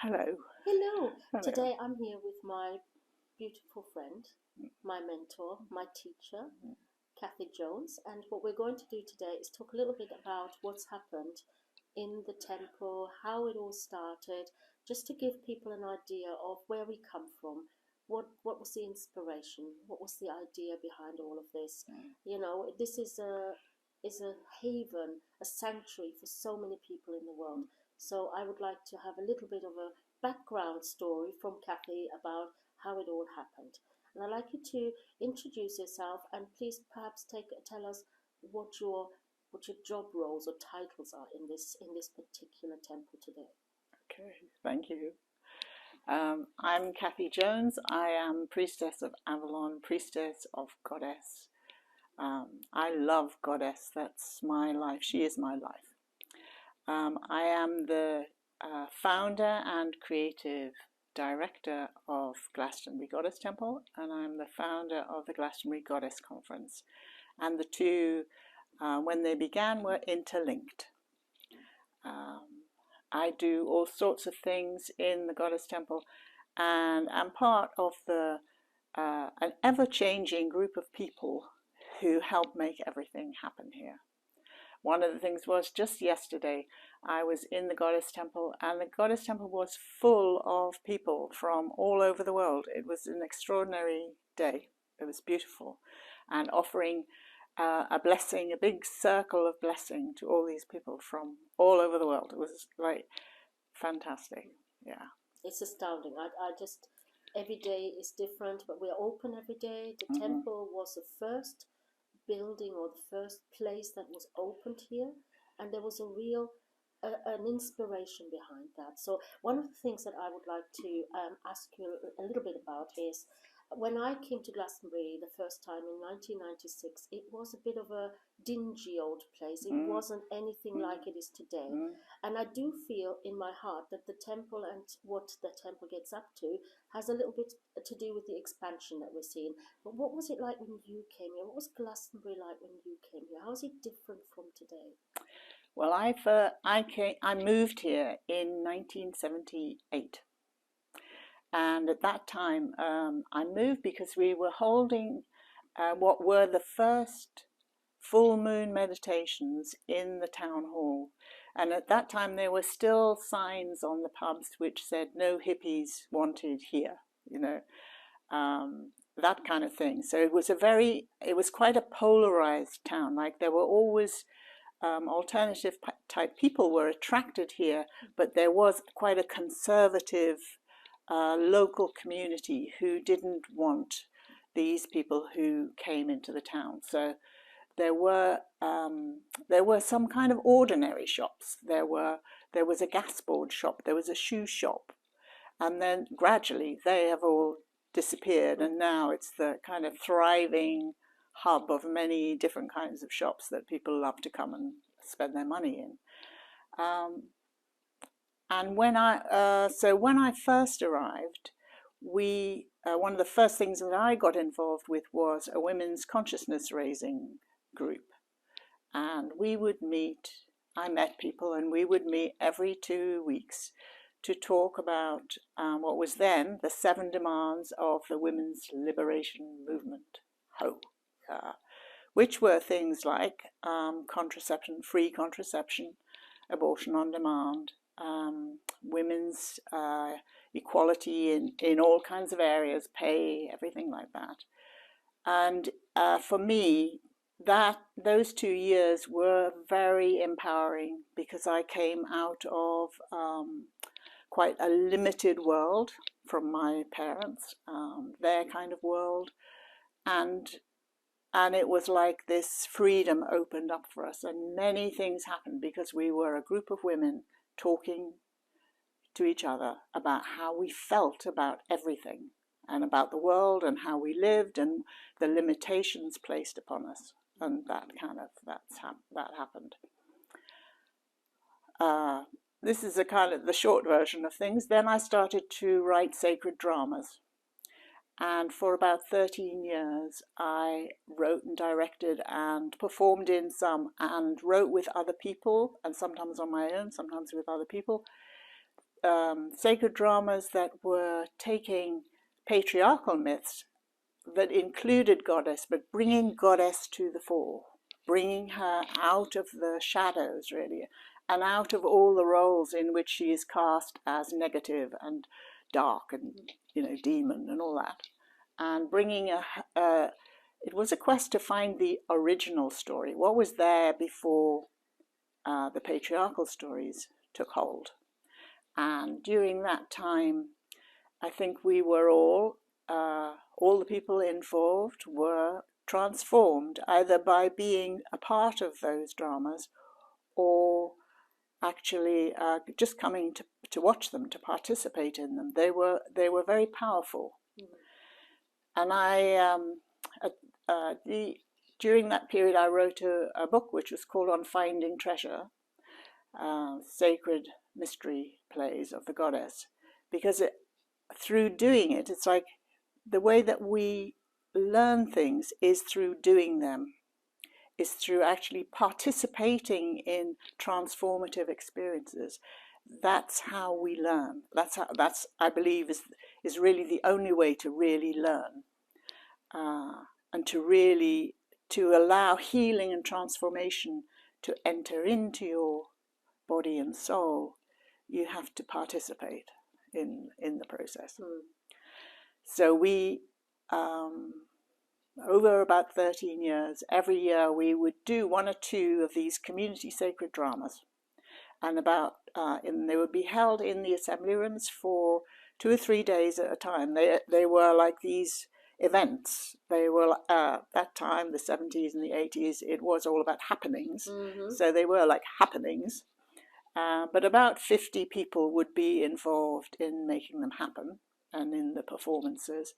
Hello. Hello. Hello. Today I'm here with my beautiful friend, my mentor, my teacher, Kathy Jones, and what we're going to do today is talk a little bit about what's happened in the temple, how it all started, just to give people an idea of where we come from. What was the inspiration? What was the idea behind all of this? You know, this is a haven, a sanctuary for so many people in the world. So I would like to have a little bit of a background story from Kathy about how it all happened. And I'd like you to introduce yourself and please perhaps tell us what your what your job roles or titles are in this particular temple today. Okay, thank you. I'm Kathy Jones. I am priestess of Avalon, priestess of Goddess. I love Goddess. That's my life. She is my life. I am the founder and creative director of Glastonbury Goddess Temple, and I'm the founder of the Glastonbury Goddess Conference. And the two, when they began, were interlinked. I do all sorts of things in the Goddess Temple, and I'm part of an ever-changing group of people who help make everything happen here. One of the things was just yesterday, I was in the Goddess Temple, and the Goddess Temple was full of people from all over the world. It was an extraordinary day. It was beautiful, and offering a blessing, a big circle of blessing to all these people from all over the world. It was like fantastic. Yeah. It's astounding. I just every day is different, but we're open every day. The temple was the first building or the first place that was opened here, and there was a real an inspiration behind that. So one of the things that I would like to ask you a little bit about is when I came to Glastonbury the first time in 1996, it was a bit of a dingy old place. It wasn't anything like it is today. And I do feel in my heart that the temple and what the temple gets up to has a little bit to do with the expansion that we're seeing. But what was it like when you came here? What was Glastonbury like when you came here? How is it different from today? Well, I moved here in 1978. And at that time, I moved because we were holding what were the first full moon meditations in the town hall. And at that time, there were still signs on the pubs which said no hippies wanted here, you know, that kind of thing. So it was quite a polarized town. Like there were always alternative type people were attracted here, but there was quite a conservative local community who didn't want these people who came into the town. So there were some kind of ordinary shops. There was a gas board shop. There was a shoe shop, and then gradually they have all disappeared, and now it's the kind of thriving hub of many different kinds of shops that people love to come and spend their money in. And when I first arrived, one of the first things that I got involved with was a women's consciousness raising group, and we would meet. I met people, and we would meet every 2 weeks to talk about what was then the 7 demands of the women's liberation movement, HO, which were things like contraception, free contraception, abortion on demand, women's equality in all kinds of areas, pay, everything like that. And for me, those 2 years were very empowering because I came out of quite a limited world from my parents, their kind of world, and it was like this freedom opened up for us, and many things happened because we were a group of women talking to each other about how we felt about everything and about the world and how we lived and the limitations placed upon us, and that happened. This is a kind of the short version of things. Then I started to write sacred dramas. And for about 13 years, I wrote and directed and performed in some and wrote with other people, and sometimes on my own, sometimes with other people, sacred dramas that were taking patriarchal myths that included goddess, but bringing goddess to the fore, bringing her out of the shadows, really, and out of all the roles in which she is cast as negative and dark and, demon and all that. And bringing it was a quest to find the original story. What was there before the patriarchal stories took hold? And during that time, I think we were all the people involved were transformed either by being a part of those dramas or actually just coming to watch them, to participate in them. They were very powerful. And during that period, I wrote a book which was called On Finding Treasure, Sacred Mystery Plays of the Goddess, because through doing it, it's like the way that we learn things is through doing them, is through actually participating in transformative experiences. That's how we learn. That's I believe is really the only way to really learn, and to allow healing and transformation to enter into your body and soul. You have to participate in the process. So we, over about 13 years, every year we would do one or two of these community sacred dramas, and they would be held in the assembly rooms for 2 or 3 days at a time. They were like these events. They were that time, the 70s and the 80s. It was all about happenings, so they were like happenings. But about 50 people would be involved in making them happen and in the performances.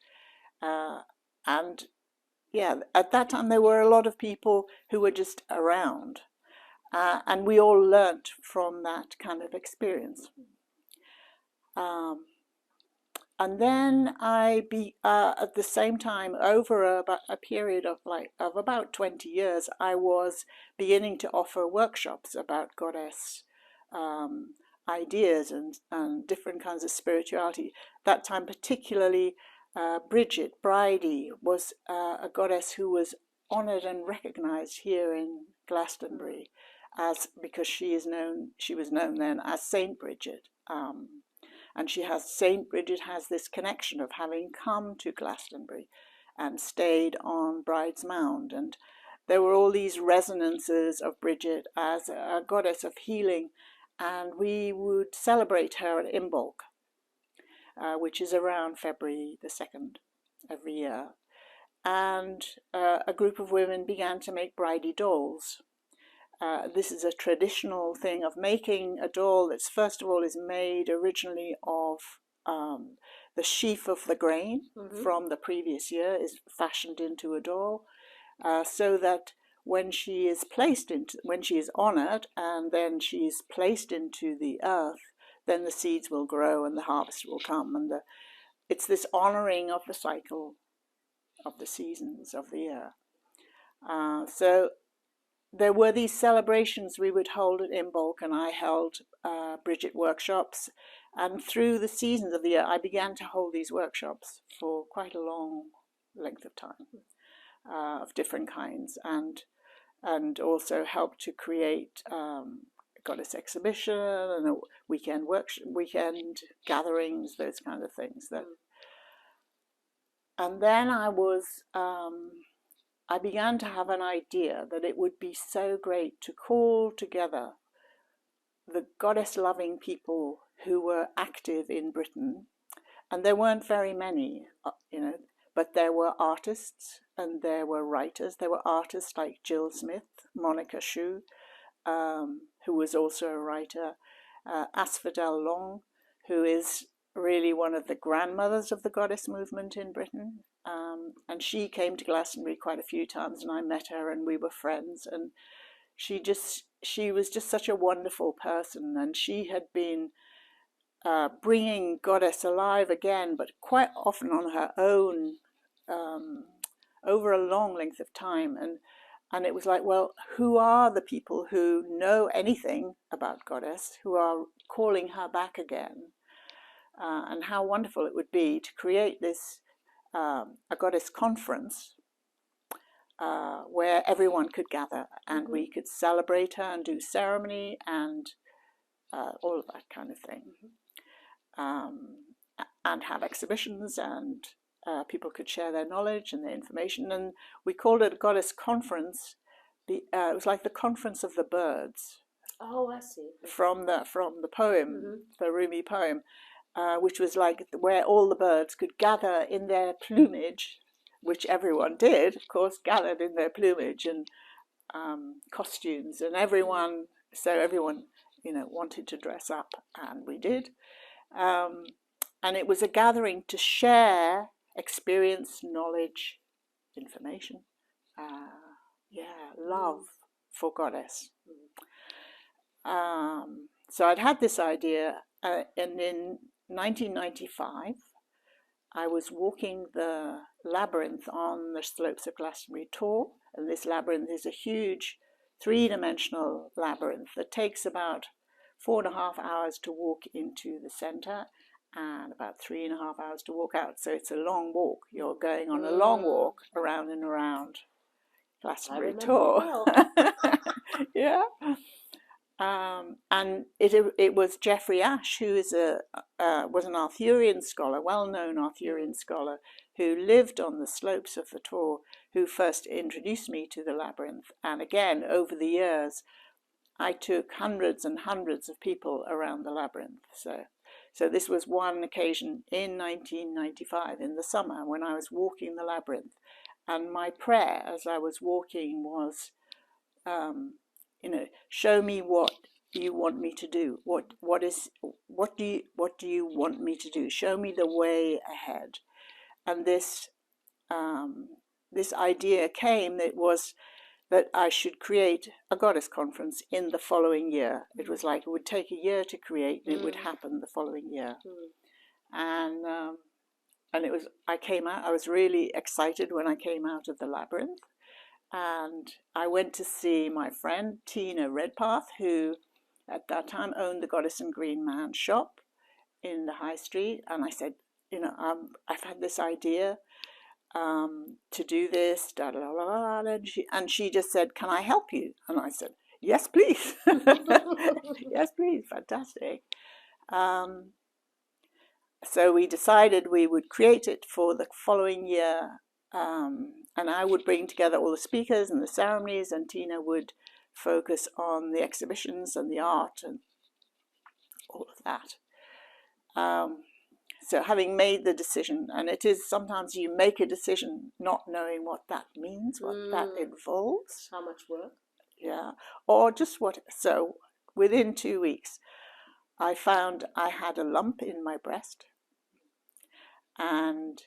And yeah, at that time there were a lot of people who were just around. And we all learnt from that kind of experience. And then at the same time, over a period of about 20 years, I was beginning to offer workshops about goddess ideas and different kinds of spirituality. That time particularly, Bridget Bridie was a goddess who was honoured and recognised here in Glastonbury, because she was known then as Saint Bridget. And Saint Bridget has this connection of having come to Glastonbury and stayed on Bride's Mound. And there were all these resonances of Bridget as a goddess of healing. And we would celebrate her at Imbolc, which is around February the 2nd every year. And a group of women began to make bridie dolls. This is a traditional thing of making a doll that's first of all is made originally of the sheaf of the grain from the previous year, is fashioned into a doll, so that when she is honoured and then she is placed into the earth, then the seeds will grow and the harvest will come. And it's this honouring of the cycle of the seasons of the year. So there were these celebrations we would hold at Imbolc, and I held Bridget workshops. And through the seasons of the year, I began to hold these workshops for quite a long length of time, of different kinds, and also helped to create goddess exhibition and weekend gatherings, those kind of things. And then I began to have an idea that it would be so great to call together the goddess-loving people who were active in Britain. And there weren't very many, but there were artists and there were writers. There were artists like Jill Smith, Monica Shu, who was also a writer, Asphodel Long, who is really one of the grandmothers of the goddess movement in Britain. And she came to Glastonbury quite a few times, and I met her and we were friends. And she was just such a wonderful person, and she had been bringing goddess alive again, but quite often on her own, over a long length of time. And it was like, well, who are the people who know anything about goddess, who are calling her back again? and how wonderful it would be to create this a goddess conference where everyone could gather and we could celebrate her and do ceremony and all of that kind of thing, and have exhibitions, and people could share their knowledge and their information. And we called it a goddess conference. It was like the conference of the birds. Oh, I see. From the poem, the Rumi poem, which was like where all the birds could gather in their plumage, which everyone did, of course, gathered in their plumage and costumes, and everyone, wanted to dress up, and we did. And it was a gathering to share experience, knowledge, information, love for Goddess. So I'd had this idea, and in 1995, I was walking the labyrinth on the slopes of Glastonbury Tor, and this labyrinth is a huge three-dimensional labyrinth that takes about 4.5 hours to walk into the centre and about 3.5 hours to walk out. So it's a long walk. You're going on a long walk around and around Glastonbury Tor. Well. Yeah. And it was Geoffrey Ashe, who is was an Arthurian scholar, well-known Arthurian scholar, who lived on the slopes of the Tor, who first introduced me to the labyrinth. And again, over the years, I took hundreds and hundreds of people around the labyrinth. So this was one occasion in 1995, in the summer, when I was walking the labyrinth. And my prayer as I was walking was, show me what you want me to do. What do you want me to do? Show me the way ahead. And this idea came that I should create a goddess conference in the following year. It was like it would take a year to create, and it would happen the following year. And it was. I was really excited when I came out of the labyrinth. And I went to see my friend Tina Redpath, who at that time owned the Goddess and Green Man shop in the High Street. And I said, I've had this idea to do this, and she just said, can I help you? And I said, yes, please. Yes, please. Fantastic. So we decided we would create it for the following year. And I would bring together all the speakers and the ceremonies, and Tina would focus on the exhibitions and the art and all of that. So having made the decision, and it is sometimes you make a decision not knowing what that means, what that involves. How much work? Yeah, or just what. So within 2 weeks, I found I had a lump in my breast, and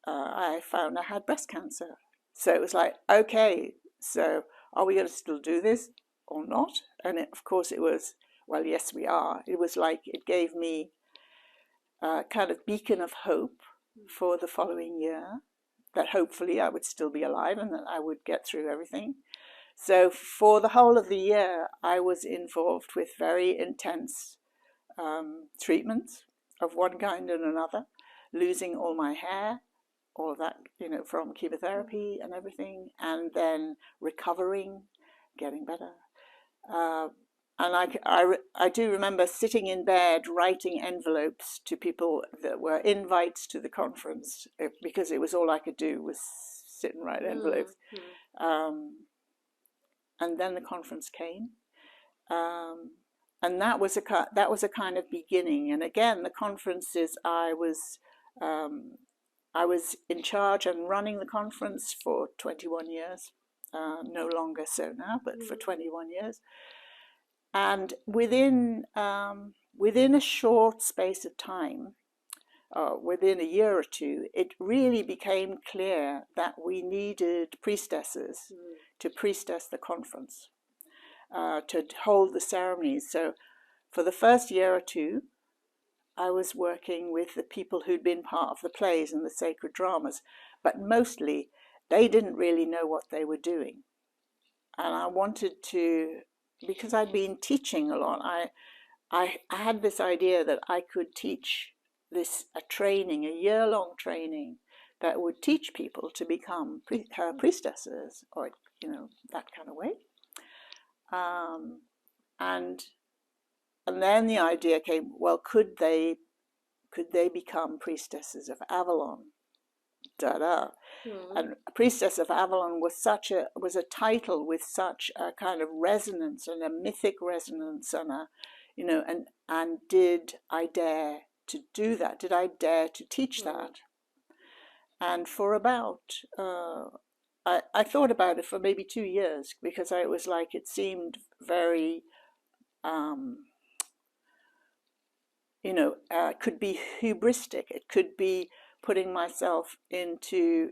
I found I had breast cancer. So it was like, okay, so are we going to still do this or not? And of course it was, well, yes, we are. It was like it gave me a kind of beacon of hope for the following year, that hopefully I would still be alive and that I would get through everything. So for the whole of the year, I was involved with very intense treatments of one kind and another, losing all my hair, all of that, from chemotherapy and everything, and then recovering, getting better. And I do remember sitting in bed writing envelopes to people that were invites to the conference, because it was all I could do was sit and write envelopes. And then the conference came, and that was a kind of beginning. And again, the conferences I was in charge and running the conference for 21 years, no longer so now, but for 21 years. And within a short space of time, within a year or two, it really became clear that we needed priestesses to priestess the conference, to hold the ceremonies. So for the first year or two, I was working with the people who'd been part of the plays and the sacred dramas, but mostly they didn't really know what they were doing. And I wanted to, because I'd been teaching a lot, I had this idea that I could teach a training, a year-long training that would teach people to become priestesses, or that kind of way. And then the idea came, well, could they become priestesses of Avalon? And Priestess of Avalon was a title with such a kind of resonance and a mythic resonance, and and did I dare to do that? Did I dare to teach that? And for about I thought about it for maybe 2 years, because it seemed very it could be hubristic. It could be putting myself into,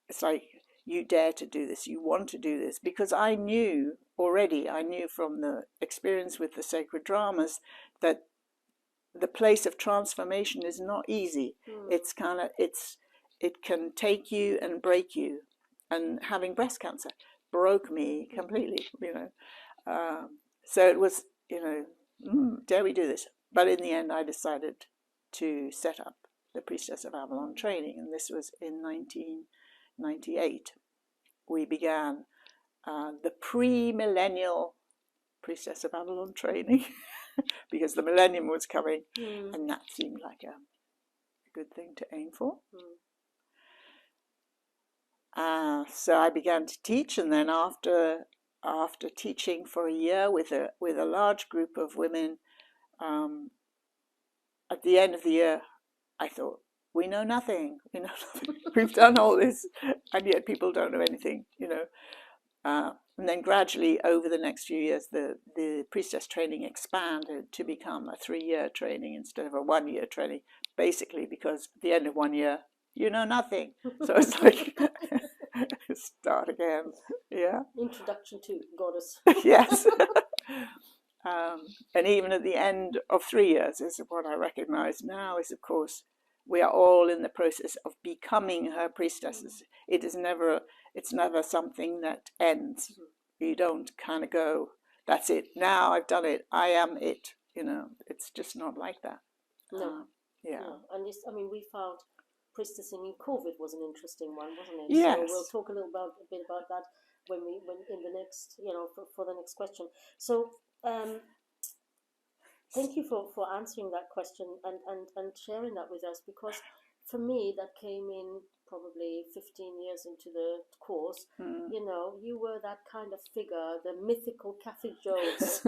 it's like, you dare to do this, you want to do this, because I knew from the experience with the sacred dramas that the place of transformation is not easy. It's it can take you and break you, and having breast cancer broke me completely, so it was, dare we do this? But in the end, I decided to set up the Priestess of Avalon training, and this was in 1998. We began the pre-millennial Priestess of Avalon training because the millennium was coming, and that seemed like a good thing to aim for. So I began to teach, and then after teaching for a year with a large group of women, at the end of the year, I thought, we know nothing. We've done all this, and yet people don't know anything, And then gradually, over the next few years, the priestess training expanded to become a 3-year training instead of a 1-year training, basically because at the end of 1 year, you know nothing. So it's like, start again. Yeah. Introduction to Goddess. Yes. And even at the end of 3 years, is what I recognize now is, of course, we are all in the process of becoming her priestesses. It's never something that ends. You don't kind of go, that's it, now I've done it, I am it. It's just not like that. No. Yeah. No. And we found priestessing in COVID was an interesting one, wasn't it? Yes. So we'll talk a bit about that when in the next, for the next question. So thank you for answering that question and sharing that with us, because for me that came in probably 15 years into the course. You were that kind of figure, the mythical Kathy Jones.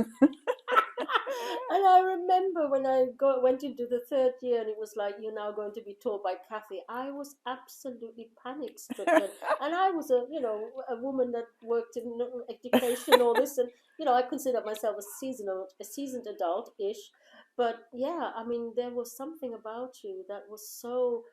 And I remember when I went into the 3rd year, and it was like, you're now going to be taught by Kathy. I was absolutely panic stricken, and I was a woman that worked in education, all this, and I consider myself a seasoned adult-ish, but yeah, there was something about you that was so.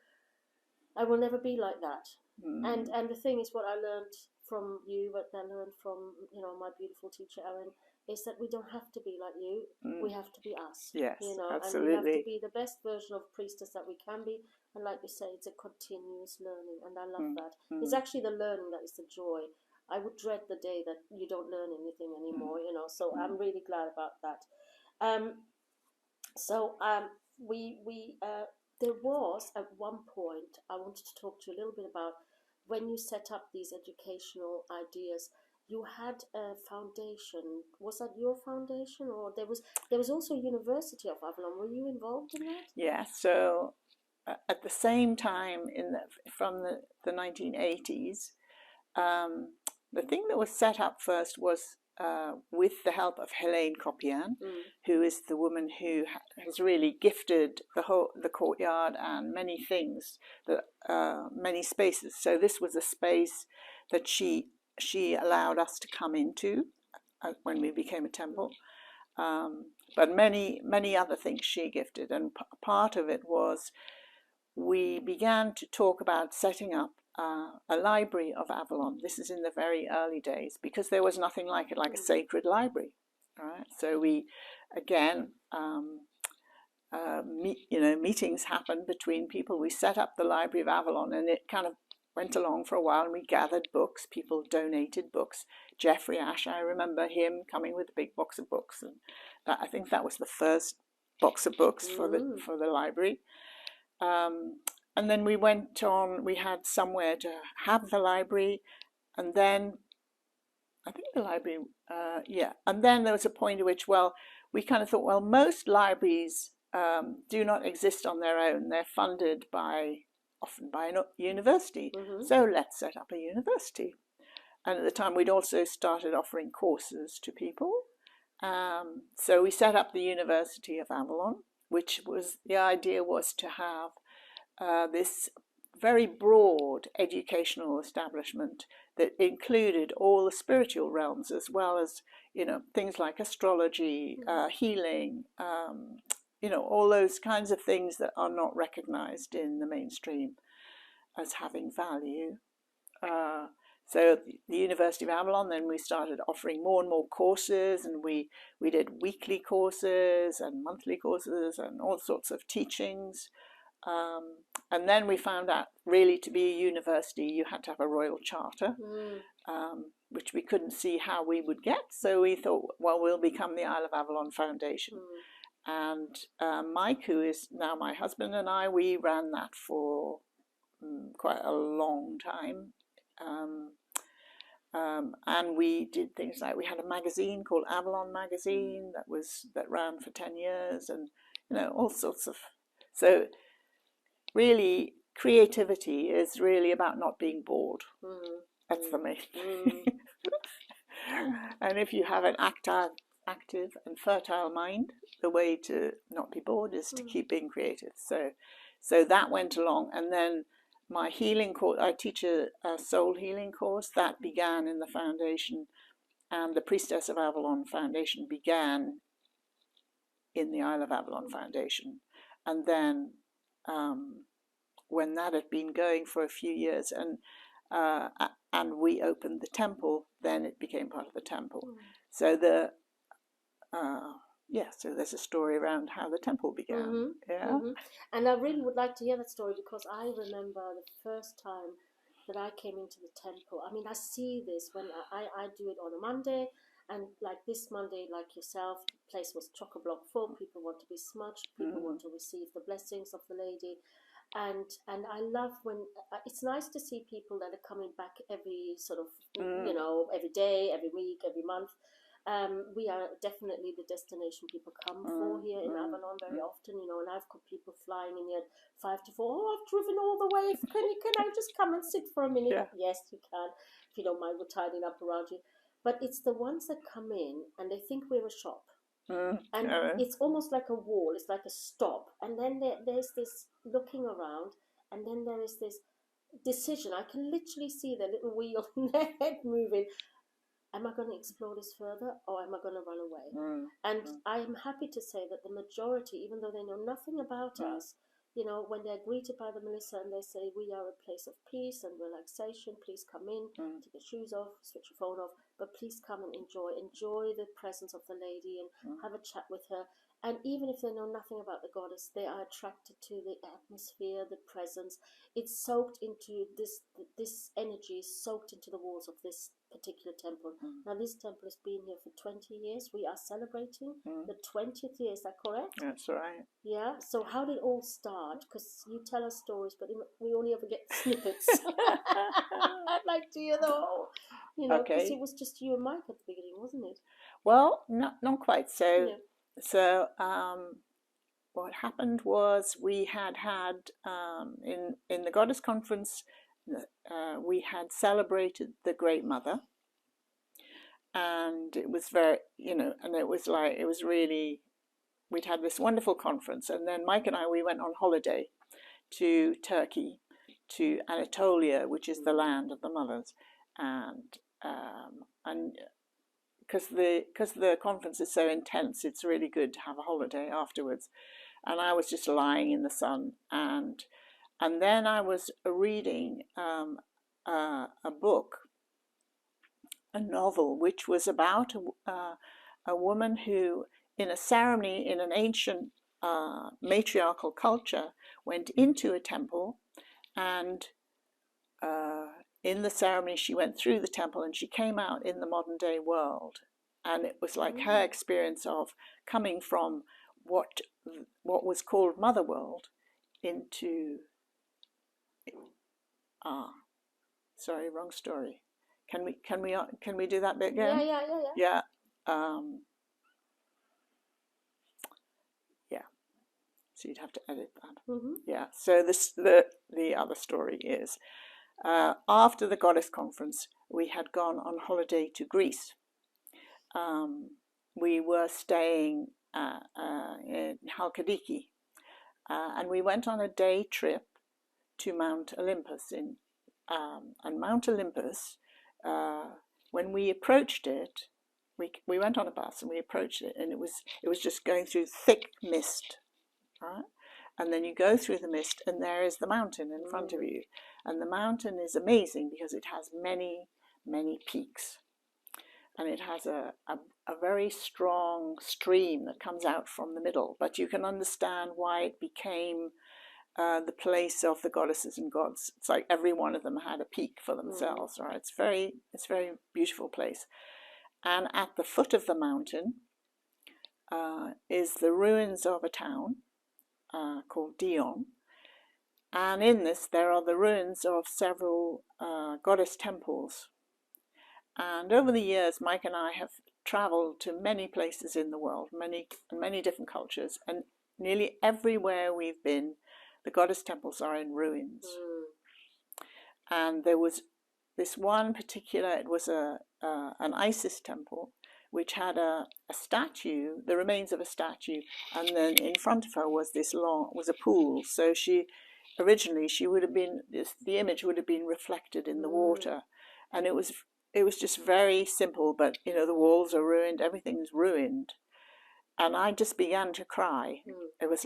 I will never be like that. And the thing is, what I learned from you, what I learned from my beautiful teacher Erin, is that we don't have to be like you. We have to be us. Yes, And we absolutely. have to be the best version of priestess that we can be. And like you say, it's a continuous learning, and I love that. It's actually the learning that is the joy. I would dread the day that you don't learn anything anymore. So I'm really glad about that. There was at one point, I wanted to talk to you a little bit about when you set up these educational ideas. You had a foundation. Was that your foundation, or there was also University of Avalon? Were you involved in that? Yeah. So at the same time, from the 1980s, the thing that was set up first was with the help of Helene Copian, who is the woman who has really gifted the courtyard and many things, many spaces. So this was a space that she allowed us to come into when we became a temple. But many other things she gifted, and part of it was we began to talk about setting up a library of Avalon. This is in the very early days, because there was nothing like it, like a sacred library. Right? So we, again, meetings happened between people. We set up the Library of Avalon, and it kind of went along for a while, and we gathered books. People donated books. Jeffrey Ash, I remember him coming with a big box of books, and I think that was the first box of books for the library. And then we went on, we had somewhere to have the library, and then I think the library, and then there was a point at which, well, we kind of thought, well, most libraries do not exist on their own. They're funded often by a university. So let's set up a university. And at the time, we'd also started offering courses to people. So we set up the University of Avalon, which was, the idea was to have this very broad educational establishment that included all the spiritual realms, as well as, things like astrology, healing, all those kinds of things that are not recognized in the mainstream as having value. So the University of Avalon, then we started offering more and more courses, and we did weekly courses and monthly courses and all sorts of teachings. And then we found out, really, to be a university, you had to have a royal charter, which we couldn't see how we would get. So we thought, well, we'll become the Isle of Avalon Foundation. And Mike, who is now my husband, and I, we ran that for quite a long time. And we did things like, we had a magazine called Avalon Magazine that ran for 10 years, and all sorts of. So really, creativity is really about not being bored. That's the main thing. And if you have an active and fertile mind, the way to not be bored is to keep being creative. So that went along, and then my healing course, I teach a soul healing course, that began in the foundation, and the Priestess of Avalon Foundation began in the Isle of Avalon Foundation. And then when that had been going for a few years, and we opened the temple, then it became part of the temple. So so there's a story around how the temple began. And I really would like to hear that story, because I remember the first time that I came into the temple. I mean, I see this when I do it on a Monday, and like this Monday, like yourself, the place was chock-a-block full. People want to be smudged, people want to receive the blessings of the lady. And I love when it's nice to see people that are coming back every sort of, every day, every week, every month. We are definitely the destination people come for here in Avalon very often, and I've got people flying in here at 5 to 4. Oh, I've driven all the way. Can I just come and sit for a minute? Yeah. Yes, you can. If you don't mind, we're tidying up around you. But it's the ones that come in and they think we're a shop. And it's almost like a wall. It's like a stop. And then there's this looking around, and then there is this decision. I can literally see the little wheel in their head moving. Am I going to explore this further, or am I going to run away? And I am happy to say that the majority, even though they know nothing about us, when they're greeted by the Melissa and they say, we are a place of peace and relaxation, please come in, take your shoes off, switch your phone off, but please come and enjoy the presence of the lady and have a chat with her. And even if they know nothing about the goddess, they are attracted to the atmosphere, the presence. It's soaked into this energy is soaked into the walls of this particular temple. Now, this temple has been here for 20 years. We are celebrating the 20th year. Is that correct? That's right. Yeah. So how did it all start? Because you tell us stories, but we only ever get snippets. I'd like to hear the whole, because it was just you and Mike at the beginning, wasn't it? Well, not quite. So what happened was, we had in the Goddess Conference, we had celebrated the Great Mother, and it was very, and it was really, we'd had this wonderful conference, and then Mike and I, we went on holiday to Turkey, to Anatolia, which is the land of the mothers, and because the conference is so intense, it's really good to have a holiday afterwards. And I was just lying in the sun, and then I was reading a book, a novel, which was about a woman who, in a ceremony in an ancient matriarchal culture, went into a temple, and in the ceremony she went through the temple and she came out in the modern day world. And it was like her experience of coming from what was called Mother World into sorry, wrong story. Can we do that bit again? Yeah. Yeah. So you'd have to edit that. Mm-hmm. Yeah. So the other story is after the Goddess Conference, we had gone on holiday to Greece. We were staying in Halkidiki, and we went on a day trip to Mount Olympus. And Mount Olympus, when we approached it, we went on a bus and we approached it, and it was just going through thick mist, right? And then you go through the mist, and there is the mountain in front of you. And the mountain is amazing because it has many, many peaks. And it has a very strong stream that comes out from the middle. But you can understand why it became the place of the goddesses and gods. It's like every one of them had a peak for themselves, right? It's a very beautiful place. And at the foot of the mountain is the ruins of a town called Dion. And in this, there are the ruins of several goddess temples. And over the years, Mike and I have traveled to many places in the world, many different cultures, and nearly everywhere we've been, the goddess temples are in ruins. And there was this one particular, it was an Isis temple, which had a statue, the remains of a statue, and then in front of her was a pool. So originally she would have been, the image would have been reflected in the water, and it was just very simple, but the walls are ruined, everything's ruined. And I just began to cry. It was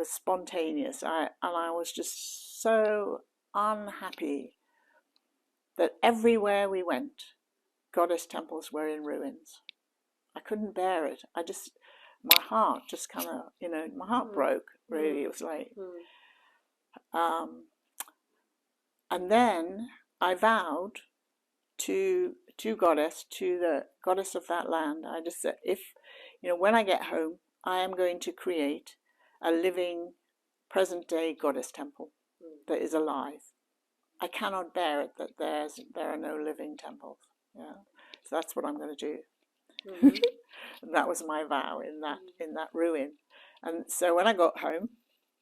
spontaneous. And I was just so unhappy that everywhere we went, goddess temples were in ruins. I couldn't bear it. My heart just kind of, my heart broke, really. It was like, and then I vowed to the goddess of that land. I just said, when I get home, I am going to create a living present-day goddess temple that is alive. I cannot bear it that there are no living temples. Yeah, so that's what I'm going to do. And that was my vow in that ruin. And so when I got home,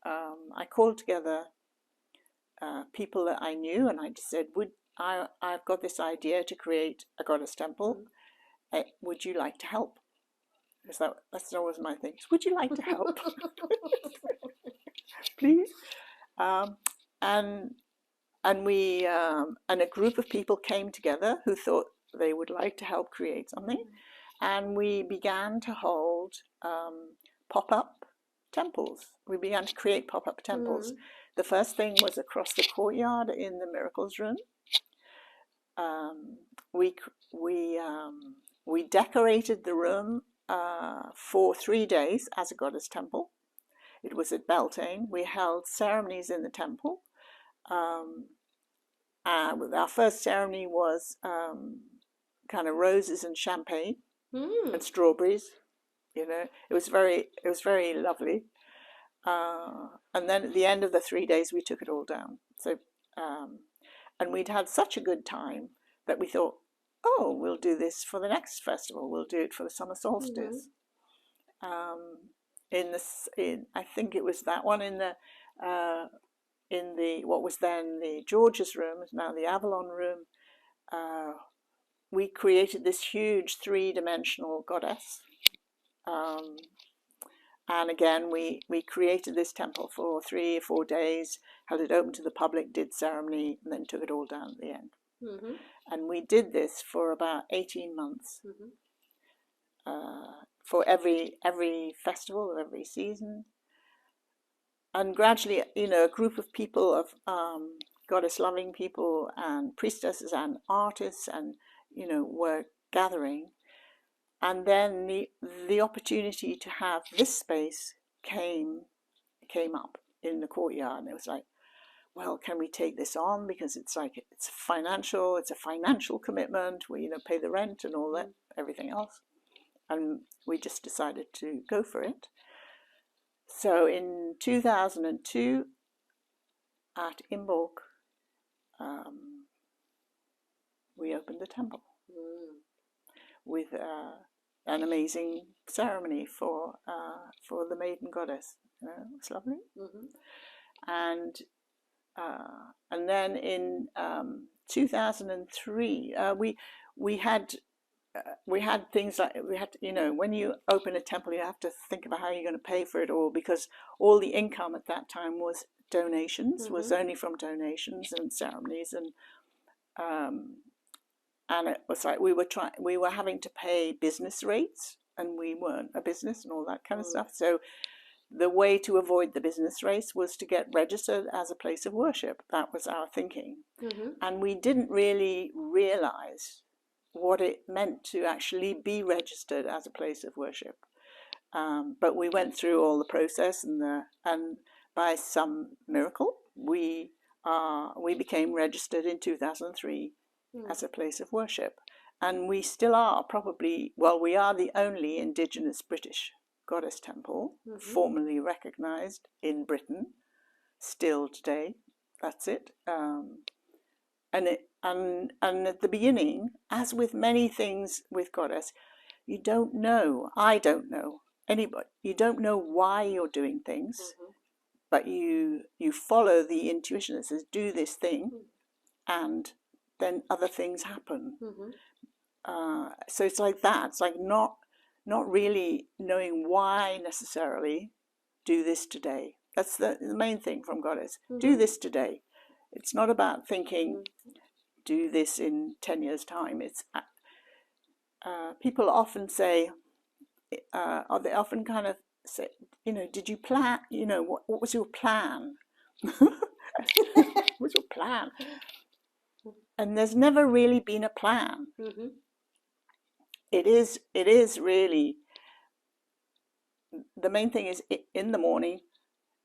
I called together people that I knew, and I just said, I've got this idea to create a goddess temple. Would you like to help? Because that's always my thing. Would you like to help? Please. And we and a group of people came together who thought they would like to help create something, and we began to hold pop-up temples. We began to create pop-up temples. The first thing was across the courtyard in the Miracles Room. We decorated the room for 3 days as a goddess temple. It was at Beltane. We held ceremonies in the temple. Our first ceremony was kind of roses and champagne and strawberries. It was very lovely. And then at the end of the 3 days, we took it all down. So, and we'd had such a good time that we thought, oh, we'll do this for the next festival. We'll do it for the summer solstice. I think it was that one in the what was then the George's room, now the Avalon room. We created this huge 3-dimensional goddess. And again, we created this temple for 3 or 4 days, held it open to the public, did ceremony, and then took it all down at the end. And we did this for about 18 months, for every festival, every season. And gradually, a group of people, of goddess-loving people and priestesses and artists, and were gathering. And then the opportunity to have this space came up in the courtyard, and it was like, well, can we take this on? Because it's a financial commitment. We pay the rent and all that, everything else, and we just decided to go for it. So in 2002 at Imbolc, we opened the temple with an amazing ceremony for the maiden goddess. It's lovely. And then in 2003, we had things like, when you open a temple, you have to think about how you're going to pay for it all, because all the income at that time was donations, was only from donations and ceremonies, and it was like we were having to pay business rates, and we weren't a business and all that kind of stuff. So the way to avoid the business rates was to get registered as a place of worship. That was our thinking. And we didn't really realize what it meant to actually be registered as a place of worship. But we went through all the process, and by some miracle, we became registered in 2003 as a place of worship. And we still are we are the only Indigenous British goddess temple formally recognised in Britain still today. That's it. And at the beginning, as with many things with goddess, I don't know anybody, you don't know why you're doing things, but you follow the intuition that says do this thing, and then other things happen. So it's like that. It's like not really knowing why necessarily. Do this today. That's the main thing from goddess. Do this today. It's not about thinking do this in 10 years' time. It's people often say, or they often kind of say, did you plan? What was your plan? What's your plan? And there's never really been a plan. It is really, the main thing is in the morning,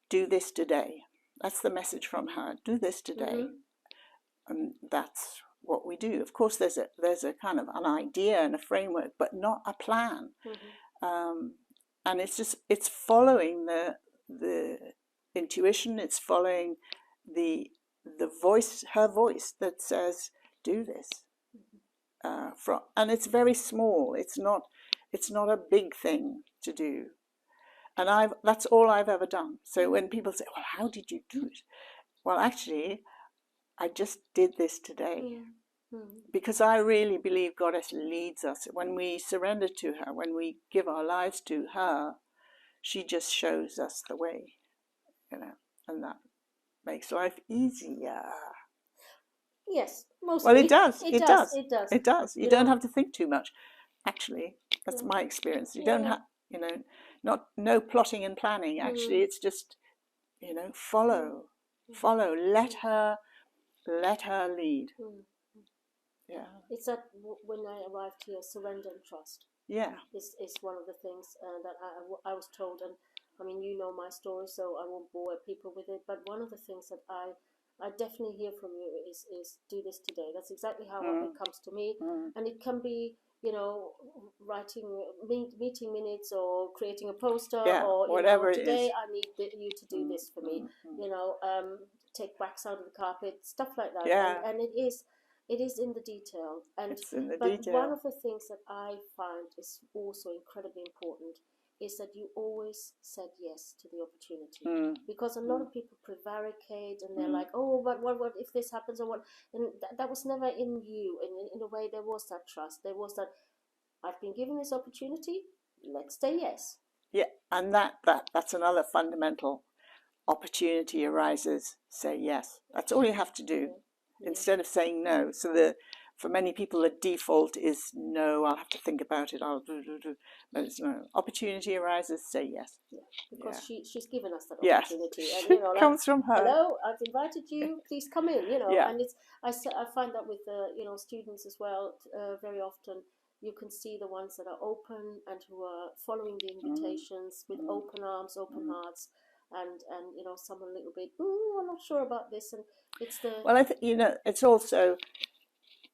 do this today. That's the message from her. Do this today. And that's what we do. Of course, there's a kind of an idea and a framework, but not a plan. And it's following the intuition. It's following the voice, her voice that says, do this. And it's very small. It's not a big thing to do. And that's all I've ever done. So when people say, well, how did you do it? Well, actually, I just did this today. Because I really believe Goddess leads us. When we surrender to her, when we give our lives to her, she just shows us the way, and that makes life easier. Yes, mostly. Well, it does. It does. It does. You don't have to think too much. Actually, that's my experience. You don't have, no plotting and planning. Actually, it's just, follow. Let her lead. Yeah. It's that when I arrived here, surrender and trust. Yeah. Is one of the things that I was told, and I mean, my story, so I won't bore people with it. But one of the things that I definitely hear from you is do this today. That's exactly how it comes to me, and it can be writing meeting minutes or creating a poster or whatever today I need you to do this for me. Take wax out of the carpet, stuff like that. Yeah. And it is in the detail. And it's in the but detail. one of the things that I find is also incredibly important is that you always said yes to the opportunity, because a lot of people prevaricate and they're like, oh, but what if this happens, or what? And that was never in you. And in a way, there was that trust. There was that I've been given this opportunity. Let's say yes. Yeah, and that's another fundamental. Opportunity arises, say yes. That's all you have to do, instead of saying no. So for many people, the default is no. I'll have to think about it. I'll do. But it's no. Opportunity arises, say yes. Yeah, because she's given us that opportunity. Yes, And, it comes from her. Hello, I've invited you. Please come in. Yeah. And I find that with students as well. Very often, you can see the ones that are open and who are following the invitations with open arms, open hearts. And some a little bit, I'm not sure about this, and it's the well. I think it's also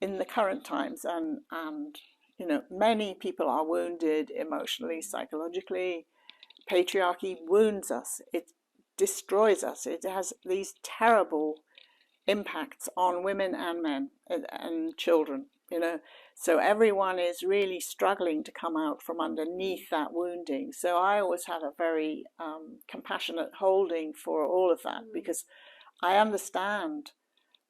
in the current times, and many people are wounded emotionally, psychologically, patriarchy wounds us, it destroys us, it has these terrible impacts on women and men and children, you know. So everyone is really struggling to come out from underneath that wounding. So I always have a very compassionate holding for all of that, because I understand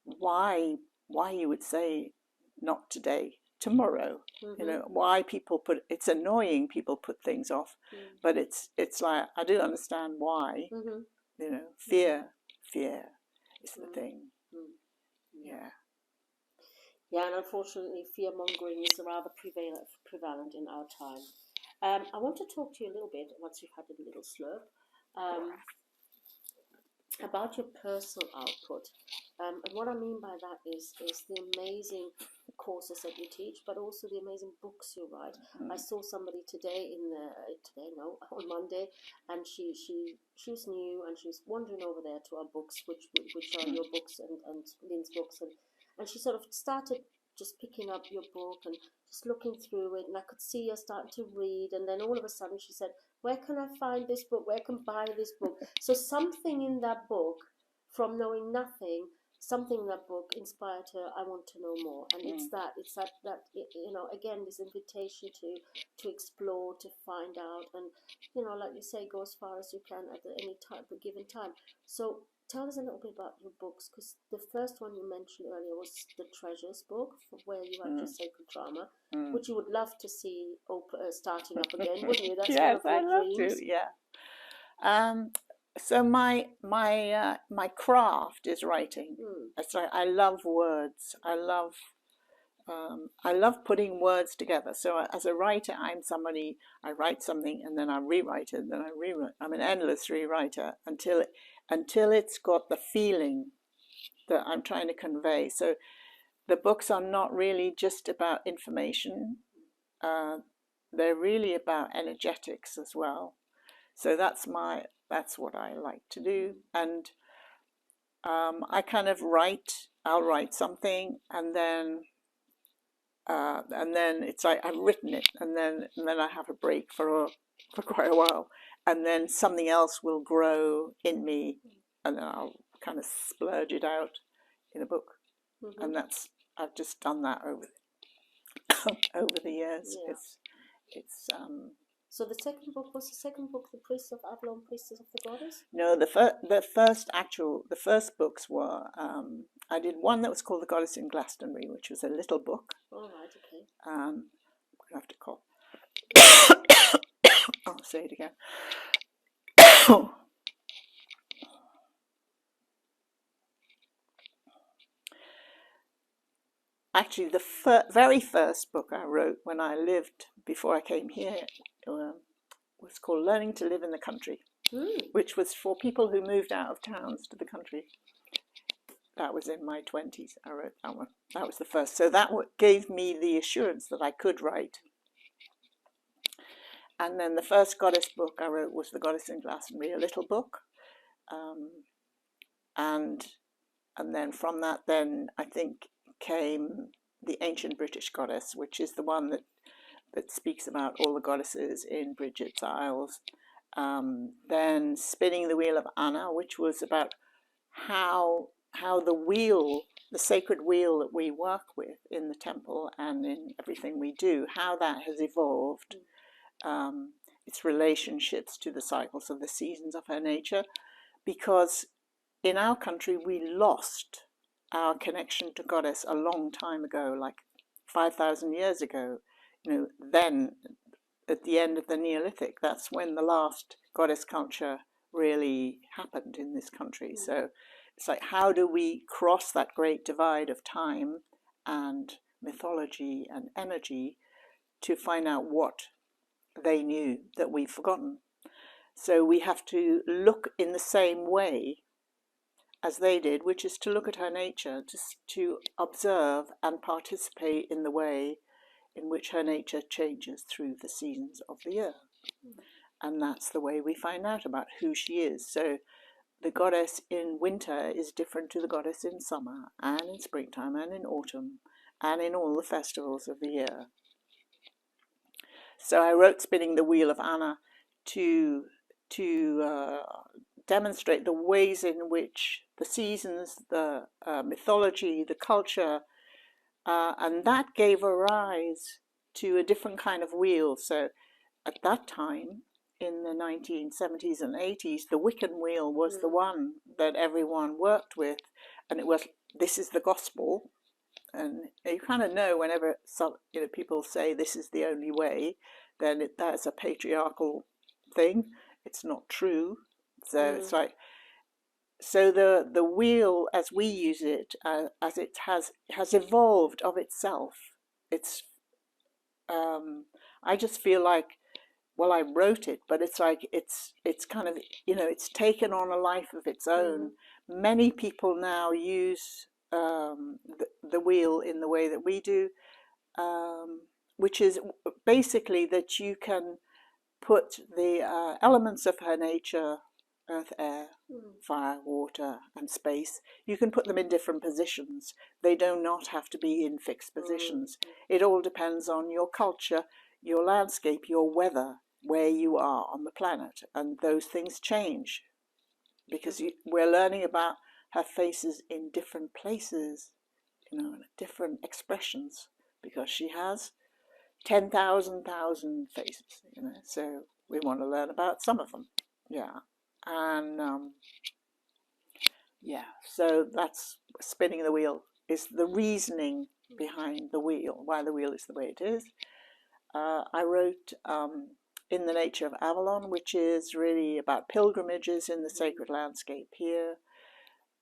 why you would say not today, tomorrow. You know, why people put, it's annoying people put things off, but it's like, I do understand why. You know, fear is the thing. Yeah, and unfortunately, fear-mongering is rather prevalent in our time. I want to talk to you a little bit, once you've had a little slurp, about your personal output. And what I mean by that is the amazing courses that you teach, but also the amazing books you write. I saw somebody on Monday, and she's new, and she's wandering over there to our books, which are your books and Lynn's books, and she sort of started just picking up your book and just looking through it, and I could see her starting to read, and then all of a sudden she said, where can I find this book? Where can I buy this book? So something in that book, from knowing nothing, something in that book inspired her. I want to know more, and it's that you know, again, this invitation to explore, to find out, and you know, like you say, go as far as you can at any time, a given time. So tell us a little bit about your books, because the first one you mentioned earlier was the Treasures book, where you had your sacred drama, which you would love to see starting up again, wouldn't you? That's Yes, one of your I'd dreams. love to. Yeah. So my craft is writing. It's like, I love words. I love putting words together. So as a writer, I'm somebody, I write something and then I rewrite it, then I rewrite. I'm an endless rewriter until it's got the feeling that I'm trying to convey. So the books are not really just about information. They're really about energetics as well. So that's what I like to do. And I kind of I'll write something, and then it's like I've written it, and then I have a break for quite a while, and then something else will grow in me, and then I'll kind of splurge it out in a book. And I've just done that over the years. Yeah. It's So the second book, The Priest of Avalon, Priestess of the Goddess? No, the first books were, I did one that was called The Goddess in Glastonbury, which was a little book. All right, okay. I'm going to have to cough. I'll say it again. Actually, the very first book I wrote when I lived, before I came here, was called Learning to Live in the Country, which was for people who moved out of towns to the country. That was in my 20s. I wrote that one. That was the first. So that gave me the assurance that I could write. And then the first goddess book I wrote was The Goddess in Glastonbury, a little book. And then from that, then I think came The Ancient British Goddess, which is the one that speaks about all the goddesses in Bridget's Isles. Then Spinning the Wheel of Anna, which was about how the wheel, the sacred wheel that we work with in the temple and in everything we do, how that has evolved, its relationships to the cycles of the seasons of her nature. Because in our country, we lost our connection to goddess a long time ago, like 5,000 years ago. You know, then at the end of the Neolithic, that's when the last goddess culture really happened in this country. So it's like, how do we cross that great divide of time and mythology and energy to find out what they knew that we've forgotten? So we have to look in the same way as they did, which is to look at her nature, to observe and participate in the way in which her nature changes through the seasons of the year. And that's the way we find out about who she is. So the goddess in winter is different to the goddess in summer and in springtime and in autumn and in all the festivals of the year. So I wrote Spinning the Wheel of Anna to to demonstrate the ways in which the seasons, the mythology, the culture, and that gave a rise to a different kind of wheel. So at that time, in the 1970s and 80s, the Wiccan wheel was the one that everyone worked with, and it was, this is the gospel. And you kind of know whenever people say this is the only way, then that's a patriarchal thing. It's not true. So it's like, so the wheel as we use it, as it has evolved of itself. It's I just feel like, well, I wrote it, but it's like it's kind of, it's taken on a life of its own. Many people now use the wheel in the way that we do, which is basically that you can put the elements of her nature, earth, air, fire, water, and space, you can put them in different positions. They do not have to be in fixed positions. It all depends on your culture, your landscape, your weather, where you are on the planet, and those things change because we're learning about her faces in different places, different expressions, because she has 10,000 faces, so we want to learn about some of them. And so that's spinning the wheel, is the reasoning behind the wheel, why the wheel is the way it is. I wrote In the Nature of Avalon, which is really about pilgrimages in the sacred landscape here.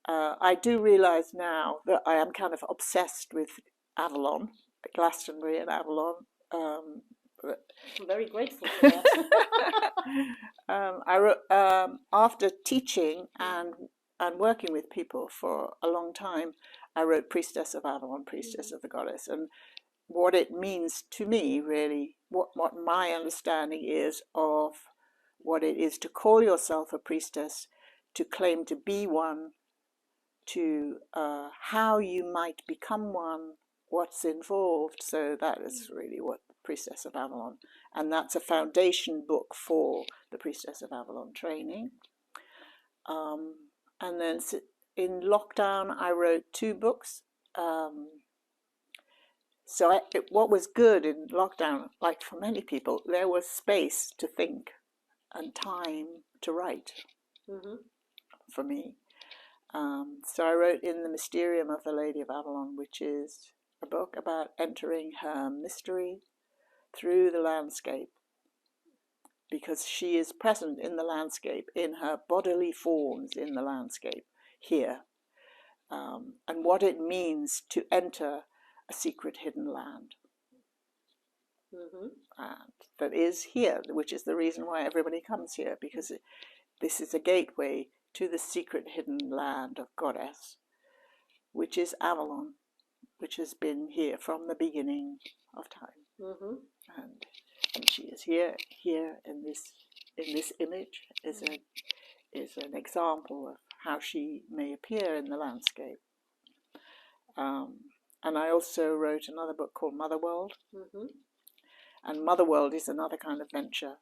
I do realize now that I am kind of obsessed with Avalon, Glastonbury and Avalon. I'm very grateful for that. I wrote, after teaching and working with people for a long time, I wrote Priestess of Avalon, Priestess of the Goddess, and what it means to me, really, what my understanding is of what it is to call yourself a priestess, to claim to be one, to how you might become one, what's involved. So that is really what Priestess of Avalon, and that's a foundation book for the Priestess of Avalon training. And then in lockdown, I wrote 2 books. So what was good in lockdown, like for many people, there was space to think and time to write for me. So I wrote In the Mysterium of the Lady of Avalon, which is a book about entering her mystery through the landscape, because she is present in the landscape, in her bodily forms in the landscape here, and what it means to enter a secret hidden land. And that is here, which is the reason why everybody comes here, because this is a gateway to the secret hidden land of Goddess, which is Avalon, which has been here from the beginning of time. And she is here in this image is an example of how she may appear in the landscape. And I also wrote another book called Motherworld. And Motherworld is another kind of venture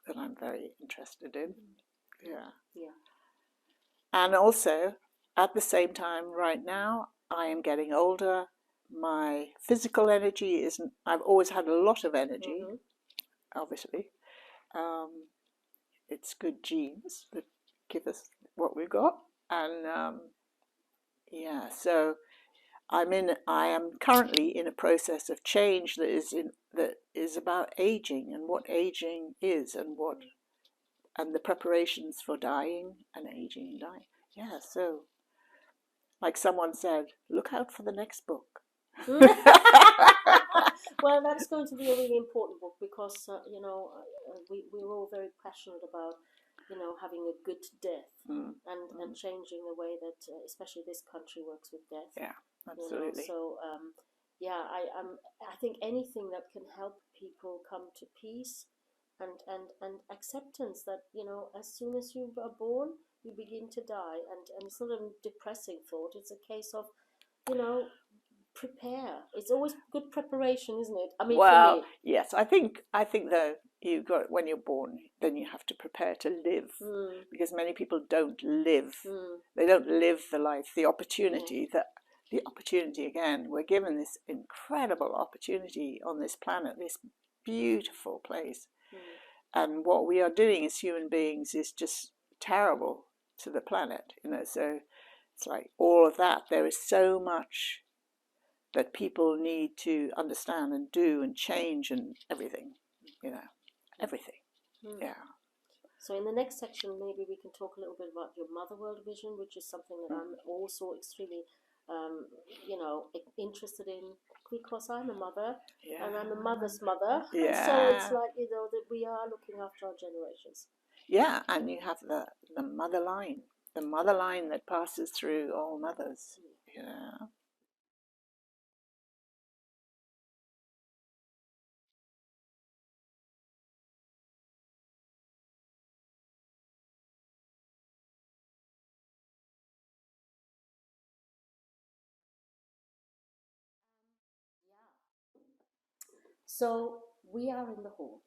that I'm very interested in. And also, at the same time, right now, I am getting older. My physical energy isn't, I've always had a lot of energy, obviously. It's good genes that give us what we've got. And so I am currently in a process of change that is about aging, and what aging is, and the preparations for dying and aging and dying. So like someone said, look out for the next book. Well, that's going to be a really important book, because we're all very passionate about having a good death and changing the way that especially this country works with death. Absolutely. So I think anything that can help people come to peace and acceptance that as soon as you are born, you begin to die, and it's not a depressing thought. It's a case of prepare. It's always good preparation, isn't it? I mean, well, for me. Yes, I think though, when you're born, then you have to prepare to live, because many people don't live. They don't live the life, the opportunity again. We're given this incredible opportunity on this planet, this beautiful place, and what we are doing as human beings is just terrible to the planet. So it's like all of that. There is so much that people need to understand and do and change and everything. Everything. Yeah. So in the next section, maybe we can talk a little bit about your mother world vision, which is something that I'm also extremely, interested in, because I'm a mother and I'm a mother's mother. Yeah. So it's like, that we are looking after our generations. Yeah, and you have the mother line that passes through all mothers. Yeah. So we are in the hall.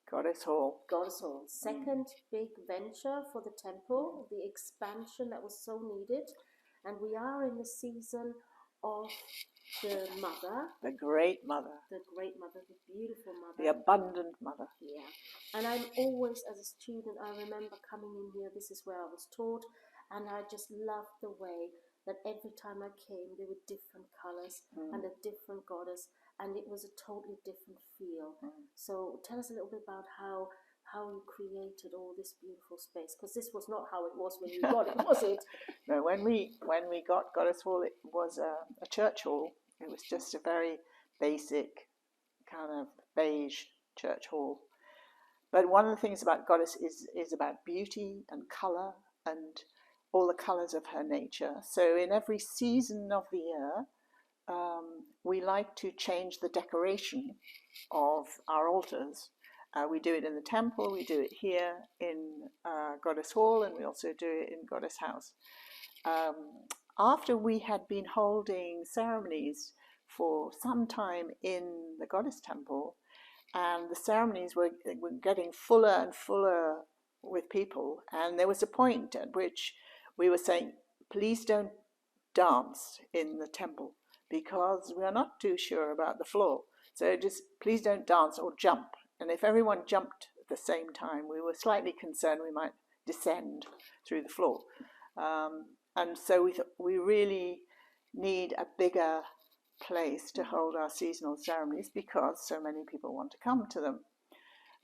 Goddess Hall. Goddess Hall. Second big venture for the temple, the expansion that was so needed. And we are in the season of the mother. The great mother. The great mother, the beautiful mother. The abundant mother. Yeah. And I'm always, as a student, I remember coming in here, this is where I was taught, and I just loved the way that every time I came, there were different colors and a different goddess, and it was a totally different feel. So tell us a little bit about how you created all this beautiful space, because this was not how it was when you got it, was it? No, when we got Goddess Hall, it was a church hall. It was just a very basic kind of beige church hall. But one of the things about Goddess is about beauty and colour and all the colours of her nature. So in every season of the year, we like to change the decoration of our altars. We do it in the temple, we do it here in Goddess Hall, and we also do it in Goddess House. After we had been holding ceremonies for some time in the Goddess Temple, and the ceremonies were getting fuller and fuller with people, and there was a point at which we were saying, please don't dance in the temple, because we are not too sure about the floor. So just please don't dance or jump. And if everyone jumped at the same time, we were slightly concerned we might descend through the floor. And so we thought we really need a bigger place to hold our seasonal ceremonies, because so many people want to come to them.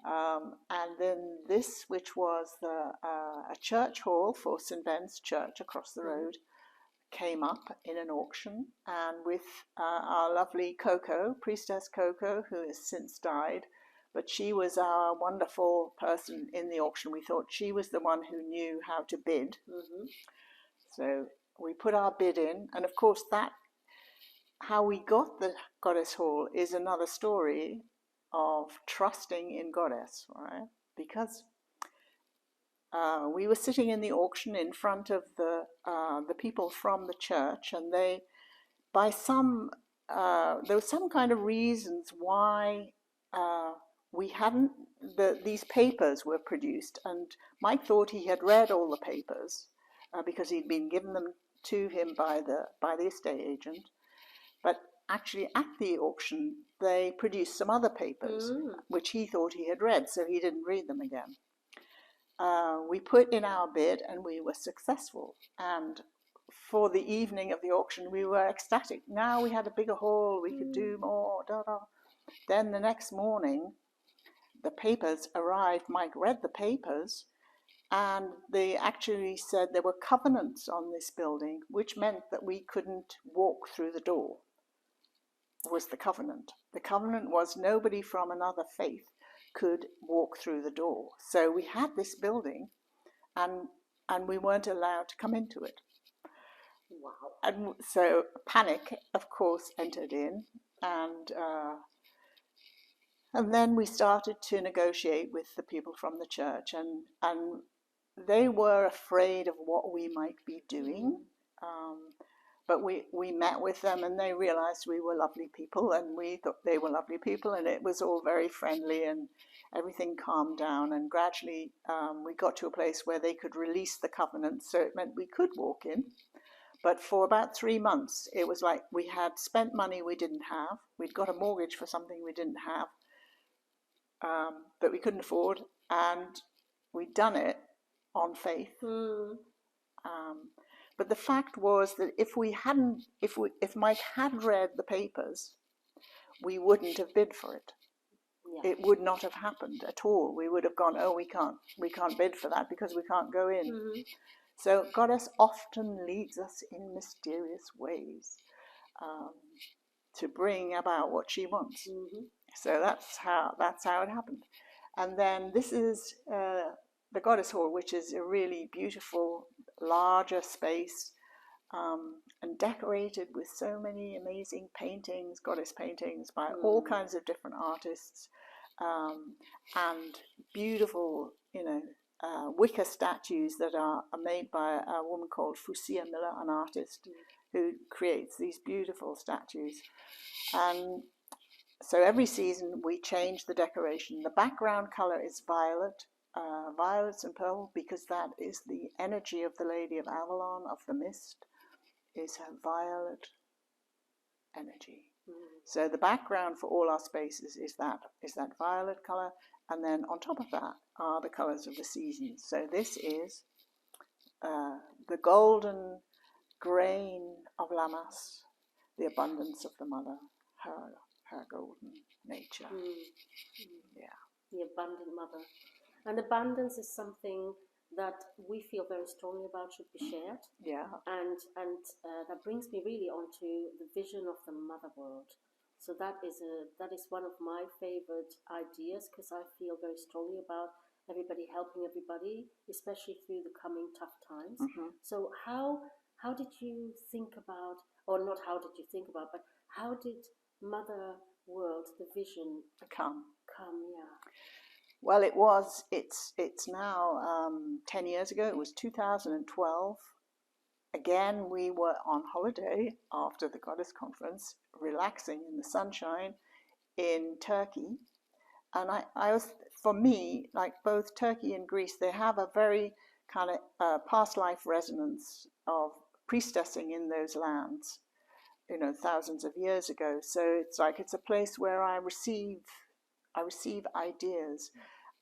And then this, which was a church hall for St. Ben's Church across the road, came up in an auction, and with our lovely Coco, Priestess Coco, who has since died, but she was our wonderful person in the auction. We thought she was the one who knew how to bid. So we put our bid in, and of course that how we got the Goddess Hall is another story of trusting in Goddess, right? Because we were sitting in the auction in front of the people from the church, and they, by some, there was some kind of reasons why we hadn't, these papers were produced, and Mike thought he had read all the papers because he'd been given them to him by the estate agent. But actually at the auction, they produced some other papers, which he thought he had read, so he didn't read them again. We put in our bid and we were successful. And for the evening of the auction, we were ecstatic. Now we had a bigger hall, we could do more, Then the next morning, the papers arrived. Mike read the papers, and they actually said there were covenants on this building, which meant that we couldn't walk through the door, was the covenant. The covenant was nobody from another faith could walk through the door. So we had this building, and we weren't allowed to come into it. Wow. And so panic, of course, entered in, and then we started to negotiate with the people from the church, and they were afraid of what we might be doing. But we met with them, and they realized we were lovely people, and we thought they were lovely people, and it was all very friendly, and everything calmed down. And gradually we got to a place where they could release the covenant, so it meant we could walk in. But for about 3 months, it was like we had spent money we didn't have. We'd got a mortgage for something we didn't have, that we couldn't afford, and we'd done it on faith. But the fact was that if Mike had read the papers, we wouldn't have bid for it. Yeah. It would not have happened at all. We would have gone, oh, we can't bid for that because we can't go in. So Goddess often leads us in mysterious ways to bring about what she wants. So that's how it happened. And then this is the Goddess Hall, which is a really beautiful, larger space, and decorated with so many amazing paintings, goddess paintings by all kinds of different artists, and beautiful, wicker statues that are made by a woman called Fusia Miller, an artist who creates these beautiful statues. And so every season we change the decoration. The background color is violet, violets and purple, because that is the energy of the Lady of Avalon, of the mist, is her violet energy. So the background for all our spaces is that violet color, and then on top of that are the colors of the seasons. So this is the golden grain of Lammas, the abundance of the mother, her golden nature. Yeah, the abundant mother. And abundance is something that we feel very strongly about should be shared. Yeah. And that brings me really onto the vision of the mother world. So that is one of my favorite ideas, because I feel very strongly about everybody helping everybody, especially through the coming tough times. So how did you think about, or not how did you think about, but how did Mother World, the vision, come? Yeah. Well, it's now 10 years ago. It was 2012. Again, we were on holiday after the Goddess Conference, relaxing in the sunshine in Turkey. And I was, for me, like both Turkey and Greece, they have a very kind of past life resonance of priestessing in those lands, thousands of years ago. So it's like it's a place where I receive ideas.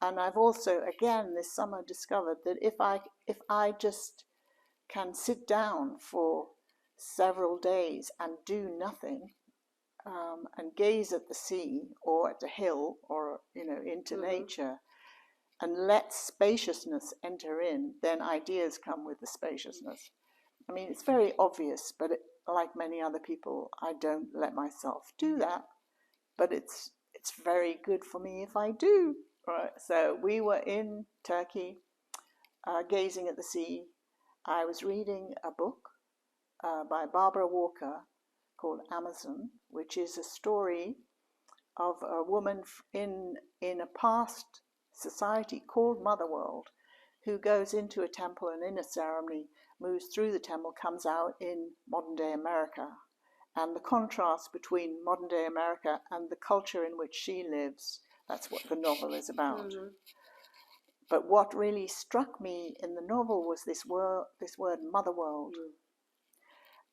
And I've also, again, this summer discovered that if I just can sit down for several days and do nothing, and gaze at the sea or at the hill or into nature, and let spaciousness enter in, then ideas come with the spaciousness. I mean, it's very obvious, but like many other people, I don't let myself do that. But it's very good for me if I do. Right. So we were in Turkey, gazing at the sea. I was reading a book by Barbara Walker called Amazon, which is a story of a woman in a past society called Mother World, who goes into a temple and in a ceremony moves through the temple, comes out in modern day America. And the contrast between modern day America and the culture in which she lives, that's what the novel is about. But what really struck me in the novel was this word Mother World.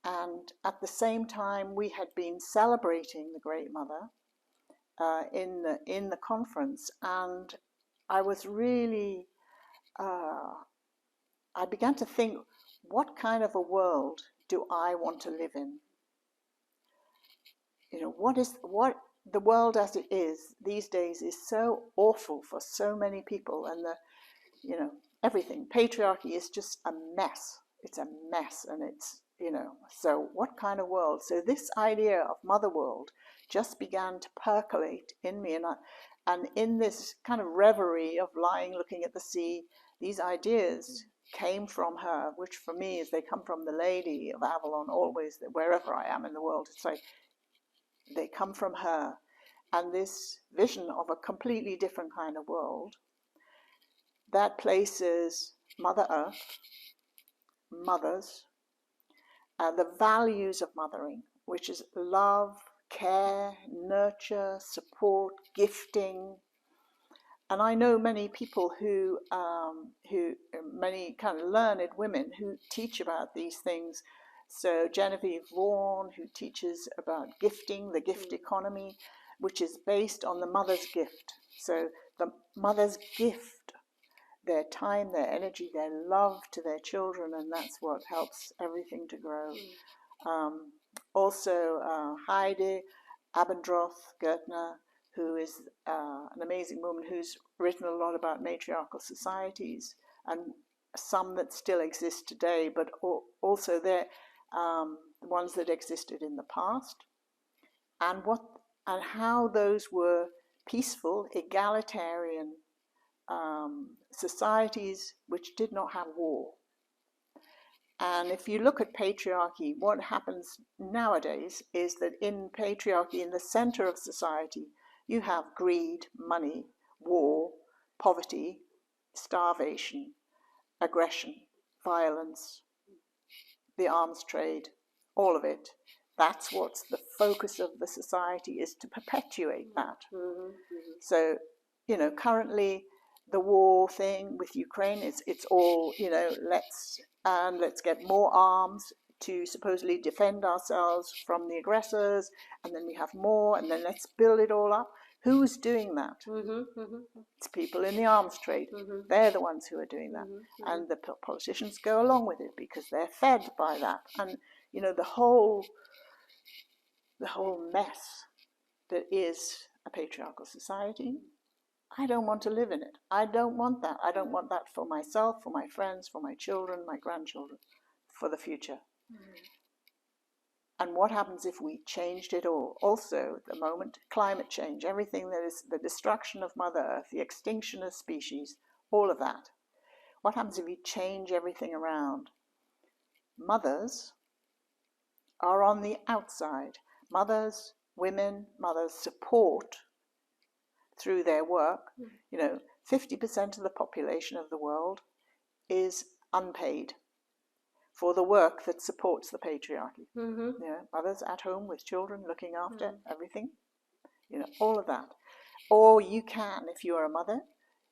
And at the same time, we had been celebrating the Great Mother in the conference, and I was really, I began to think, what kind of a world do I want to live in? What the world as it is these days is so awful for so many people, and everything. Patriarchy is just a mess. It's a mess, and it's, so what kind of world? So this idea of Mother World just began to percolate in me, and in this kind of reverie of lying, looking at the sea, these ideas came from her, which for me is they come from the Lady of Avalon always, wherever I am in the world. It's like they come from her, and this vision of a completely different kind of world that places Mother Earth, mothers, the values of mothering, which is love, care, nurture, support, gifting. And I know many people who many kind of learned women who teach about these things. So Genevieve Vaughan, who teaches about gifting, the gift economy, which is based on the mother's gift. So the mother's gift, their time, their energy, their love to their children, and that's what helps everything to grow. Also, Heidi Abendroth-Gertner, who is an amazing woman who's written a lot about matriarchal societies, and some that still exist today, but also they're ones that existed in the past, and how those were peaceful, egalitarian societies which did not have war. And if you look at patriarchy, what happens nowadays is that in patriarchy, in the center of society, you have greed, money, war, poverty, starvation, aggression, violence, the arms trade, all of it. That's what's the focus of the society, is to perpetuate that. So, currently the war thing with Ukraine, it's all, let's get more arms to supposedly defend ourselves from the aggressors, and then we have more, and then let's build it all up. Who's doing that? It's people in the arms trade. They're the ones who are doing that. And the politicians go along with it because they're fed by that. And, the whole mess that is a patriarchal society, I don't want to live in it. I don't want that. I don't want that for myself, for my friends, for my children, my grandchildren, for the future. And what happens if we changed it all? Also, at the moment, climate change, everything that is the destruction of Mother Earth, the extinction of species, all of that. What happens if we change everything around? Mothers are on the outside. Mothers, women, mothers support through their work. 50% of the population of the world is unpaid for the work that supports the patriarchy. Mothers at home with children, looking after everything, all of that. Or you can, if you're a mother,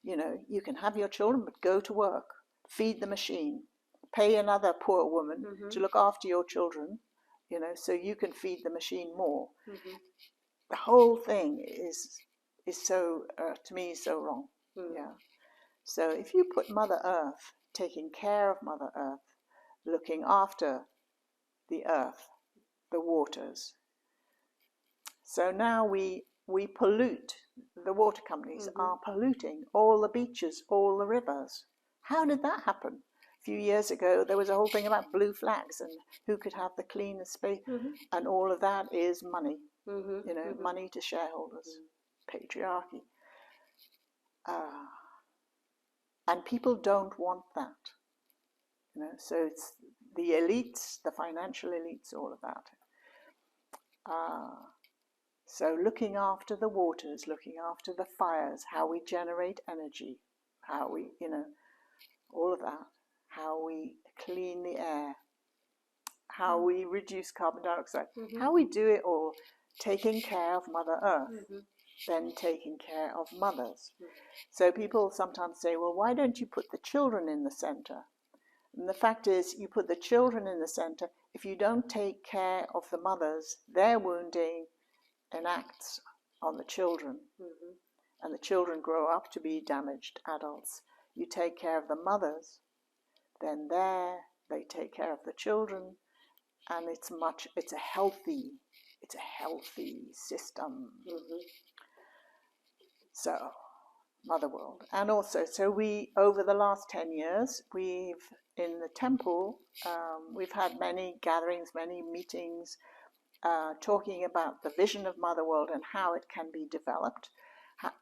you can have your children, but go to work, feed the machine, pay another poor woman to look after your children, so you can feed the machine more. The whole thing is so, to me, so wrong. So if you put Mother Earth, taking care of Mother Earth, looking after the earth, the waters. So now we pollute. The water companies are polluting all the beaches, all the rivers. How did that happen? A few years ago, there was a whole thing about blue flags and who could have the cleanest space, and all of that is money. Money to shareholders, patriarchy. And people don't want that. So it's the elites, the financial elites, all of that. So looking after the waters, looking after the fires, how we generate energy, how we, all of that, how we clean the air, how we reduce carbon dioxide, how we do it all, taking care of Mother Earth, then taking care of mothers. So people sometimes say, well, why don't you put the children in the center? And the fact is, you put the children in the center. If you don't take care of the mothers, their wounding enacts on the children. And the children grow up to be damaged adults. You take care of the mothers, then they take care of the children, and it's a healthy system. So, Mother World. And also, so we, over the last 10 years, in the temple, we've had many gatherings, many meetings, talking about the vision of Mother World and how it can be developed,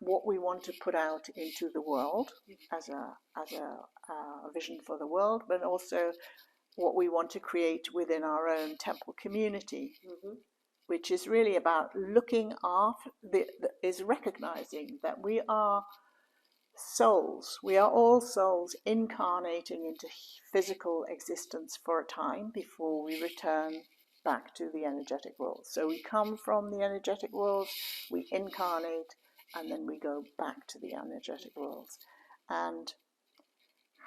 what we want to put out into the world as a vision for the world, but also what we want to create within our own temple community, which is really about looking after, is recognizing that we are souls. We are all souls incarnating into physical existence for a time before we return back to the energetic world. So we come from the energetic world, we incarnate, and then we go back to the energetic worlds. And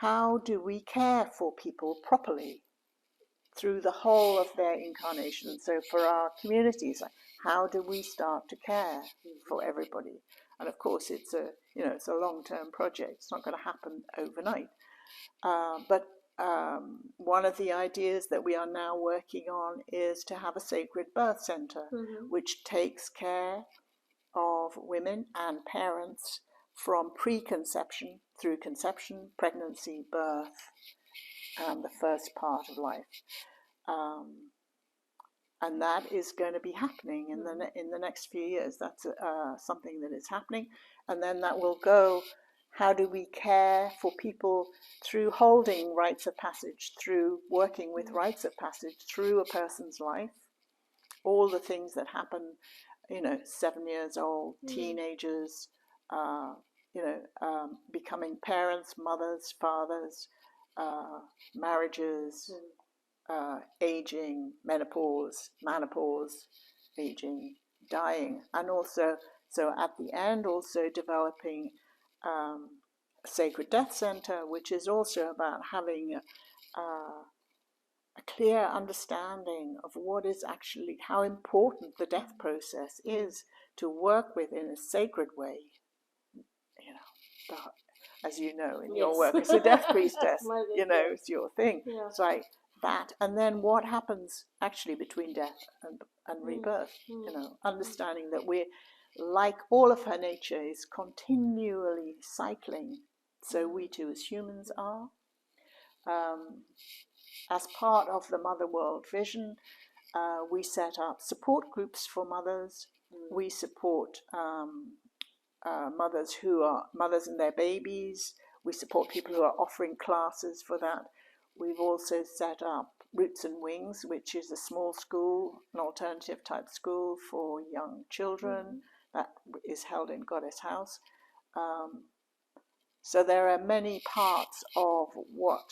how do we care for people properly through the whole of their incarnation? So for our communities, how do we start to care for everybody? And of course, it's a long-term project. It's not going to happen overnight. But one of the ideas that we are now working on is to have a sacred birth center, which takes care of women and parents from preconception through conception, pregnancy, birth, and the first part of life. And that is going to be happening in the next few years. That's something that is happening. And then that will go, how do we care for people through holding rites of passage, through working with rites of passage through a person's life, all the things that happen, 7 years old, teenagers, becoming parents, mothers, fathers, marriages, aging, menopause, aging, dying, and also, so at the end, also developing a sacred death center, which is also about having a clear understanding of what is actually, how important the death process is to work with in a sacred way. As you know, in your work as a death priestess, it's your thing. Yeah. It's like that. And then what happens actually between death and rebirth, understanding that we're, like all of her nature, is continually cycling. So we too, as humans, are. As part of the Mother World vision, we set up support groups for mothers. We support mothers who are mothers and their babies. We support people who are offering classes for that. We've also set up Roots and Wings, which is a small school, an alternative type school for young children that is held in Goddess House. So there are many parts of what,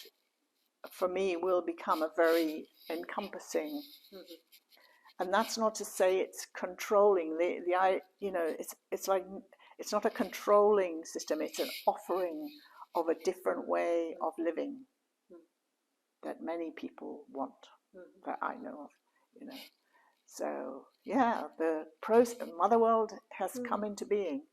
for me, will become a very encompassing. And that's not to say it's controlling. It's like, it's not a controlling system. It's an offering of a different way of living that many people want, that I know of. So yeah, the Mother World has come into being.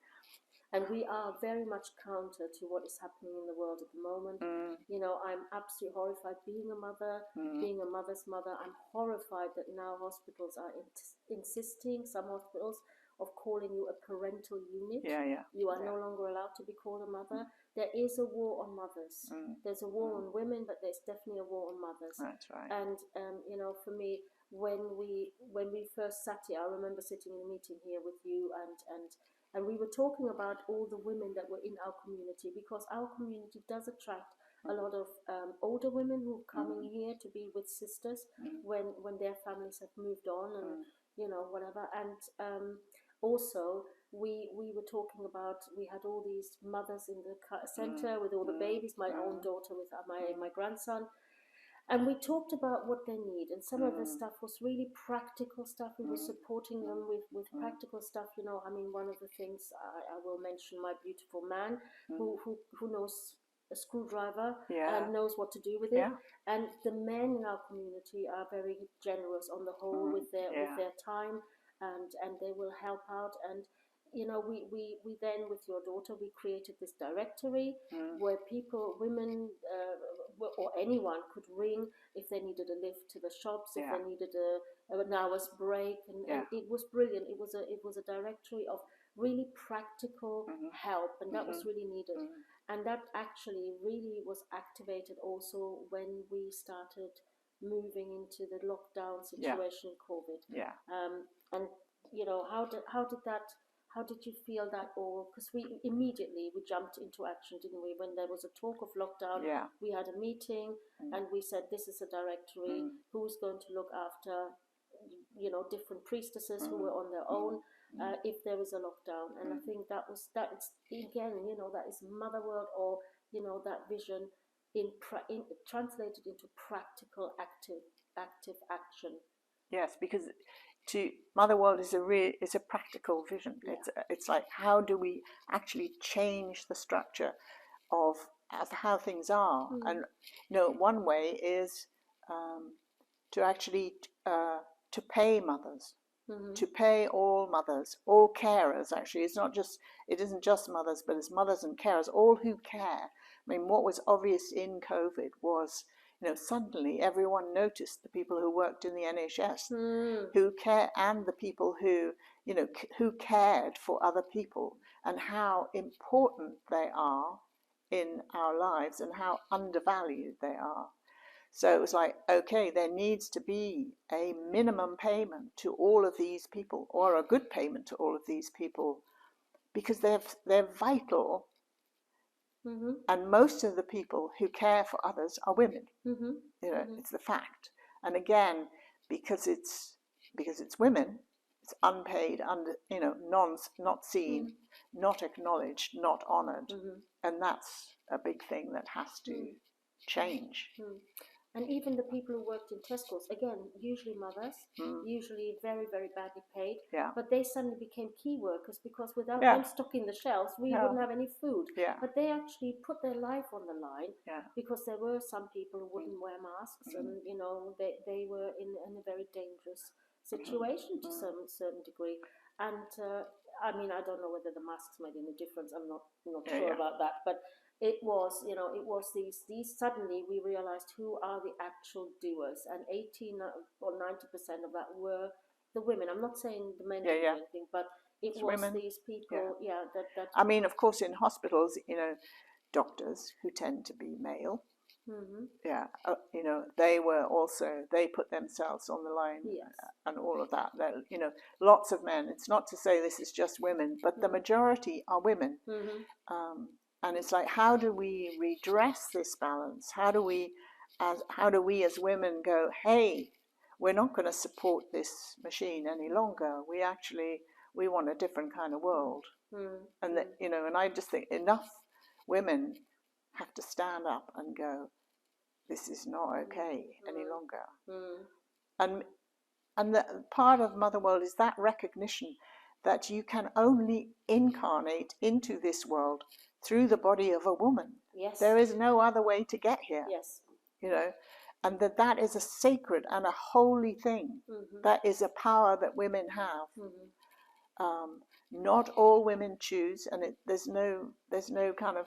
And we are very much counter to what is happening in the world at the moment. I'm absolutely horrified being a mother, being a mother's mother. I'm horrified that now hospitals are insisting, some hospitals, of calling you a parental unit. You are no longer allowed to be called a mother. There is a war on mothers. There's a war on women, but there's definitely a war on mothers. That's right. And for me, when we first sat here, I remember sitting in a meeting here with you and we were talking about all the women that were in our community, because our community does attract a lot of older women who are coming here to be with sisters when their families have moved on and whatever. And also we were talking about, we had all these mothers in the center with all the babies, my own daughter with my grandson. And we talked about what they need, and some of the stuff was really practical stuff. We were supporting them with practical stuff. One of the things I will mention, my beautiful man who knows a screwdriver and knows what to do with it. And the men in our community are very generous on the whole with their time, and they will help out. And we then, with your daughter, we created this directory where people, women, or anyone could ring if they needed a lift to the shops, if they needed an hour's break, and it was brilliant. It was a directory of really practical help, and that was really needed. And that actually really was activated also when we started moving into the lockdown situation, COVID. And how did you feel that all? Because we jumped into action, didn't we? When there was a talk of lockdown, we had a meeting and we said, this is a directory. Who's going to look after different priestesses who were on their own if there was a lockdown. And I think that's again, that is mother world, or that vision in translated into practical active action. Yes, because to Mother World is a practical vision. Yeah. It's like, how do we actually change the structure of how things are? And one way is to actually to pay mothers, to pay all mothers, all carers. Actually, it isn't just mothers, but it's mothers and carers, all who care. I mean, what was obvious in COVID was, suddenly everyone noticed the people who worked in the NHS, who care, and the people who, who cared for other people, and how important they are in our lives and how undervalued they are. So it was like, okay, there needs to be a minimum payment to all of these people, or a good payment to all of these people, because they're vital. And most of the people who care for others are women. It's the fact. And again, because it's women, it's unpaid, not seen, not acknowledged, not honoured, and that's a big thing that has to change. And even the people who worked in Tesco's, again, usually mothers, usually very, very badly paid, but they suddenly became key workers, because without them stocking the shelves, we wouldn't have any food. But they actually put their life on the line, because there were some people who wouldn't wear masks, and they were in a very dangerous situation to some certain degree. And I mean, I don't know whether the masks made any difference. I'm not sure about that, but it was these suddenly we realized who are the actual doers, and 18 or 90% of that were the women. I'm not saying the men didn't do anything, but it's was women. These people, that I mean, of course, in hospitals, doctors who tend to be male, they put themselves on the line, and all of that. Lots of men. It's not to say this is just women, but the majority are women. And it's like, how do we redress this balance? How do we as women go, hey, we're not going to support this machine any longer. We want a different kind of world. And that, and I just think enough women have to stand up and go, this is not okay any longer. And the part of Mother World is that recognition that you can only incarnate into this world through the body of a woman. Yes. There is no other way to get here. Yes. And that is a sacred and a holy thing. That is a power that women have. Not all women choose, and there's no kind of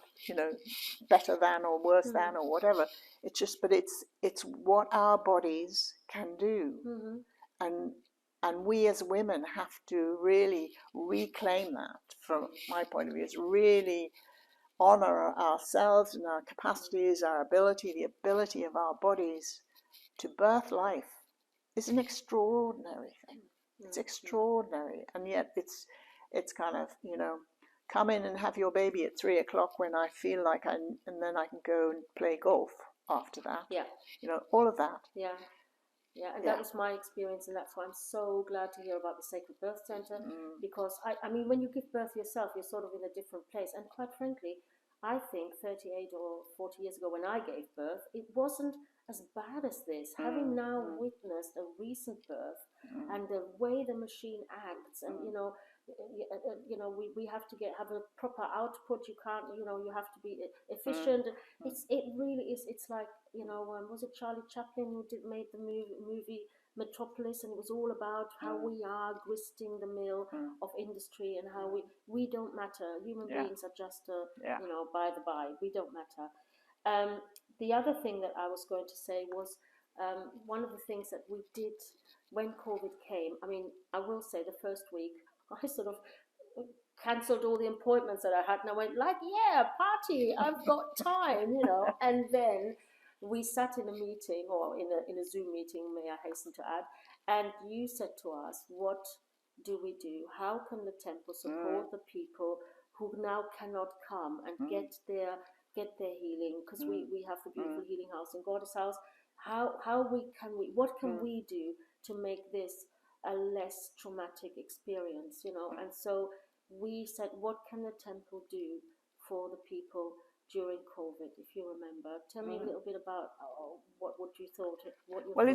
better than or worse than or whatever. It's just, but it's what our bodies can do, and we as women have to really reclaim that. From my point of view, is really honor ourselves and our capacities, our ability, the ability of our bodies to birth life is an extraordinary thing. It's extraordinary, and yet it's kind of, come in and have your baby at 3 o'clock when I feel like and then I can go and play golf after that. Yeah. All of that. Yeah. Yeah, and that was my experience, and that's why I'm so glad to hear about the Sacred Birth Center, because I mean, when you give birth yourself, you're sort of in a different place. And quite frankly, I think 38 or 40 years ago when I gave birth, it wasn't as bad as this. Having now witnessed a recent birth and the way the machine acts, and we have to have a proper output. You can't, you have to be efficient. It really is. It's like, was it Charlie Chaplin who made the movie Metropolis, and it was all about how we are gristing the mill of industry, and how we don't matter. Human beings are just by the by. We don't matter. The other thing that I was going to say was one of the things that we did when COVID came. I mean, I will say the first week I sort of cancelled all the appointments that I had, and I went like, party, I've got time, and then we sat in a meeting, or in a Zoom meeting, may I hasten to add, and you said to us, what do we do? How can the temple support the people who now cannot come and get their healing? Because we have the beautiful healing house and Goddess house. What can we do to make this a less traumatic experience, you know. And so we said, what can the temple do for the people during COVID? If you remember, tell me a little bit about what you thought. What your Well, thought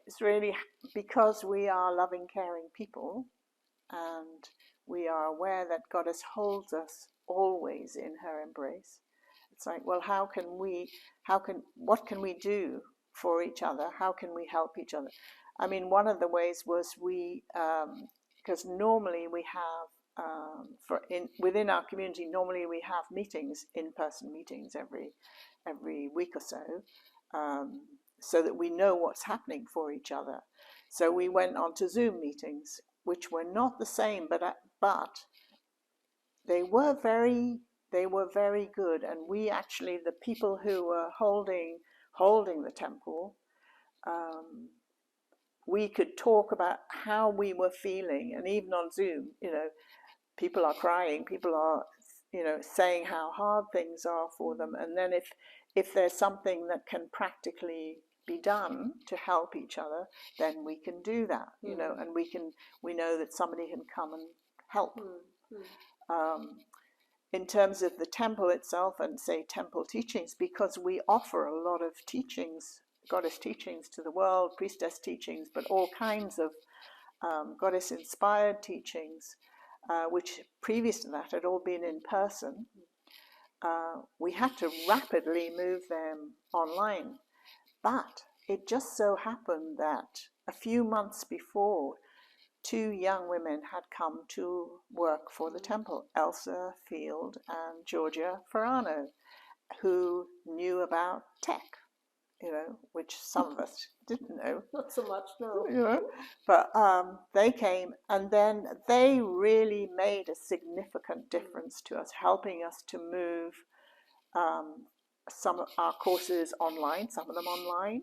it's really because we are loving, caring people, and we are aware that Goddess holds us always in her embrace. It's like, well, what can we do for each other? How can we help each other? I mean, one of the ways was because normally we have, within our community, normally we have meetings, in-person meetings every week or so that we know what's happening for each other. So we went on to Zoom meetings, which were not the same, but they were very good. And we actually, the people who were holding the temple, we could talk about how we were feeling. And even on Zoom, people are crying, people are, saying how hard things are for them. And then if there's something that can practically be done to help each other, then we can do that, and we know that somebody can come and help. In terms of the temple itself and say temple teachings, because we offer a lot of teachings, goddess teachings to the world, priestess teachings, but all kinds of goddess inspired teachings, which previous to that had all been in person. We had to rapidly move them online. But it just so happened that a few months before, 2 young women had come to work for the temple, Elsa Field and Georgia Ferrano, who knew about tech, which some of us didn't know. Not so much, no. But they came, and then they really made a significant difference to us, helping us to move some of our courses online, some of them online.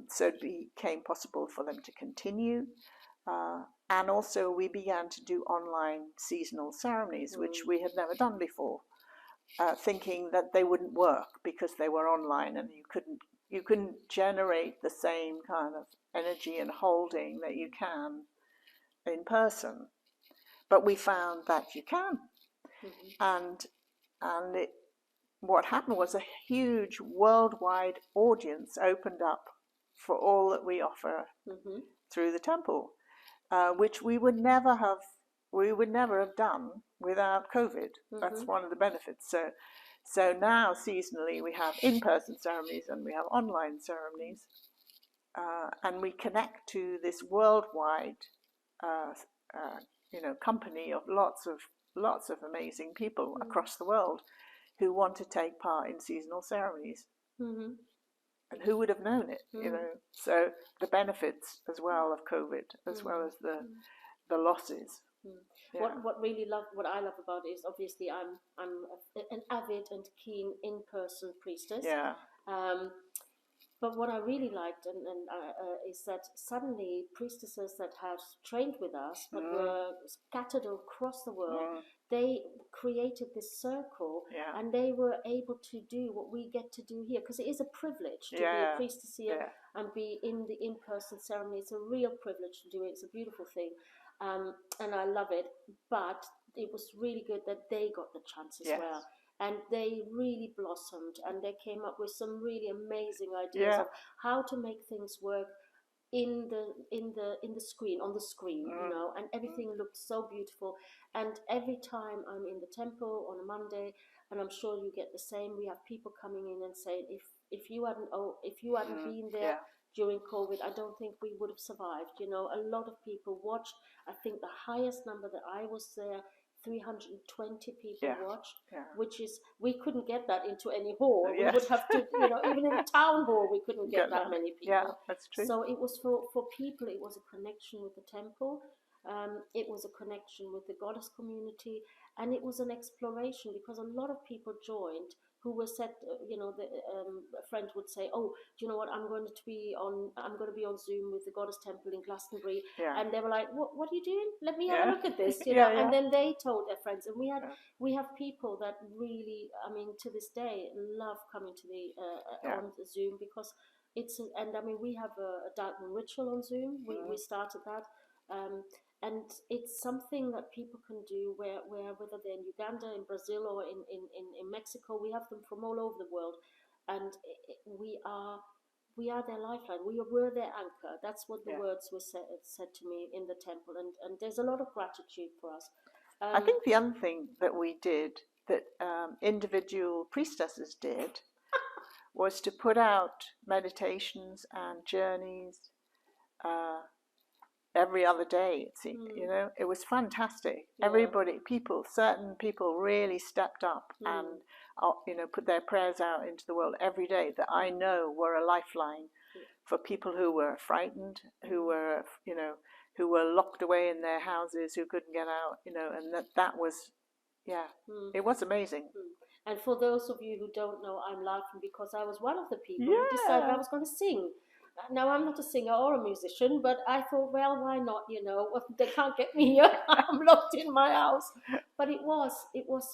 So it became possible for them to continue. And also we began to do online seasonal ceremonies, which we had never done before, thinking that they wouldn't work because they were online and you couldn't generate the same kind of energy and holding that you can in person. But we found that you can. And what happened was a huge worldwide audience opened up for all that we offer through the temple, which we would never have done without COVID. That's one of the benefits. So now seasonally we have in-person ceremonies and we have online ceremonies, and we connect to this worldwide, company of lots of amazing people across the world who want to take part in seasonal ceremonies. And who would have known it, So the benefits as well of COVID, as well as the losses. Yeah. What I love about it is obviously I'm an avid and keen in-person priestess. Yeah. But what I really liked is that suddenly priestesses that have trained with us but were scattered across the world, they created this circle, and they were able to do what we get to do here, because it is a privilege to be a priestess here and be in the in-person ceremony. It's a real privilege to do it. It's a beautiful thing, and I love it. But it was really good that they got the chance as well. And they really blossomed, and they came up with some really amazing ideas of how to make things work in the screen, on the screen, and everything looked so beautiful. And every time I'm in the temple on a Monday, and I'm sure you get the same, we have people coming in and saying, if you hadn't been there during COVID, I don't think we would have survived. A lot of people watched. I think the highest number that I was there, 320 people watched, which is, we couldn't get that into any hall. We would have to, even in a town hall, we couldn't get that many people. Yeah, that's true. So it was for people, it was a connection with the temple. It was a connection with the goddess community, and it was an exploration, because a lot of people joined who were said, a friend would say, oh, do you know what, I'm going to be on Zoom with the Goddess Temple in Glastonbury, and they were like, what are you doing? Let me have a look at this, and then they told their friends, and we have people that really, I mean, to this day love coming to the on the Zoom, because and I mean we have a Darkmoon ritual on Zoom. We started that, and it's something that people can do where whether they're in Uganda, in Brazil, or in Mexico. We have them from all over the world, and we are their lifeline. We're their anchor. That's what the words were said to me in the temple, and there's a lot of gratitude for us. I think the other thing that we did, that individual priestesses did, was to put out meditations and journeys every other day. It seemed, you know, it was fantastic. Everybody, certain people really stepped up and, you know, put their prayers out into the world every day that I know were a lifeline for people who were frightened, who were, you know, who were locked away in their houses, who couldn't get out, you know, and that was, it was amazing. And for those of you who don't know, I'm laughing because I was one of the people who decided I was going to sing. Now, I'm not a singer or a musician, but I thought, well, why not, you know? They can't get me here. I'm locked in my house. But it was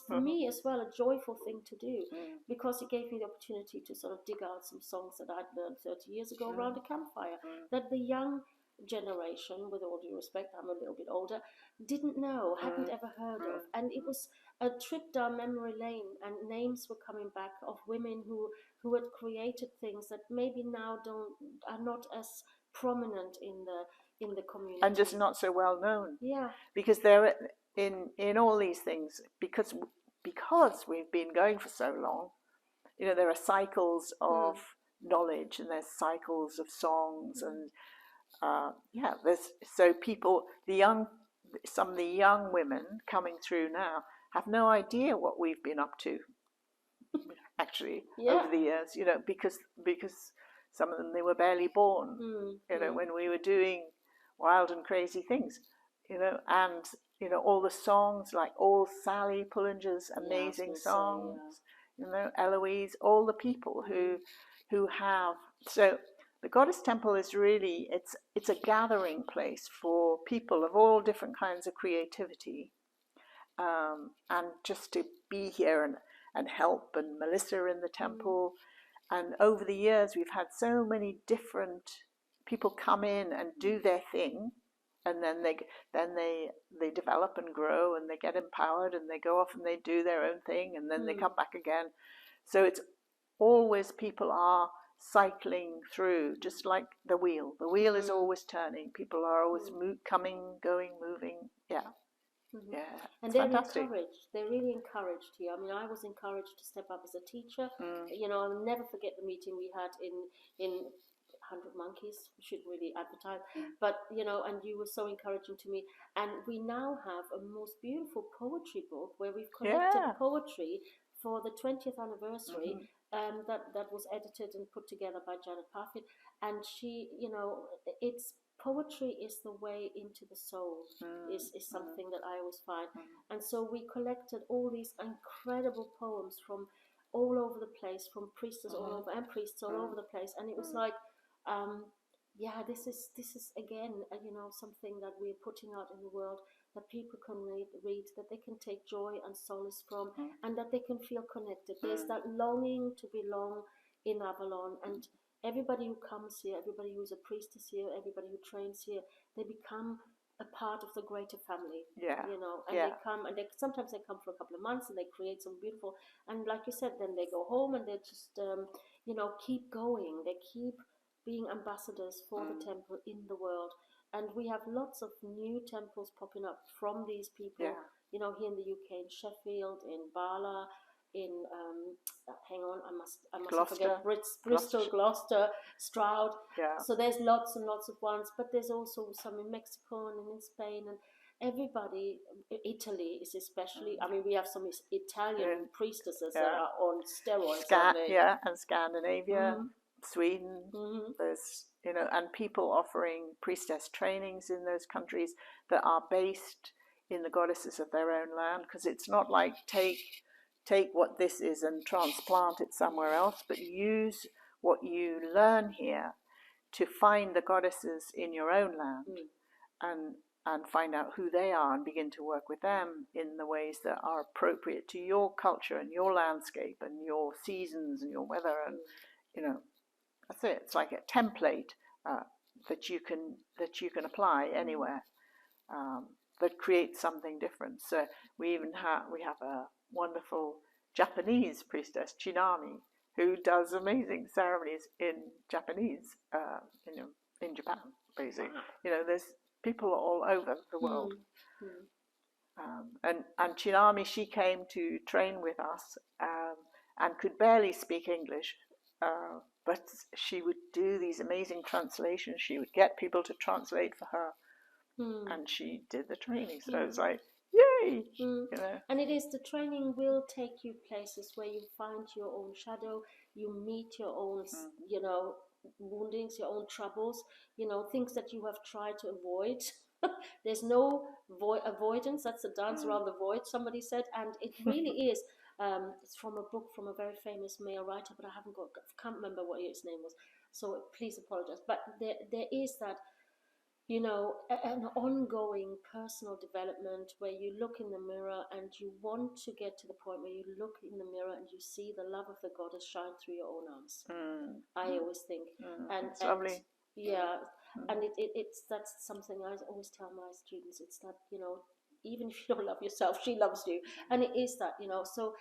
for me as well a joyful thing to do, because it gave me the opportunity to sort of dig out some songs that I'd learned 30 years ago around a campfire that the young generation, with all due respect, I'm a little bit older, didn't know, hadn't ever heard of. And it was a trip down memory lane, and names were coming back of women who had created things that maybe now are not as prominent in the community, and just not so well known. Yeah, because they're in all these things, because we've been going for so long. You know, there are cycles of knowledge, and there's cycles of songs, and there's so people, some of the young women coming through now have no idea what we've been up to actually over the years, you know, because some of them, they were barely born, you know, when we were doing wild and crazy things, you know, and you know, all the songs, like all Sally Pullinger's amazing songs, you know, Eloise, all the people who have. So the Goddess Temple is really, it's a gathering place for people of all different kinds of creativity, and just to be here and help, and Melissa in the temple. And over the years, we've had so many different people come in and do their thing, and then they develop and grow, and they get empowered, and they go off and they do their own thing, and then they come back again. So it's always, people are cycling through, just like the wheel. The wheel is always turning. People are always coming, going, moving. And they're encouraged. They're really encouraged here. I mean, I was encouraged to step up as a teacher. You know, I'll never forget the meeting we had in 100 Monkeys. We shouldn't really advertise, but you know, and you were so encouraging to me. And we now have a most beautiful poetry book where we've collected poetry for the 20th anniversary. That was edited and put together by Janet Parfit, and she, you know, poetry is the way into the soul, is something that I always find. And so we collected all these incredible poems from all over the place, from priestess all over and priests all over the place. And it was like, this is again, you know, something that we're putting out in the world, that people can read, that they can take joy and solace from, and that they can feel connected. There's that longing to belong in Avalon, and everybody who comes here, everybody who's a priestess here, everybody who trains here, they become a part of the greater family. You know, and they come, and sometimes they come for a couple of months, and they create some beautiful, and like you said, then they go home, and they just, you know, keep going. They keep being ambassadors for the temple in the world. And we have lots of new temples popping up from these people, you know, here in the UK, in Sheffield, in Bala, in hang on, I must forget, Bristol, Gloucester, Stroud. So there's lots and lots of ones, but there's also some in Mexico and in Spain, and everybody. Italy is especially. I mean, we have some Italian priestesses that are on steroids. And Scandinavia, Sweden. There's, you know, and people offering priestess trainings in those countries that are based in the goddesses of their own land, because it's not like take what this is and transplant it somewhere else, but use what you learn here to find the goddesses in your own land, and find out who they are, and begin to work with them in the ways that are appropriate to your culture and your landscape and your seasons and your weather, and you know, that's it. It's like a template that you can apply anywhere, that creates something different. So we have a wonderful Japanese priestess, Chinami, who does amazing ceremonies in Japanese, in Japan, basically. There's people all over the world. And Chinami, she came to train with us, and could barely speak English, but she would do these amazing translations. She would get people to translate for her, and she did the training. So it was like, yay! And it is, the training will take you places where you find your own shadow, you meet your own, woundings, your own troubles, things that you have tried to avoid. There's no avoidance. That's the dance around the void, somebody said, and it really is. It's from a book from a very famous male writer, but I can't remember what his name was. So please apologize. But there is that, an ongoing personal development where you look in the mirror and you want to get to the point where you look in the mirror and you see the love of the goddess shine through your own eyes. I always think, and lovely. Yeah, and that's something I always tell my students. It's that, even if you don't love yourself, she loves you, and it is that, so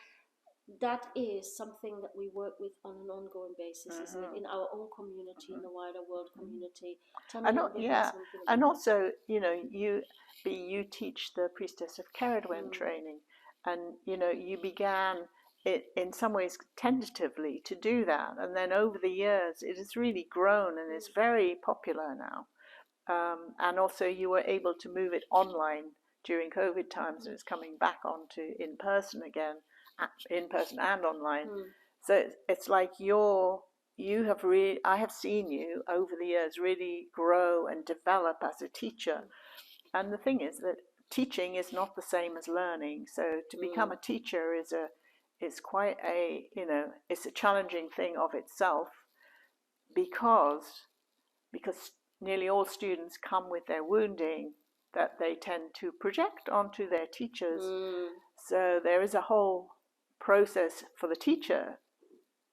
that is something that we work with on an ongoing basis, isn't it? In our own community, in the wider world community. And also, you teach the Priestess of Cerridwen training, and you began it in some ways tentatively to do that, and then over the years it has really grown and is very popular now. And also you were able to move it online during COVID times, and it's coming back onto in person again, in person and online. So it's like I have seen you over the years really grow and develop as a teacher. And the thing is that teaching is not the same as learning. So to become a teacher is quite it's a challenging thing of itself, because nearly all students come with their wounding that they tend to project onto their teachers. So there is a whole process for the teacher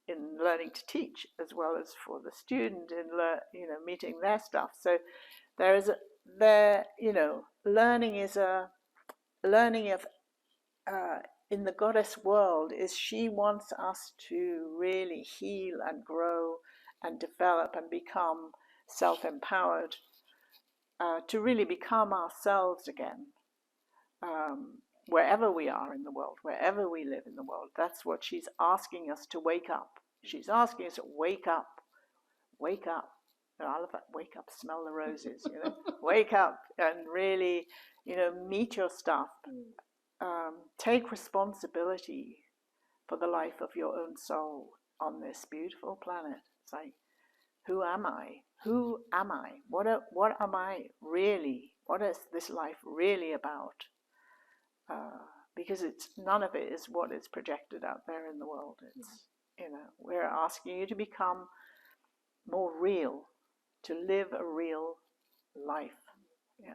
in learning to teach, as well as for the student in meeting their stuff. So learning of in the goddess world is she wants us to really heal and grow and develop and become self-empowered, to really become ourselves again, wherever we are in the world, wherever we live in the world. That's what she's asking us to wake up. She's asking us to wake up. Wake up. I love that. Wake up, smell the roses. Wake up and really, meet your stuff. Take responsibility for the life of your own soul on this beautiful planet. It's like, who am I? Who am I? What am I really? What is this life really about? Because none of it is what is projected out there in the world. It's we're asking you to become more real, to live a real life. Yeah.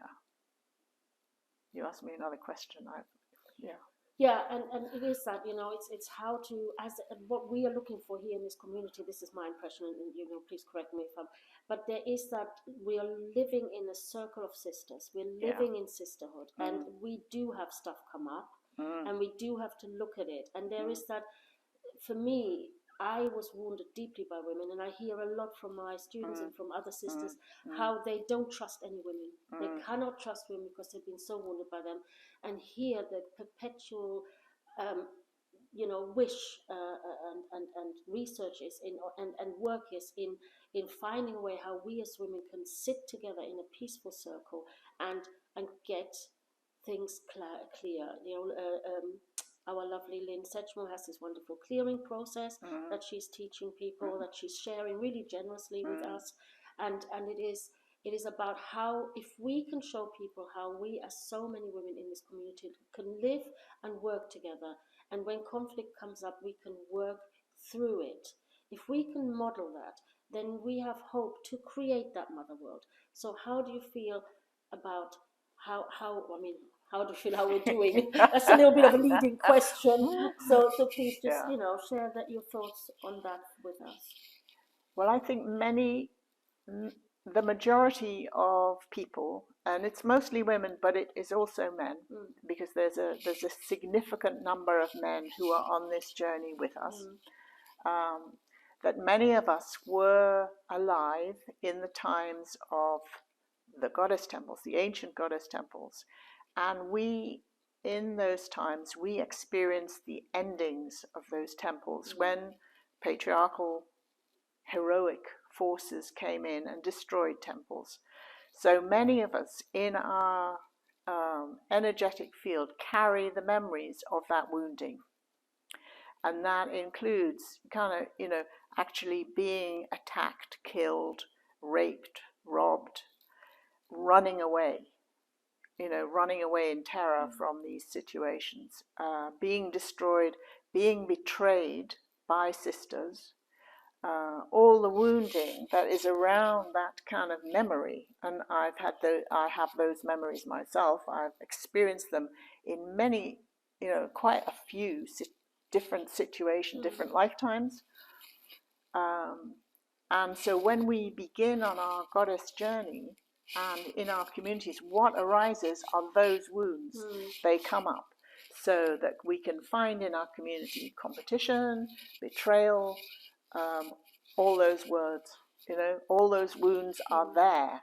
You asked me another question. Yeah, and it is that, it's how to, what we are looking for here in this community. This is my impression, and please correct me if I'm, but there is that we are living in a circle of sisters. We're living in sisterhood, and we do have stuff come up, and we do have to look at it. And there is that, for me, I was wounded deeply by women, and I hear a lot from my students and from other sisters how they don't trust any women. They cannot trust women because they've been so wounded by them. And here the perpetual, wish and research is and work is in finding a way how we as women can sit together in a peaceful circle and get things clear. Our lovely Lynn Sedgmore has this wonderful clearing process that she's teaching people, that she's sharing really generously with us, and it is about how, if we can show people how we, as so many women in this community, can live and work together, and when conflict comes up, we can work through it. If we can model that, then we have hope to create that mother world. So how do you feel about how do you feel how we're doing? That's a little bit of a leading question. So please just, share your thoughts on that with us. Well, I think the majority of people, and it's mostly women, but it is also men, because there's a significant number of men who are on this journey with us. That many of us were alive in the times of the goddess temples, the ancient goddess temples, and in those times, we experienced the endings of those temples when patriarchal, heroic forces came in and destroyed temples. So many of us in our energetic field carry the memories of that wounding. And that includes actually being attacked, killed, raped, robbed, running away in terror from these situations, being destroyed, being betrayed by sisters, all the wounding that is around that kind of memory. And I have those memories myself. I've experienced them in many, quite a few different situations, different lifetimes. And so when we begin on our goddess journey and in our communities, what arises are those wounds. They come up so that we can find in our community competition, betrayal, all those words, all those wounds are there.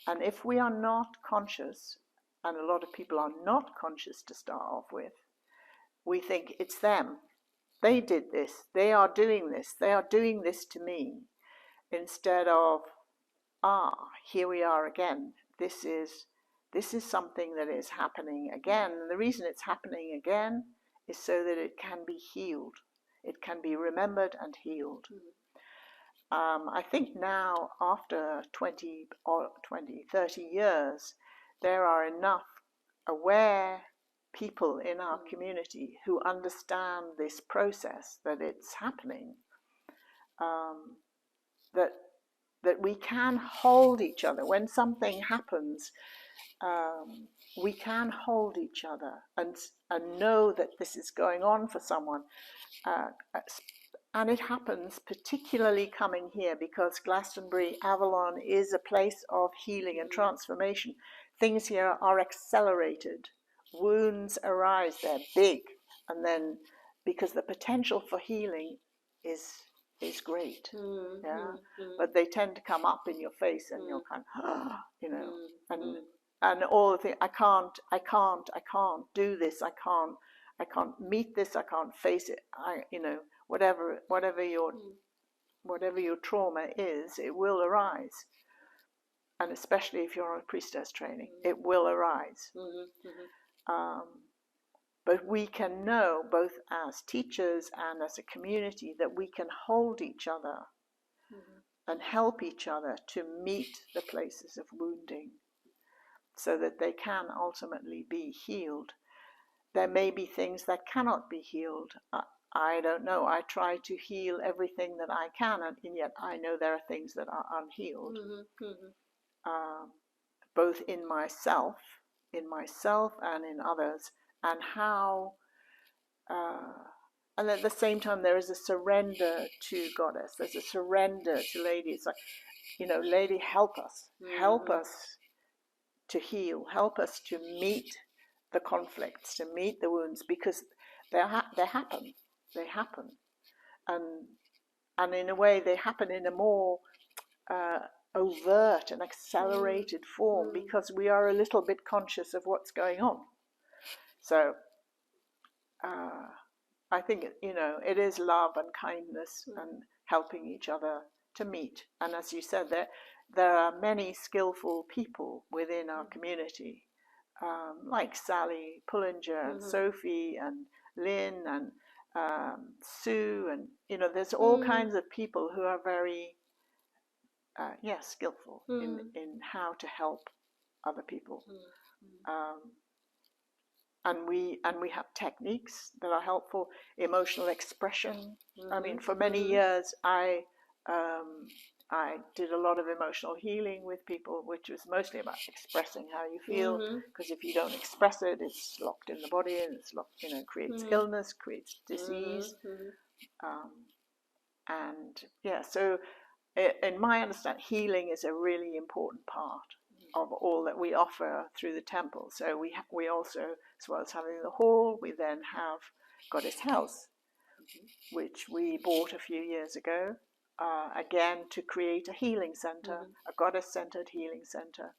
And if we are not conscious, and a lot of people are not conscious to start off with, we think it's them. They did this. They are doing this. They are doing this to me. Instead of, here we are again. This is something that is happening again. And the reason it's happening again is so that it can be healed. It can be remembered and healed. I think now, after 20, 30 years, there are enough aware people in our community who understand this process, that it's happening, that we can hold each other. When something happens, we can hold each other and know that this is going on for someone. And it happens particularly coming here because Glastonbury, Avalon is a place of healing and transformation. Things here are accelerated. Wounds arise, they're big. And then because the potential for healing is great. But they tend to come up in your face and you're kind of, and all the things, I can't do this, I can't meet this, I can't face it, whatever your trauma is, it will arise. And especially if you're on a priestess training, it will arise. But we can know, both as teachers and as a community, that we can hold each other and help each other to meet the places of wounding so that they can ultimately be healed. There may be things that cannot be healed. I don't know. I try to heal everything that I can, and yet I know there are things that are unhealed, both in myself and in others, and how. And at the same time, there is a surrender to Goddess. There's a surrender to Lady. It's like, Lady, help us to heal, help us to meet the conflicts, to meet the wounds, because they happen, and in a way they happen in a more overt and accelerated form because we are a little bit conscious of what's going on. So I think it is love and kindness and helping each other to meet. And as you said, there are many skillful people within our community, like Sally Pullinger and Sophie and Lynn and Sue, and there's all kinds of people who are very skillful in how to help other people. And we have techniques that are helpful. Emotional expression. I mean, for many years, I did a lot of emotional healing with people, which was mostly about expressing how you feel. Because if you don't express it, it's locked in the body, and it's locked, creates illness, creates disease. So in my understanding, healing is a really important part of all that we offer through the temple. So we also, as well as having the hall, we then have Goddess House, which we bought a few years ago, again to create a healing center, a goddess-centered healing center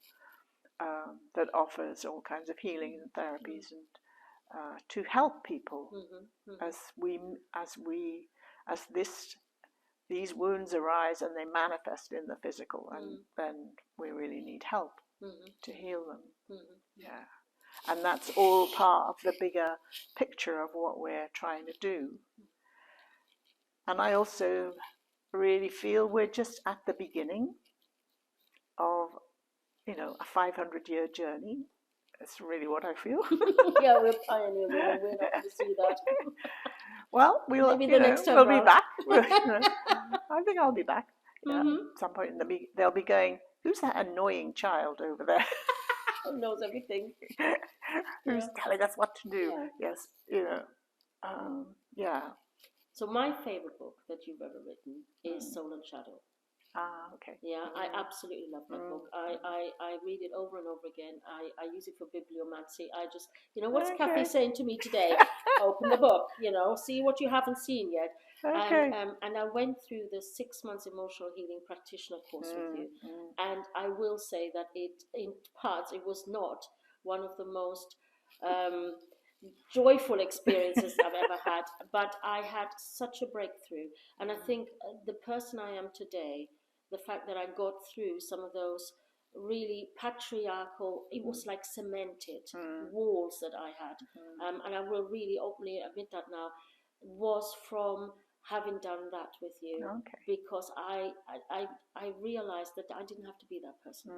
that offers all kinds of healing and therapies and to help people as these wounds arise and they manifest in the physical, and then we really need help to heal them. Yeah, and that's all part of the bigger picture of what we're trying to do. And I also really feel we're just at the beginning of, a 500-year journey. That's really what I feel. Yeah, we're pioneer women. We're not going to see that. Well, maybe the next time we'll round. be back. I think I'll be back. Yeah, at some point they'll be going, who's that annoying child over there? Who knows everything? Who's telling us what to do? Yeah. Yes, yeah. So my favorite book that you've ever written is Soul and Shadow. Ah, okay. Yeah, I absolutely love that book. I read it over and over again. I use it for bibliomancy. I just, what's Kathy saying to me today? Open the book, see what you haven't seen yet. Okay. And I went through the 6 months emotional healing practitioner course with you. And I will say that in parts, it was not one of the most joyful experiences I've ever had, but I had such a breakthrough. And I think the person I am today, the fact that I got through some of those really patriarchal, it was like cemented walls that I had, and I will really openly admit that now, was from having done that with you. Okay. Because I realized that I didn't have to be that person,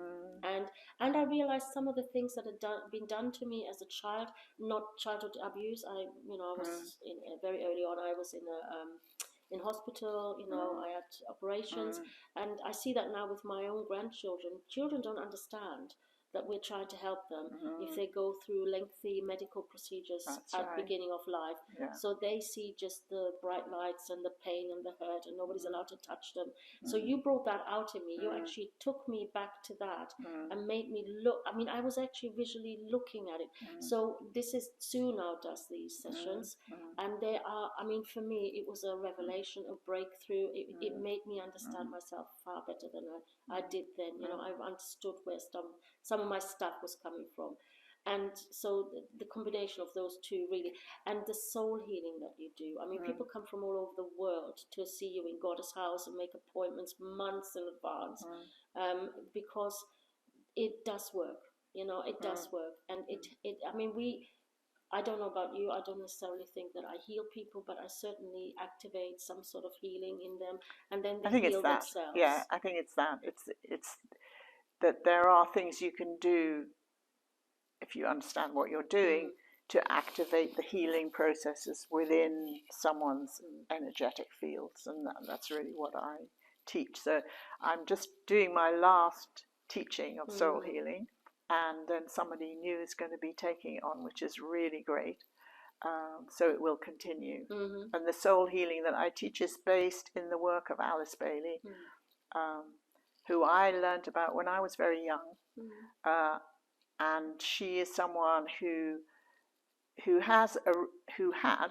and I realized some of the things that had been done to me as a child, not childhood abuse. I was very early on. I was in hospital. I had operations, and I see that now with my own grandchildren. Children don't understand that we're trying to help them if they go through lengthy medical procedures at the beginning of life. Yeah. So they see just the bright lights and the pain and the hurt, and nobody's allowed to touch them. So you brought that out in me. You actually took me back to that and made me look. I mean, I was actually visually looking at it. So this is Sue now does these sessions, and they are, I mean, for me, it was a revelation, a breakthrough. It made me understand myself far better than I did then. I've understood where some of my stuff was coming from. And so the combination of those two really, and the soul healing that you do. I mean, people come from all over the world to see you in Goddess House and make appointments months in advance, because it does work. It does work. And I mean, I don't know about you. I don't necessarily think that I heal people, but I certainly activate some sort of healing in them, and then they heal themselves. Yeah, I think it's that. It's that there are things you can do if you understand what you're doing to activate the healing processes within someone's energetic fields, and that's really what I teach. So I'm just doing my last teaching of soul healing, and then somebody new is going to be taking it on, which is really great. So it will continue. And the soul healing that I teach is based in the work of Alice Bailey, who I learned about when I was very young. And she is someone who had,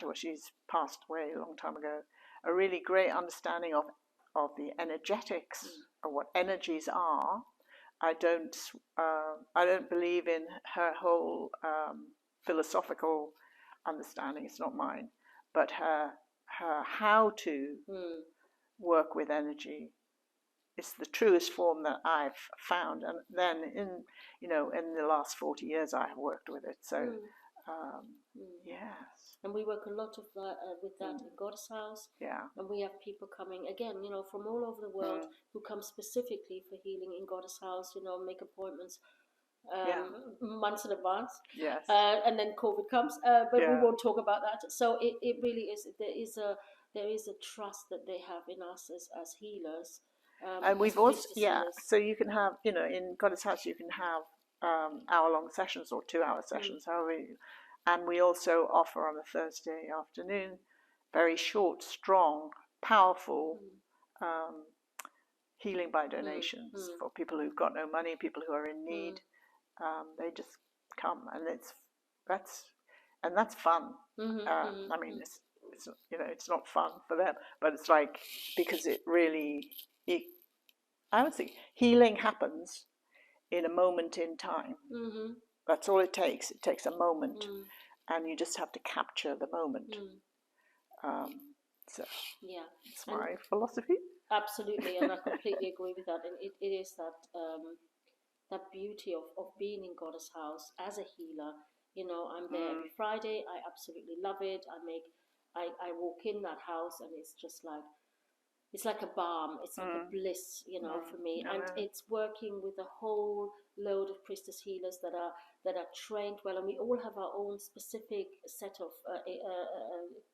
or she's passed away a long time ago, a really great understanding of the energetics of what energies are. I don't believe in her whole philosophical understanding. It's not mine, but her how to work with energy is the truest form that I've found. And then in the last 40 years I have worked with it. So yes. And we work a lot of with that in Goddess House. Yeah. And we have people coming again, from all over the world who come specifically for healing in Goddess House. Make appointments months in advance. Yes. And then COVID comes, but we won't talk about that. So it really is. There is a trust that they have in us as healers. And we've also so you can have in Goddess House you can have hour-long sessions or 2-hour sessions, however. And we also offer on a Thursday afternoon very short, strong, powerful healing by donations for people who've got no money, people who are in need. They just come, and that's fun. I mean, it's it's not fun for them, but it's like, because it really, I would think healing happens in a moment in time. That's all it takes. It takes a moment, and you just have to capture the moment. So yeah, it's my philosophy. Absolutely, and I completely agree with that. And it is that that beauty of being in Goddess House as a healer. I'm there every Friday. I absolutely love it. I walk in that house, and it's just like, it's like a balm. It's like a bliss, for me. And it's working with a whole load of priestess healers that are trained well, and we all have our own specific set of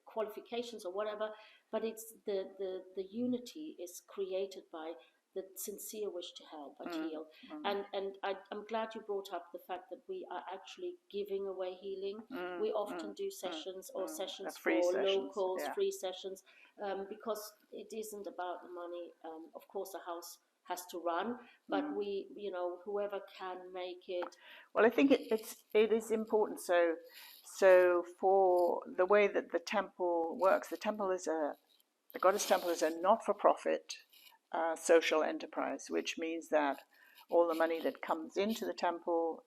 qualifications or whatever. But it's the unity is created by the sincere wish to help and heal. And I'm glad you brought up the fact that we are actually giving away healing. We often do sessions or sessions for locals, free sessions, because it isn't about the money. Of course, the house has to run, but we, whoever can make it. Well, I think it is important. So for the way that the temple works, the Goddess Temple is a not-for-profit social enterprise, which means that all the money that comes into the temple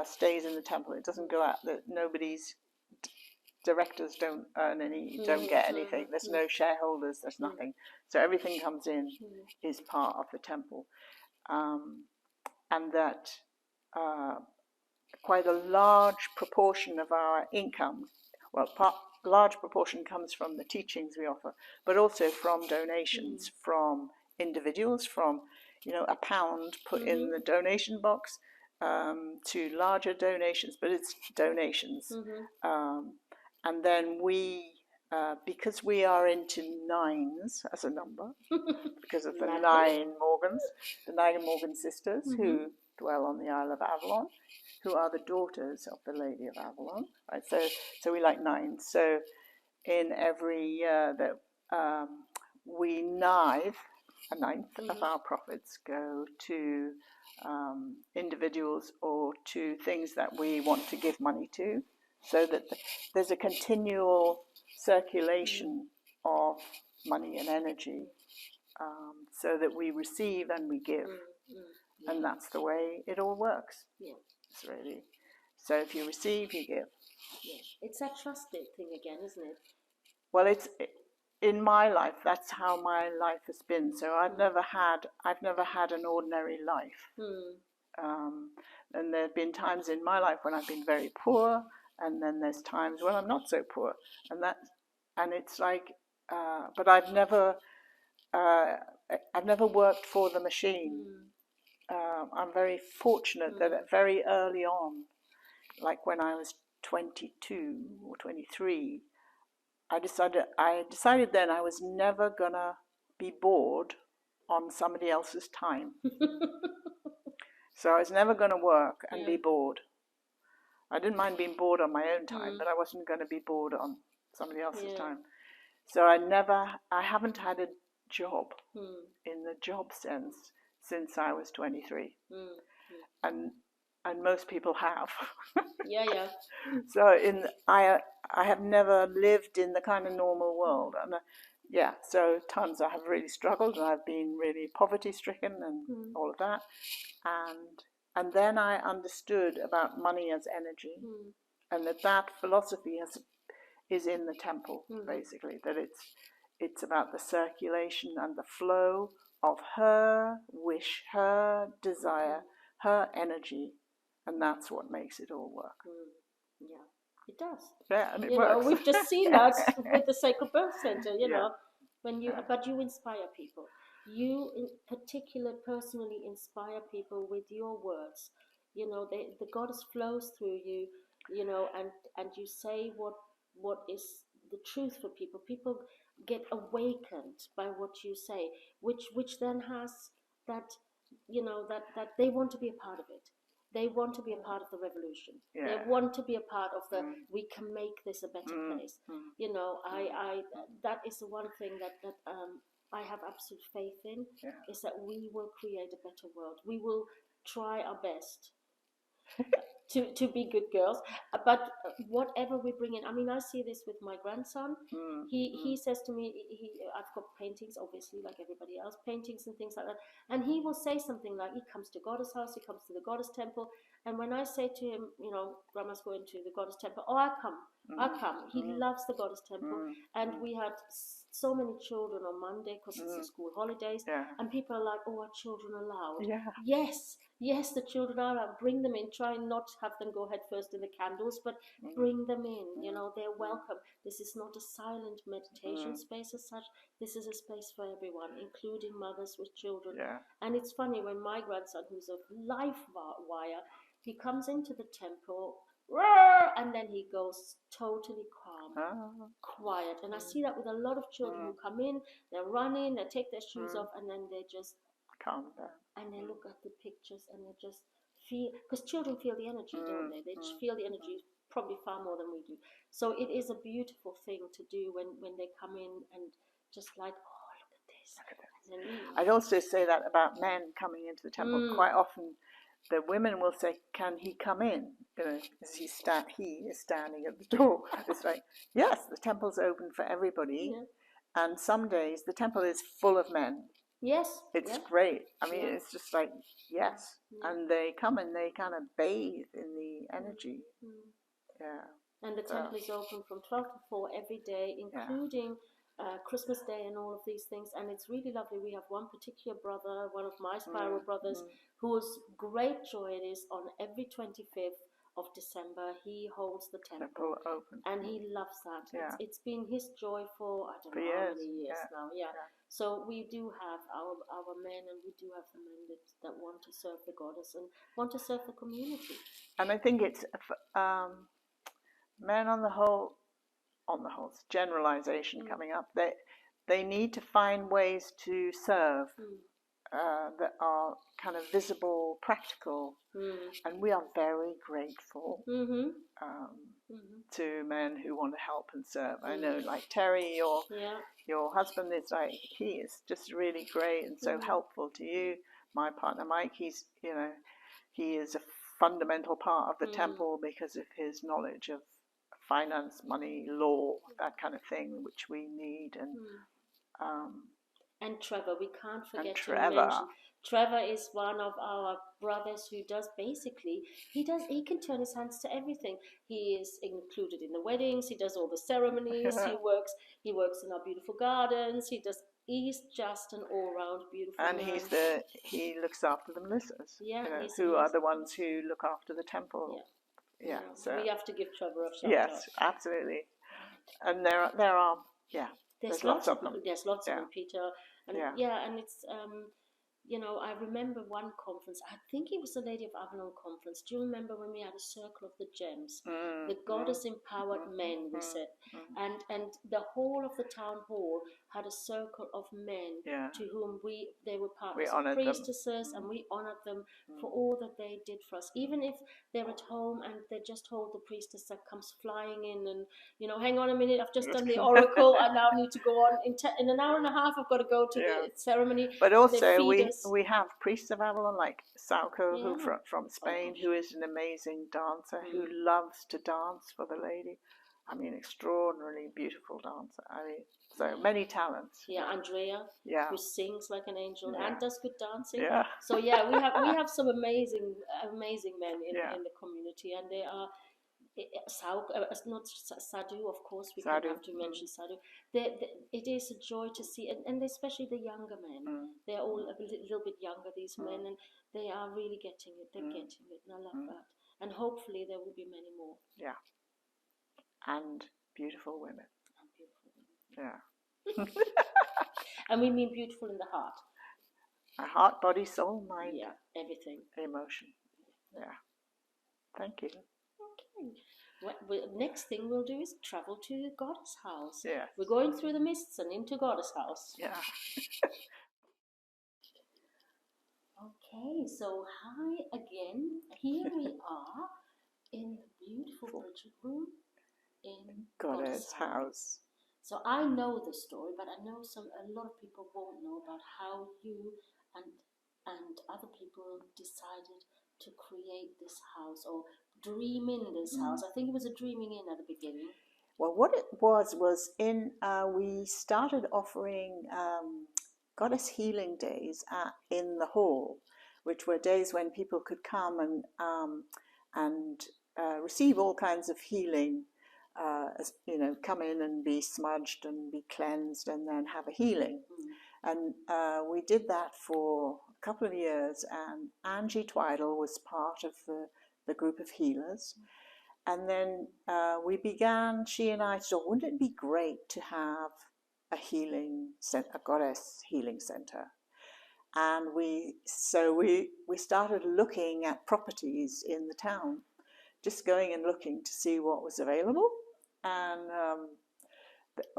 stays in the temple. It doesn't go out. That nobody's directors don't get anything. There's no shareholders. There's nothing. So everything comes in is part of the temple, and that quite a large proportion of our income, large proportion comes from the teachings we offer, but also from donations from individuals, from £1 put in the donation box, to larger donations, but it's donations. And then we, because we are into nines as a number, because of the nine Morgan sisters who dwell on the Isle of Avalon, who are the daughters of the Lady of Avalon. Right? So we like nines. So in every year that we ninth, a ninth of our profits go to individuals or to things that we want to give money to, so that there's a continual circulation of money and energy, so that we receive and we give. And that's the way it all works. It's really, so if you receive, you give. It's that trusted thing again, isn't it? Well, it's in my life. That's how my life has been. So I've never had an ordinary life. And there have been times in my life when I've been very poor, and then there's times when I'm not so poor, and it's like, but I've never worked for the machine. I'm very fortunate that very early on, like when I was 22 or 23, I decided then I was never gonna be bored on somebody else's time. So I was never going to work and be bored. I didn't mind being bored on my own time, but I wasn't going to be bored on somebody else's time. So I haven't had a job in the job sense since I was 23. And most people have. So I have never lived in the kind of normal world. And so tons. I have really struggled, and I've been really poverty-stricken and all of that. And then I understood about money as energy, and that philosophy is in the temple, basically, that it's about the circulation and the flow of her wish, her desire, her energy, and that's what makes it all work. Yeah, it does. Yeah, and it works. We've just seen that with the Sacred Birth Center, but you inspire people. You in particular personally inspire people with your words. The goddess flows through you, and you say what is the truth for people. People get awakened by what you say, which then has that, that they want to be a part of it. They want to be a part of the revolution. They want to be a part of the. We can make this a better place. I that is the one thing that I have absolute faith in, Yeah. is that we will create a better world. We will try our best to be good girls. But whatever we bring in, I mean, I see this with my grandson. He says to me, I've got paintings, obviously, like everybody else, paintings and things like that. And he will say something like, he comes to Goddess house, he comes to the Goddess temple. And when I say to him, you know, Grandma's going to the Goddess temple, oh, I come. He loves the Goddess temple. And we had so many children on Monday because it's the school holidays. Yeah. And people are like, oh, are children allowed? Yeah. Yes, the children are allowed. Bring them in. Try not to have them go head first in the candles, but bring them in. You know, they're welcome. This is not a silent meditation space as such. This is a space for everyone, including mothers with children. Yeah. And it's funny when my grandson, who's a life wire, he comes into the temple, and then he goes totally calm, quiet. And I see that with a lot of children who come in, they're running, they take their shoes off, and then they just calm down. And they look at the pictures and they just feel, because children feel the energy, don't they? They just feel the energy probably far more than we do. So it is a beautiful thing to do when they come in and just like, oh, look at this. And then, I'd also say that about men coming into the temple. Quite often the women will say, can he come in? You know, he is standing at the door. It's like, yes, the temple's open for everybody. Yeah. And some days the temple is full of men. Yes. It's great. I mean, it's just like, yes. And they come and they kind of bathe in the energy. Yeah. And the temple is open from 12 to 4 every day, including Christmas Day and all of these things. And it's really lovely. We have one particular brother, one of my spiral brothers, whose great joy it is on every 25th of December, he holds the temple open. And he loves that. Yeah. It's been his joy for, I don't know how many years now. Yeah. So we do have our men, and we do have the men that want to serve the goddess and want to serve the community. And I think it's men on the whole, generalization coming up, they need to find ways to serve that are kind of visible, practical, and we are very grateful to men who want to help and serve. I know, like Terry, your husband is like, he is just really great and so helpful to you. My partner Mike, he is a fundamental part of the temple because of his knowledge of finance, money, law, that kind of thing, which we need. And Trevor, we can't forget to mention. Trevor is one of our brothers who does basically, he can turn his hands to everything. He is included in the weddings, he does all the ceremonies, he works in our beautiful gardens, he's just an all-round beautiful and man. He looks after the Melissas, Yeah, who are the ones who look after the temple. Yeah. So we have to give Trevor a shout out. Yes, absolutely. And there are there's lots of them. There's lots of them, Peter. And and it's I remember one conference, I think it was the Lady of Avalon conference. Do you remember when we had a circle of the gems? The goddess empowered men, we said. And the whole of the town hall had a circle of men to whom they were partners of priestesses, and we honored them for all that they did for us. Even if they're at home and they just hold the priestess that comes flying in and, hang on a minute, I've just done the oracle, I now need to go on. In an hour and a half, I've got to go to the ceremony. But also we have priests of Avalon like Sauco, who from Spain, who is an amazing dancer, who loves to dance for the lady. I mean, extraordinarily beautiful dancer. I mean, so many talents. Yeah, Andrea, who sings like an angel and does good dancing. Yeah. So we have some amazing men in the community, and they are. Not Sadhu, of course, we don't have to mention Sadhu. It is a joy to see, and especially the younger men. They're all a little bit younger, these men, and they are really getting it. They're getting it, and I love that. And hopefully there will be many more. Yeah. And beautiful women. Yeah. And we mean beautiful in the heart. A heart, body, soul, mind. Yeah, everything. Emotion. Yeah. Thank you. Okay. Next thing we'll do is travel to the Goddess house. Yeah. We're going through the mists and into Goddess house. Yeah. Okay, so hi again. Here we are in the beautiful bridging room in Goddess house. So I know the story, but I know a lot of people won't know about how you and other people decided to create this house or dream in this house. I think it was a dreaming in at the beginning. Well, what it was in, we started offering goddess healing days in the hall, which were days when people could come and receive all kinds of healing. You know, come in and be smudged and be cleansed and then have a healing. And we did that for a couple of years, and Angie Twiddle was part of the group of healers. And then we began, she and I thought, wouldn't it be great to have a goddess healing center? And we started looking at properties in the town, just going and looking to see what was available. And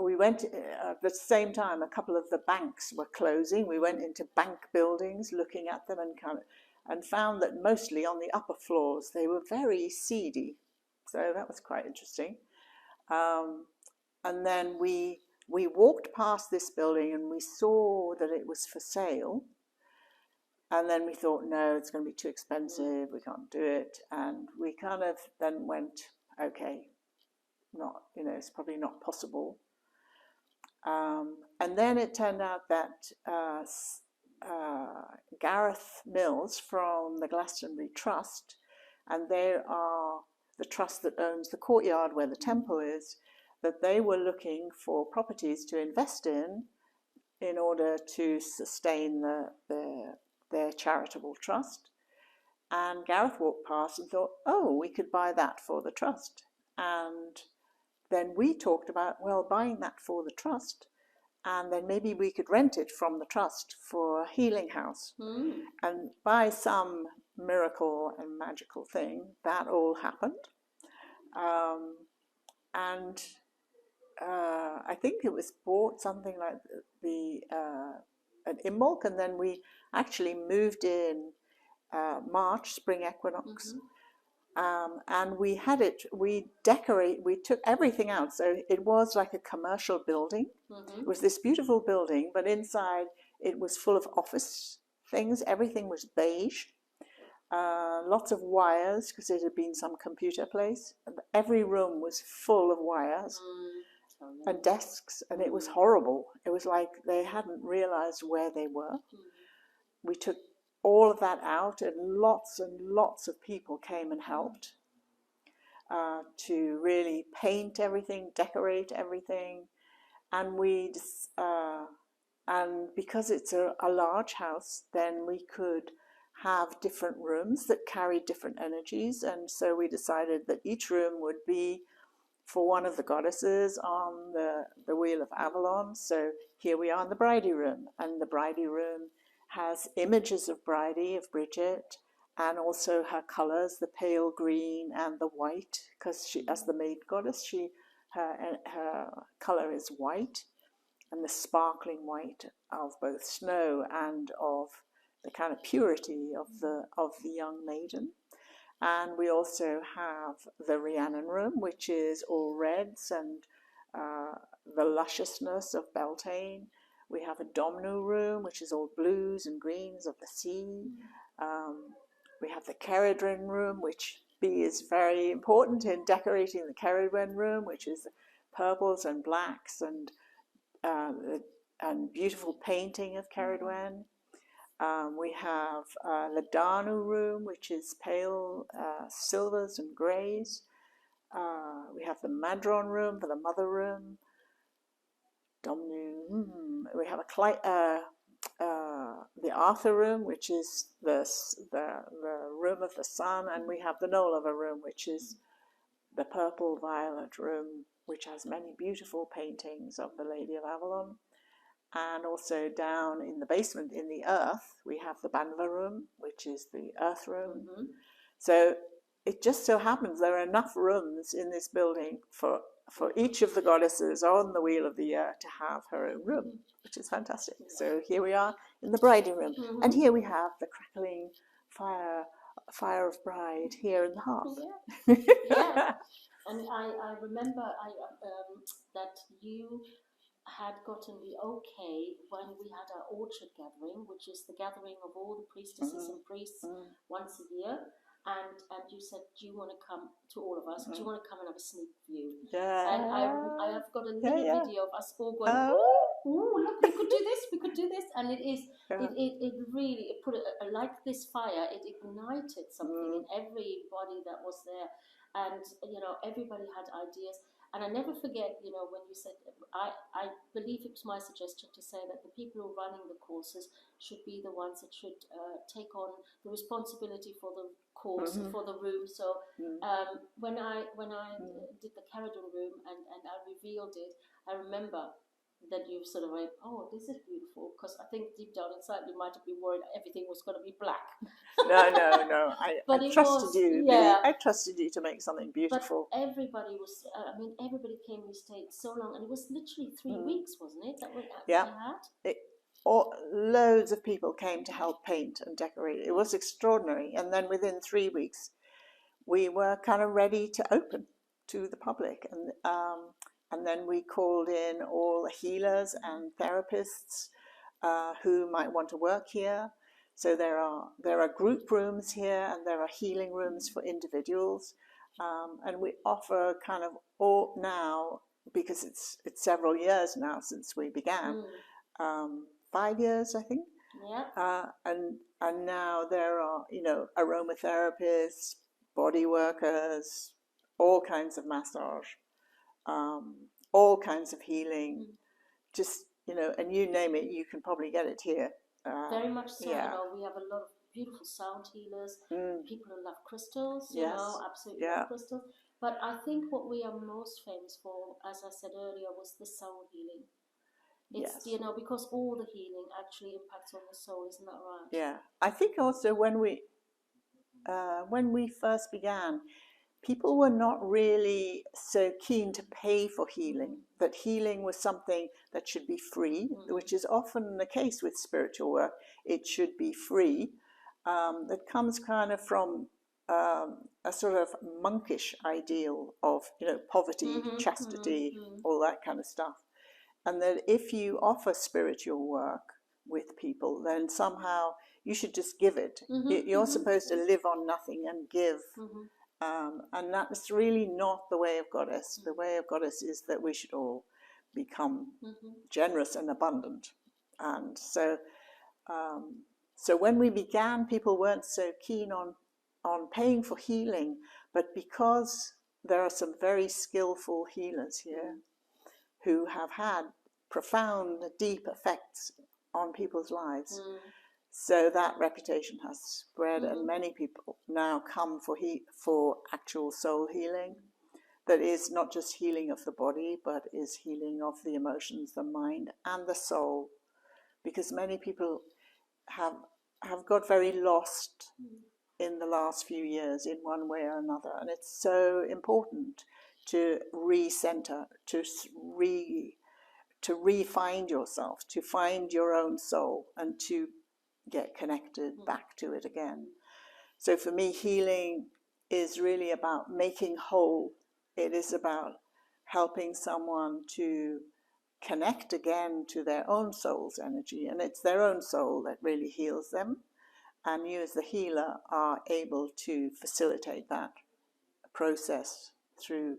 we went at the same time, a couple of the banks were closing. We went into bank buildings looking at them and found that mostly on the upper floors they were very seedy. So that was quite interesting. And then we walked past this building and we saw that it was for sale. And then we thought, no, it's going to be too expensive. We can't do it. And we kind of then went, okay, it's probably not possible. And then it turned out that Gareth Mills from the Glastonbury Trust, and they are the trust that owns the courtyard where the temple is, that they were looking for properties to invest in order to sustain their charitable trust. And Gareth walked past and thought, oh, we could buy that for the trust. And then we talked about, well, buying that for the trust, and then maybe we could rent it from the trust for a healing house. And by some miracle and magical thing, that all happened. And I think it was bought something like at Imbolc, and then we actually moved in March, spring equinox. And we took everything out. So it was like a commercial building. It was this beautiful building, but inside it was full of office things. Everything was beige. Lots of wires, because it had been some computer place. Every room was full of wires and desks, and it was horrible. It was like they hadn't realized where they were. We took all of that out, and lots of people came and helped to really paint everything, decorate everything. And and because it's a large house, then we could have different rooms that carried different energies. And so we decided that each room would be for one of the goddesses on the Wheel of Avalon. So here we are in the Bridie room, and the Bridie room has images of Bridie, of Bridget, and also her colours, the pale green and the white, because she, as the maid goddess, her colour is white, and the sparkling white of both snow and of the kind of purity of the young maiden. And we also have the Rhiannon room, which is all reds and the lusciousness of Beltane. We have a Domino room, which is all blues and greens of the sea. We have the Cerridwen room, which is very important in decorating the Cerridwen room, which is purples and blacks and beautiful painting of Cerridwen. We have the Danu room, which is pale silvers and greys. We have the Madron room for the mother room. We have the Arthur room, which is the room of the sun, and we have the Nolava room, which is the purple violet room, which has many beautiful paintings of the Lady of Avalon. And also down in the basement, in the earth, we have the Banva room, which is the earth room. So it just so happens there are enough rooms in this building for each of the goddesses on the Wheel of the Year to have her own room, which is fantastic. So here we are in the Bridie room, and here we have the crackling fire of Bride here in the hearth. Yeah. And I remember that you had gotten the okay when we had our orchard gathering, which is the gathering of all the priestesses and priests once a year. And you said, do you want to come to all of us? Do you want to come and have a sneak view? Yeah. And I have got a little video of us all going, ooh, look, we could do this, we could do this. And it really, it put like this fire, it ignited something in everybody that was there. And, everybody had ideas. And I never forget, when you said, I believe it was my suggestion to say that the people who are running the courses should be the ones that should take on the responsibility for the course, for the room. So when I did the Cerridwen room and I revealed it, I remember that you sort of went, oh, this is beautiful, because I think deep down inside you might have been worried everything was going to be black. No. I trusted you. Yeah. I trusted you to make something beautiful. But everybody was, everybody came, we stayed so long, and it was literally 3 weeks, wasn't it, that we had? Loads of people came to help paint and decorate. It was extraordinary. And then within 3 weeks, we were kind of ready to open to the public. And then we called in all the healers and therapists who might want to work here. So there are group rooms here, and there are healing rooms for individuals. And we offer kind of all now, because it's several years now since we began, 5 years, I think. Yeah. And now there are, aromatherapists, body workers, all kinds of massage, all kinds of healing, just, and you name it, you can probably get it here. Very much so. Yeah. We have a lot of beautiful sound healers, people who love crystals, absolutely Yeah. love crystals. But I think what we are most famous for, as I said earlier, was the soul healing. It's, because all the healing actually impacts on the soul, isn't that right? Yeah. I think also when we first began, people were not really so keen to pay for healing, that healing was something that should be free, which is often the case with spiritual work. It should be free. That comes kind of from a sort of monkish ideal of, poverty, chastity, all that kind of stuff. And that if you offer spiritual work with people, then somehow you should just give it. You're supposed to live on nothing and give. And that's really not the way of Goddess. The way of Goddess is that we should all become generous and abundant. And so when we began, people weren't so keen on paying for healing, but because there are some very skillful healers here who have had profound, deep effects on people's lives. So that reputation has spread, and many people now come for actual soul healing. That is not just healing of the body, but is healing of the emotions, the mind, and the soul. Because many people have got very lost in the last few years in one way or another. And it's so important to recenter, to re-find yourself, to find your own soul, and to get connected back to it again. So for me, healing is really about making whole. It is about helping someone to connect again to their own soul's energy, and it's their own soul that really heals them. And you as the healer are able to facilitate that process through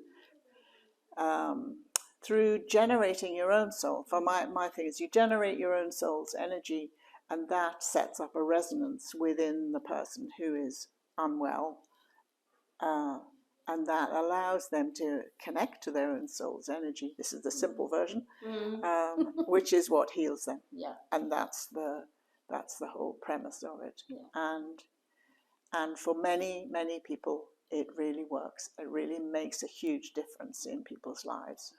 generating your own soul. For my thing is, you generate your own soul's energy, and that sets up a resonance within the person who is unwell, and that allows them to connect to their own soul's energy. This is the simple version, which is what heals them. Yeah. And that's the whole premise of it. Yeah. And for many, many people, it really works. It really makes a huge difference in people's lives.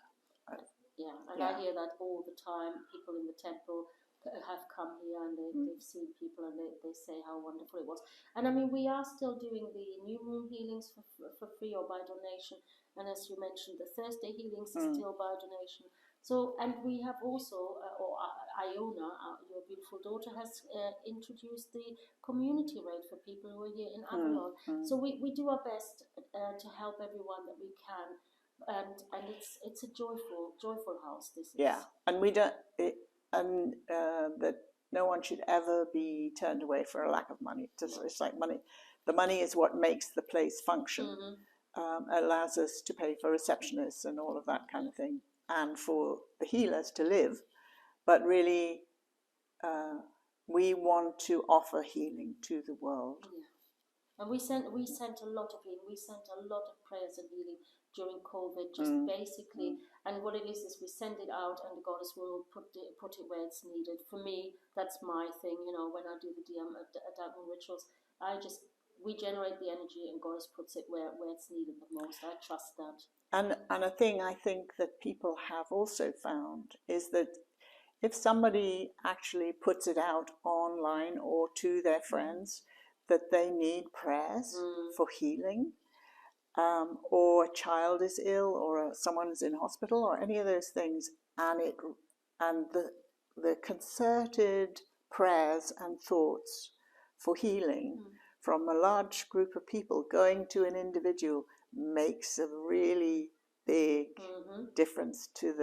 I hear that all the time. People in the temple have come here and they've seen people, and they say how wonderful it was. And I mean, we are still doing the new moon healings for free or by donation. And as you mentioned, the Thursday healings are still by donation. So, and we have also, Iona, your beautiful daughter, has introduced the community rate for people who are here in Avalon. So we do our best to help everyone that we can, and it's a joyful house. This is. Yeah, and we don't, that no one should ever be turned away for a lack of money. It's like money. The money is what makes the place function. Allows us to pay for receptionists and all of that kind of thing, and for the healers to live. But really, we want to offer healing to the world. Yeah. And we sent a lot of healing. We sent a lot of prayers and healing during COVID, just basically. And what it is we send it out, and the goddess will put it where it's needed. For me, that's my thing. You know, when I do the Diamond rituals, we generate the energy, and goddess puts it where it's needed the most. I trust that. And a thing I think that people have also found is that if somebody actually puts it out online or to their friends that they need prayers for healing, or a child is ill, or someone is in hospital, or any of those things, and the concerted prayers and thoughts for healing from a large group of people going to an individual makes a really big difference to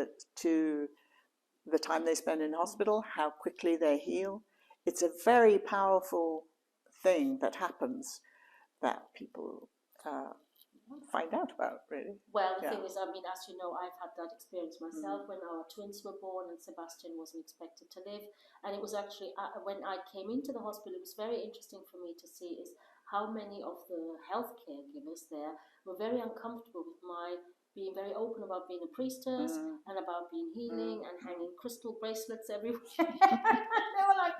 the time they spend in hospital, how quickly they heal. It's a very powerful thing that happens that people find out about, really. Well, the thing is, I mean, as you know, I've had that experience myself when our twins were born and Sebastian wasn't expected to live. And it was actually, when I came into the hospital, it was very interesting for me to see is how many of the healthcare givers there were very uncomfortable with my being very open about being a priestess and about being healing and hanging crystal bracelets everywhere. They were like,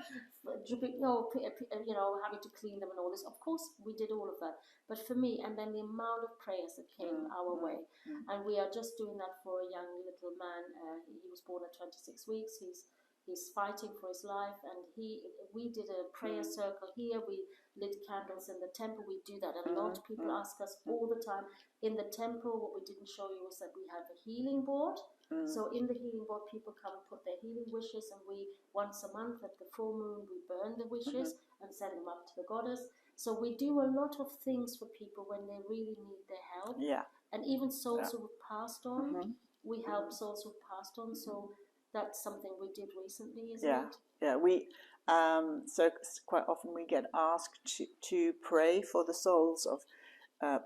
dripping, having to clean them and all this. Of course, we did all of that. But for me, and then the amount of prayers that came our way, and we are just doing that for a young little man. He was born at 26 weeks. He's fighting for his life, and we did a prayer circle here. We lit candles in the temple. We do that, and a lot of people ask us all the time. In the temple, what we didn't show you was that we have a healing board. So in the healing board, people come and put their healing wishes, and we, once a month at the full moon, we burn the wishes and send them up to the goddess. So we do a lot of things for people when they really need their help. Yeah. And even souls who have passed on, we help souls who have passed on. So that's something we did recently, isn't it? Yeah, we so quite often we get asked to pray for the souls of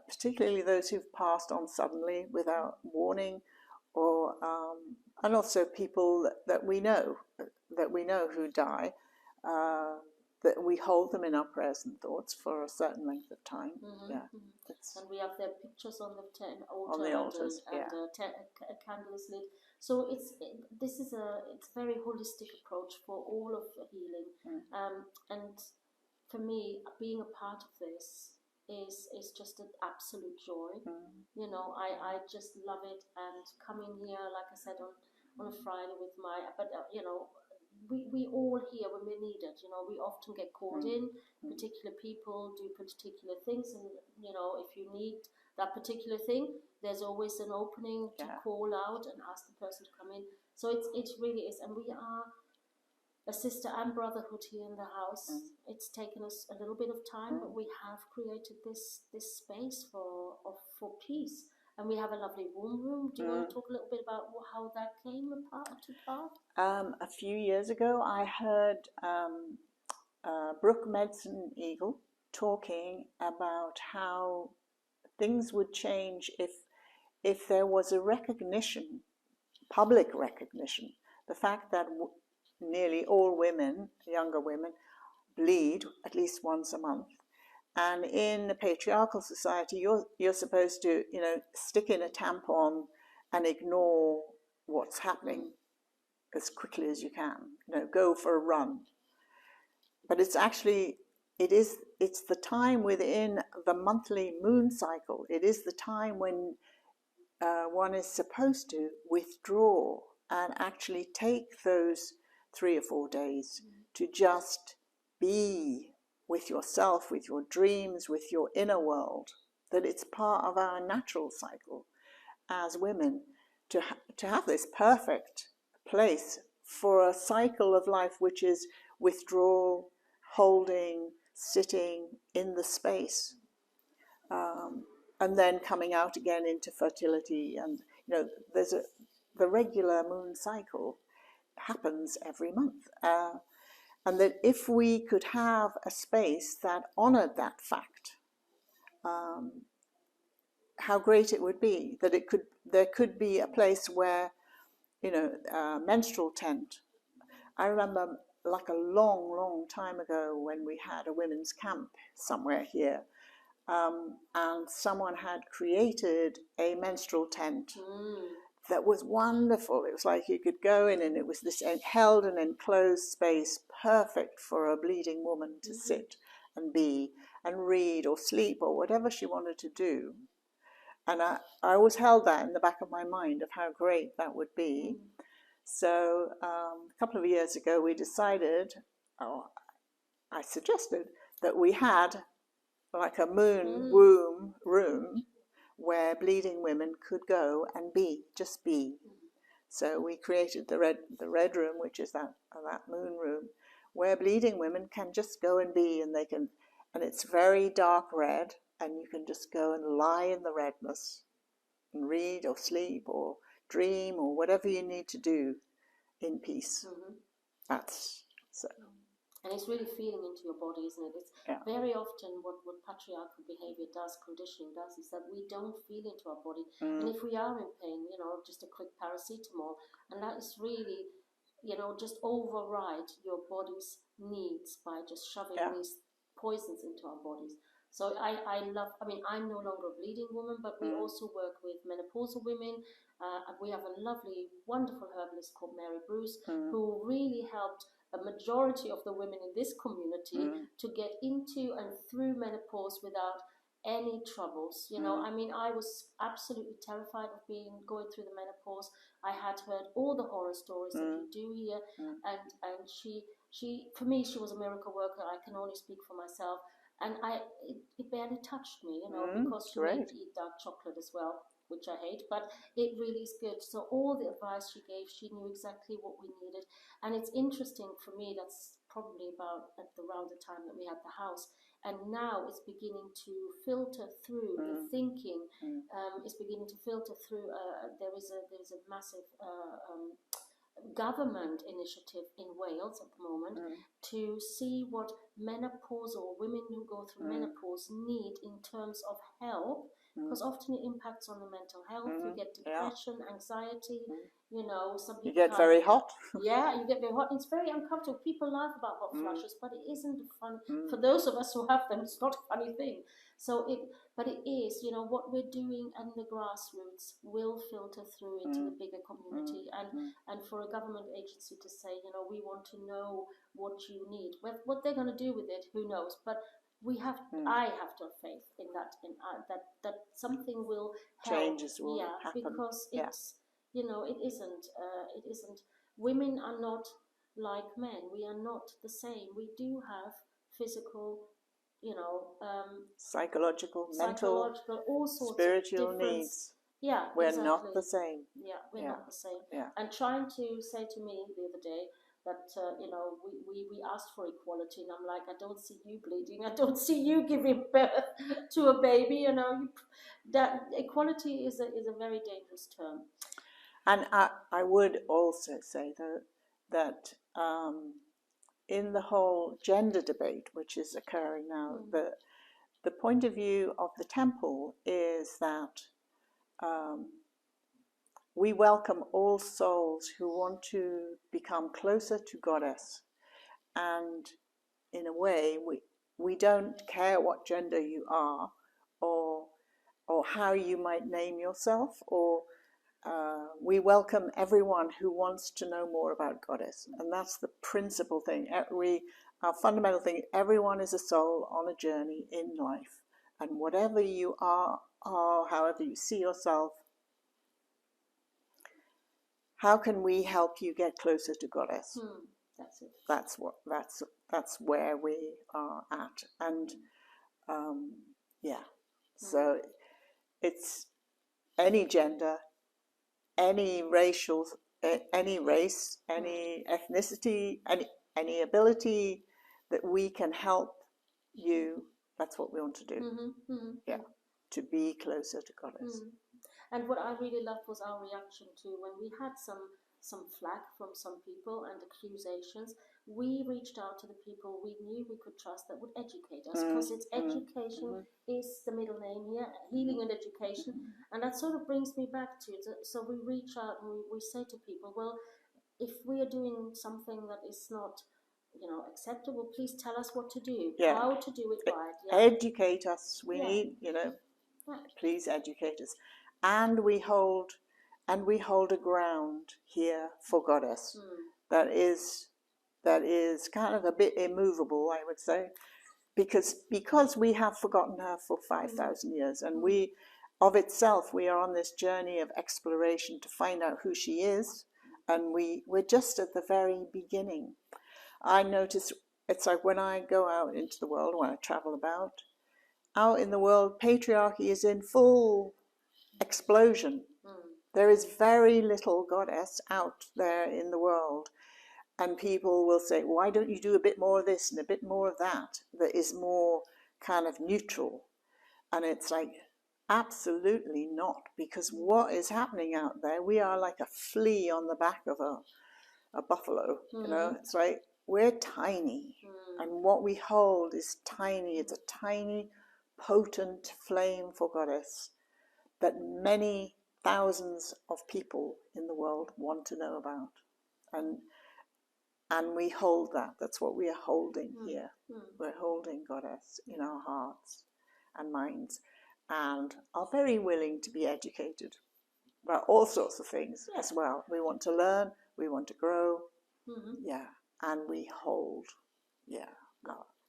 particularly those who've passed on suddenly without warning, or and also people that we know who die, that we hold them in our prayers and thoughts for a certain length of time. And we have their pictures on the altar, on the altars, and a candle is lit. So it's a very holistic approach for all of healing. And for me, being a part of this is just an absolute joy. You know, I just love it, and coming here, like I said, on a Friday with we all here when we're needed. You know, we often get called in. Particular people do particular things, and you know, if you need that particular thing, there's always an opening to call out and ask the person to come in. So it really is, and we are a sister and brotherhood here in the house. It's taken us a little bit of time, but we have created this space for peace. And we have a lovely warm room. Do you want to talk a little bit about how that came to part? A few years ago, I heard Brooke Medicine Eagle talking about how things would change if there was a recognition, public recognition, the fact that nearly all women, younger women, bleed at least once a month. And in the patriarchal society, you're supposed to, stick in a tampon and ignore what's happening as quickly as you can. Go for a run. But it's the time within the monthly moon cycle. It is the time when one is supposed to withdraw and actually take those 3 or 4 days to just be with yourself, with your dreams, with your inner world. That it's part of our natural cycle as women to have this perfect place for a cycle of life, which is withdrawal, holding, sitting in the space, and then coming out again into fertility. And there's the regular moon cycle happens every month, and that if we could have a space that honored that fact, how great it would be. That there could be a place where, a menstrual tent. I remember, like a long, long time ago, when we had a women's camp somewhere here, and someone had created a menstrual tent that was wonderful. It was like you could go in, and it was this held an enclosed space, perfect for a bleeding woman to sit and be and read or sleep or whatever she wanted to do. And I always held that in the back of my mind of how great that would be. So a couple of years ago, we decided, I suggested that we had like a moon womb room where bleeding women could go and just be. So we created the red room, which is that moon room, where bleeding women can just go and be, and it's very dark red, and you can just go and lie in the redness and read or sleep or dream or whatever you need to do in peace. That's so. And it's really feeling into your body, isn't it? It's very often what patriarchal behavior does, conditioning does, is that we don't feel into our body. And if we are in pain, just a quick paracetamol, and that is really, just override your body's needs by just shoving these poisons into our bodies. So I'm no longer a bleeding woman, but we also work with menopausal women. We have a lovely, wonderful herbalist called Mary Bruce, who really helped a majority of the women in this community to get into and through menopause without any troubles. I was absolutely terrified of going through the menopause. I had heard all the horror stories that you do here, and she for me, she was a miracle worker. I can only speak for myself, and it barely touched me, because she made me eat dark chocolate as well, which I hate, but it really is good. So all the advice she gave, she knew exactly what we needed. And it's interesting for me, that's probably around the time that we had the house. And now it's beginning to filter through the thinking, it's beginning to filter through, there is a massive government initiative in Wales at the moment to see what menopausal women who go through menopause need in terms of help, because often it impacts on the mental health. You get depression, anxiety, some people you get very hot. Yeah, you get very hot. It's very uncomfortable. People laugh about hot flushes, but it isn't fun for those of us who have them. It's not a funny thing. But it is, what we're doing in the grassroots will filter through into the bigger community, and for a government agency to say, we want to know what you need. What they're going to do with it, who knows? But I have to have faith in that something will help. Changes will happen. Because it's, it isn't. Women are not like men. We are not the same. We do have physical, psychological, mental, all sorts spiritual of needs. Yeah, we're exactly. not the same. Yeah, we're not the same. Yeah. And trying to say to me the other day that we asked for equality, and I'm like, I don't see you bleeding. I don't see you giving birth to a baby. That equality is a very dangerous term. And I would also say, though, that in the whole gender debate which is occurring now, the point of view of the temple is that we welcome all souls who want to become closer to Goddess. And in a way, we don't care what gender you are, or how you might name yourself, or we welcome everyone who wants to know more about Goddess. And that's the principal thing. Our fundamental thing, everyone is a soul on a journey in life. And whatever you are, however you see yourself, how can we help you get closer to Goddess? That's it. That's where we are at. And so it's any gender, any racial, any race, any ethnicity, any ability that we can help you. That's what we want to do. Yeah, to be closer to Goddess. And what I really loved was our reaction to when we had some flack from some people and accusations. We reached out to the people we knew we could trust that would educate us, because it's education is the middle name here, healing and education. And that sort of brings me back to it. So we reach out and we say to people, well, if we are doing something that is not, acceptable, please tell us what to do, how to do it right. Educate us. We need, please educate us. And we hold a ground here for Goddess that is kind of a bit immovable, I would say, because we have forgotten her for 5,000 years, and we are on this journey of exploration to find out who she is, and we're just at the very beginning. I notice it's like when I go out into the world, when I travel about, out in the world, patriarchy is in full explosion. There is very little Goddess out there in the world. And people will say, why don't you do a bit more of this and a bit more of that is more kind of neutral? And it's like, absolutely not, because what is happening out there, we are like a flea on the back of a buffalo, It's like, we're tiny, and what we hold is tiny. It's a tiny, potent flame for Goddess that many thousands of people in the world want to know about. And we hold that. That's what we are holding here. We're holding Goddess in our hearts and minds, and are very willing to be educated about all sorts of things as well. We want to learn, we want to grow, and we hold,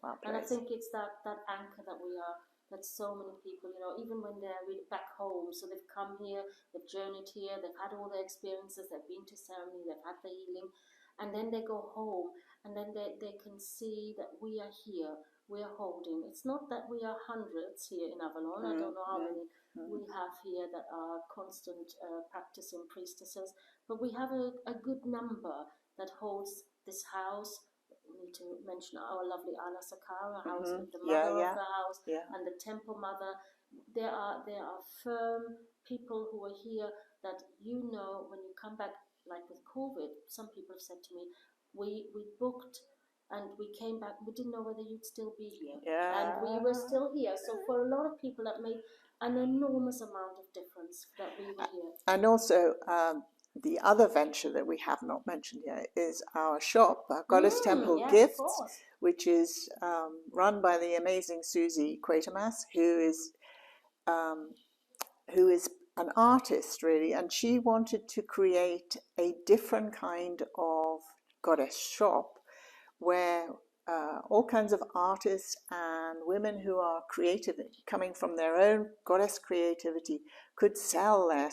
our place. And I think it's that anchor that we are, that so many people, even when they're really back home, so they've come here, they've journeyed here, they've had all their experiences, they've been to ceremony, they've had the healing, and then they go home, and then they can see that we are here, we are holding. It's not that we are hundreds here in Avalon. I don't know how many we have here that are constant practicing priestesses, but we have a good number that holds this house. We need to mention our lovely Ala Sakara house, with the mother of the house and the temple mother. There are firm people who are here that when you come back, like with COVID, some people have said to me, we booked and we came back, we didn't know whether you'd still be here. And we were still here. So for a lot of people, that made an enormous amount of difference that we were here. And also, the other venture that we have not mentioned yet is our shop, our Goddess Temple Gifts, which is run by the amazing Susie Quatermass, who is an artist, really, and she wanted to create a different kind of Goddess shop where all kinds of artists and women who are creative, coming from their own Goddess creativity, could sell their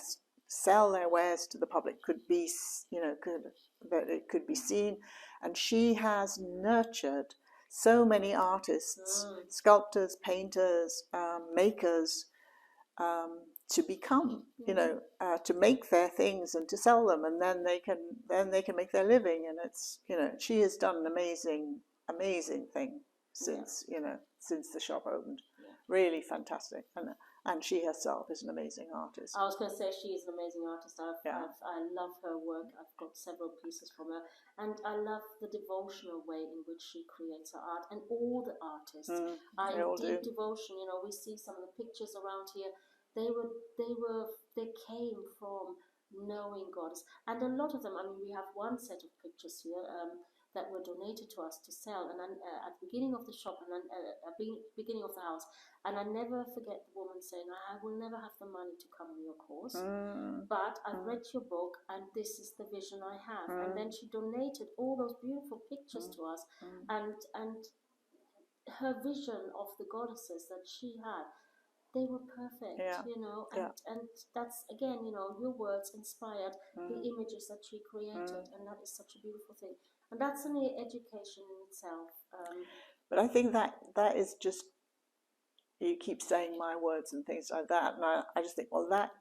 wares to the public, that it could be seen. And she has nurtured so many artists, sculptors, painters, makers, to become, to make their things and to sell them, and then they can make their living. And it's, she has done an amazing thing since the shop opened. Really fantastic. And she herself is an amazing artist. I was going to say she is an amazing artist. I love her work. I've got several pieces from her, and I love the devotional way in which she creates her art. And all the artists are in deep devotion. We see some of the pictures around here. They came from knowing Goddess, and a lot of them. I mean, we have one set of pictures here that were donated to us to sell, and then at the beginning of the shop, and then at the beginning of the house. And I never forget the woman saying, I will never have the money to come on your course, but I've read your book and this is the vision I have. And then she donated all those beautiful pictures to us, and her vision of the goddesses that she had, they were perfect, and that's, again, your words inspired the images that she created, and that is such a beautiful thing. And that's an education in itself. But I think that is just, you keep saying my words and things like that, and I just think, well, that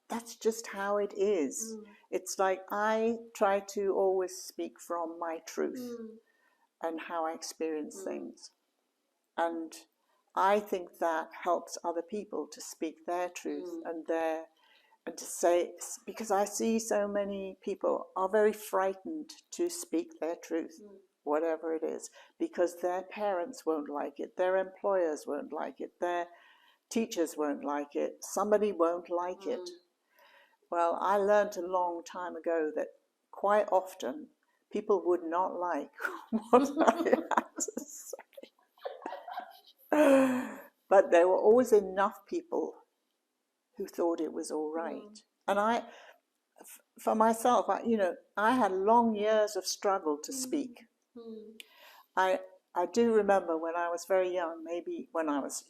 that's just how it is. It's like I try to always speak from my truth and how I experience things. And I think that helps other people to speak their truth and to say, because I see so many people are very frightened to speak their truth, whatever it is, because their parents won't like it, their employers won't like it, their teachers won't like it, somebody won't like it. Well, I learned a long time ago that quite often people would not like what I had to say. But there were always enough people who thought it was all right. And for myself, I had long years of struggle to speak. I do remember when I was very young, maybe when I was,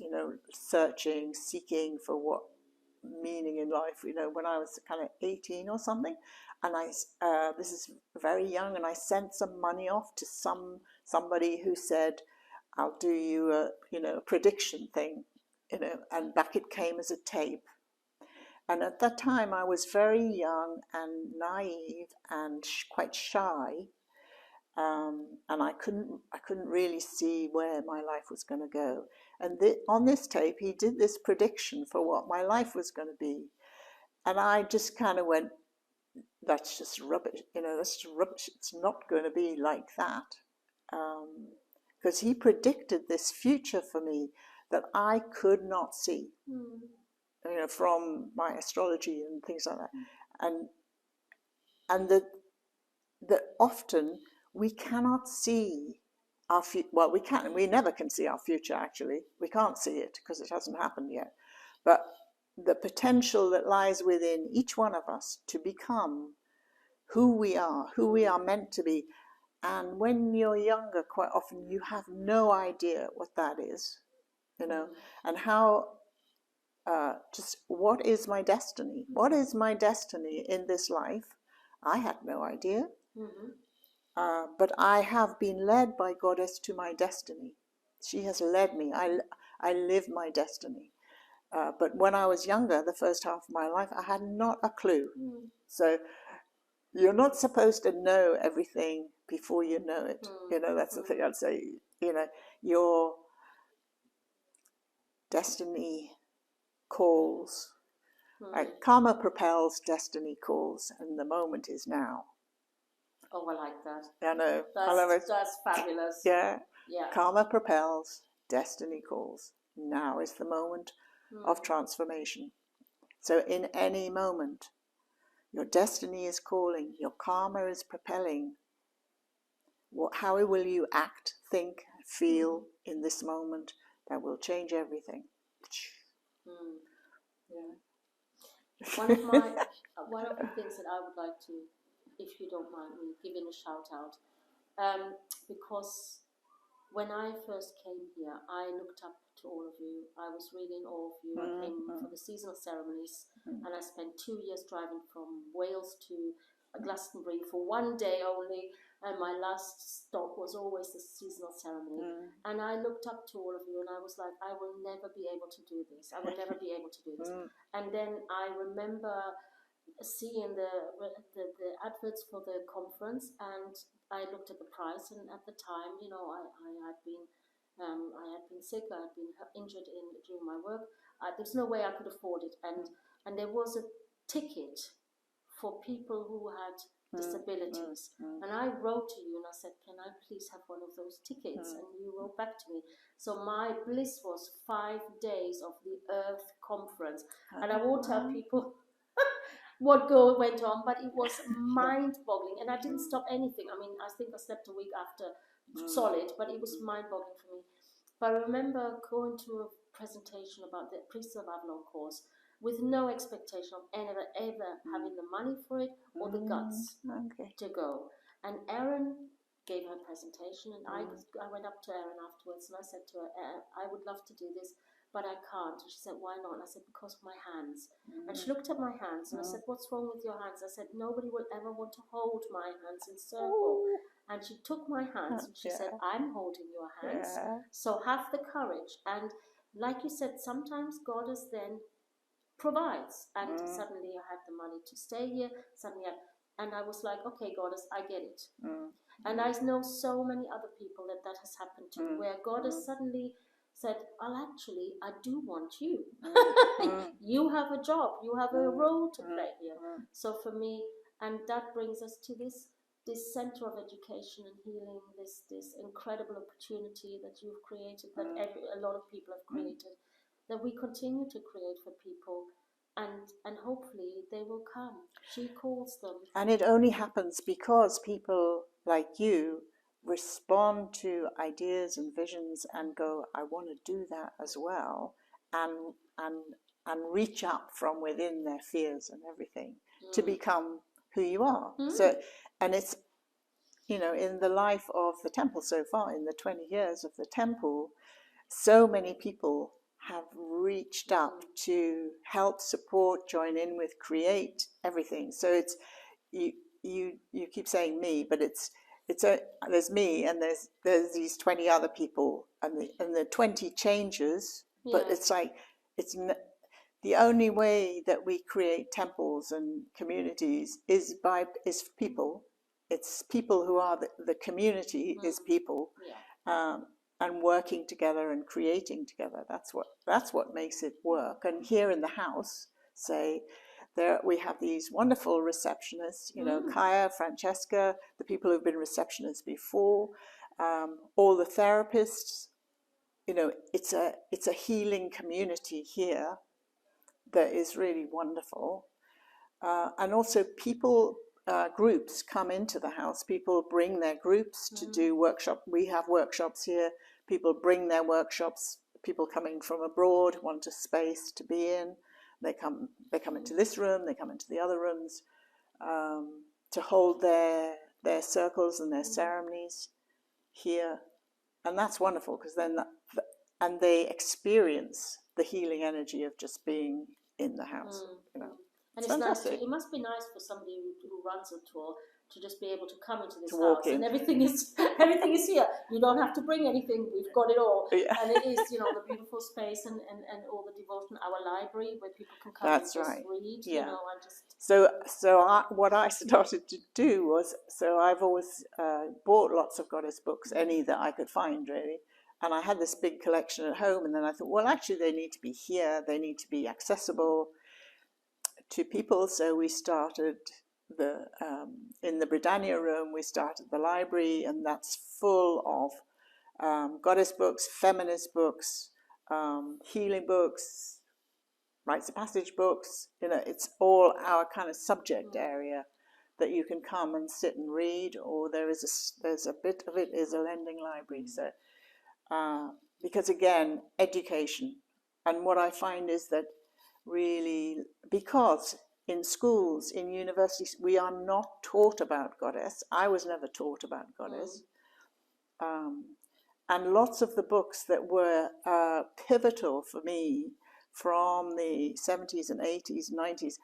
searching, seeking for what meaning in life, when I was kind of 18 or something, and this is very young, and I sent some money off to somebody who said, I'll do you a prediction thing, and back it came as a tape. And at that time I was very young and naive and quite shy, and I couldn't really see where my life was going to go. And on this tape, he did this prediction for what my life was going to be, and I just kind of went, "That's just rubbish. That's just rubbish. It's not going to be like that," because he predicted this future for me that I could not see, from my astrology and things like that, and that often we cannot see our future. Well, we never can see our future, actually. We can't see it because it hasn't happened yet. But the potential that lies within each one of us to become who we are meant to be. And when you're younger, quite often you have no idea what that is, and how, just what is my destiny? What is my destiny in this life? I had no idea. But I have been led by Goddess to my destiny. She has led me. I live my destiny. But when I was younger, the first half of my life, I had not a clue. So you're not supposed to know everything before you know it. That's the thing I'd say. Your destiny calls. Karma propels, destiny calls, and the moment is now. Oh, I like that. I know. That's fabulous. Yeah. Karma propels, destiny calls. Now is the moment of transformation. So in any moment, your destiny is calling, your karma is propelling. How will you act, think, feel in this moment that will change everything? One of the things that I would like to, if you don't mind me giving a shout out, because when I first came here, I looked up to all of you. I was reading all of you. I came for the seasonal ceremonies, and I spent 2 years driving from Wales to Glastonbury for 1 day only, and my last stop was always the seasonal ceremony. And I looked up to all of you, and I was like, I will never be able to do this. I will never be able to do this. And then I remember seeing the adverts for the conference, and I looked at the price, and at the time, I had been sick, I had been injured during my work. There's no way I could afford it, and there was a ticket for people who had disabilities, and I wrote to you and I said, can I please have one of those tickets? And you wrote back to me. So my bliss was 5 days of the Earth Conference, and I won't tell people what went on, but it was mind-boggling, and I didn't stop anything. I mean, I think I slept a week after solid, but it was mind-boggling for me. But I remember going to a presentation about the Priestess of Avalon course with no expectation of ever having the money for it or the guts to go. And Erin gave her presentation, and I went up to Erin afterwards and I said to her, I would love to do this, but I can't. And she said, why not? And I said, because of my hands. And she looked at my hands, and I said, what's wrong with your hands? I said, nobody will ever want to hold my hands in circle. And she took my hands and she said, I'm holding your hands, so have the courage. And like you said, sometimes God is then provides. And suddenly I had the money to stay here. And I was like, okay, Goddess, I get it. And I know so many other people that has happened to, where Goddess suddenly said, well, actually, I do want you. You have a job, you have a role to play here. So for me, and that brings us to this center of education and healing, this incredible opportunity that you've created, that a lot of people have created, that we continue to create for people, and hopefully they will come. She calls them. And it only happens because people like you respond to ideas and visions and go, I want to do that as well, and reach up from within their fears and everything to become who you are. So, and it's, you know, in the life of the temple so far, in the 20 years of the temple, so many people have reached up to help, support, join in with, create everything. So it's, you keep saying me, but there's me, and there's these 20 other people, and the 20 changes, but it's like, the only way that we create temples and communities is people. It's people who are the community is people, and working together and creating together. That's what makes it work. And here in the house, say, there we have these wonderful receptionists, you know, Kaya, Francesca, the people who've been receptionists before, all the therapists. You know, it's a healing community here that is really wonderful. And also people, groups come into the house. People bring their groups to do workshops. We have workshops here. People bring their workshops. People coming from abroad want a space to be in. They come into this room, they come into the other rooms, to hold their circles and their ceremonies here. And that's wonderful, because then and they experience the healing energy of just being in the house, you know. And it's nice it must be nice for somebody who runs a tour to just be able to come into this walk house in. And everything is here. You don't have to bring anything. We've got it all. And it is, you know, the beautiful space and all the devotion, our library where people can come and just read, you know, and just... So what I started to do was, so I've always bought lots of goddess books, any that I could find really. And I had this big collection at home, and then I thought, well, actually they need to be here. They need to be accessible to people. So we started in the Britannia room, we started the library, and that's full of goddess books, feminist books, healing books, rites of passage books. You know, it's all our kind of subject area that you can come and sit and read, or there's a bit of it is a lending library. So because again, education, and what I find is that really, because in schools, in universities, we are not taught about goddess. I was never taught about goddess. And lots of the books that were pivotal for me from the 70s and 80s, 90s,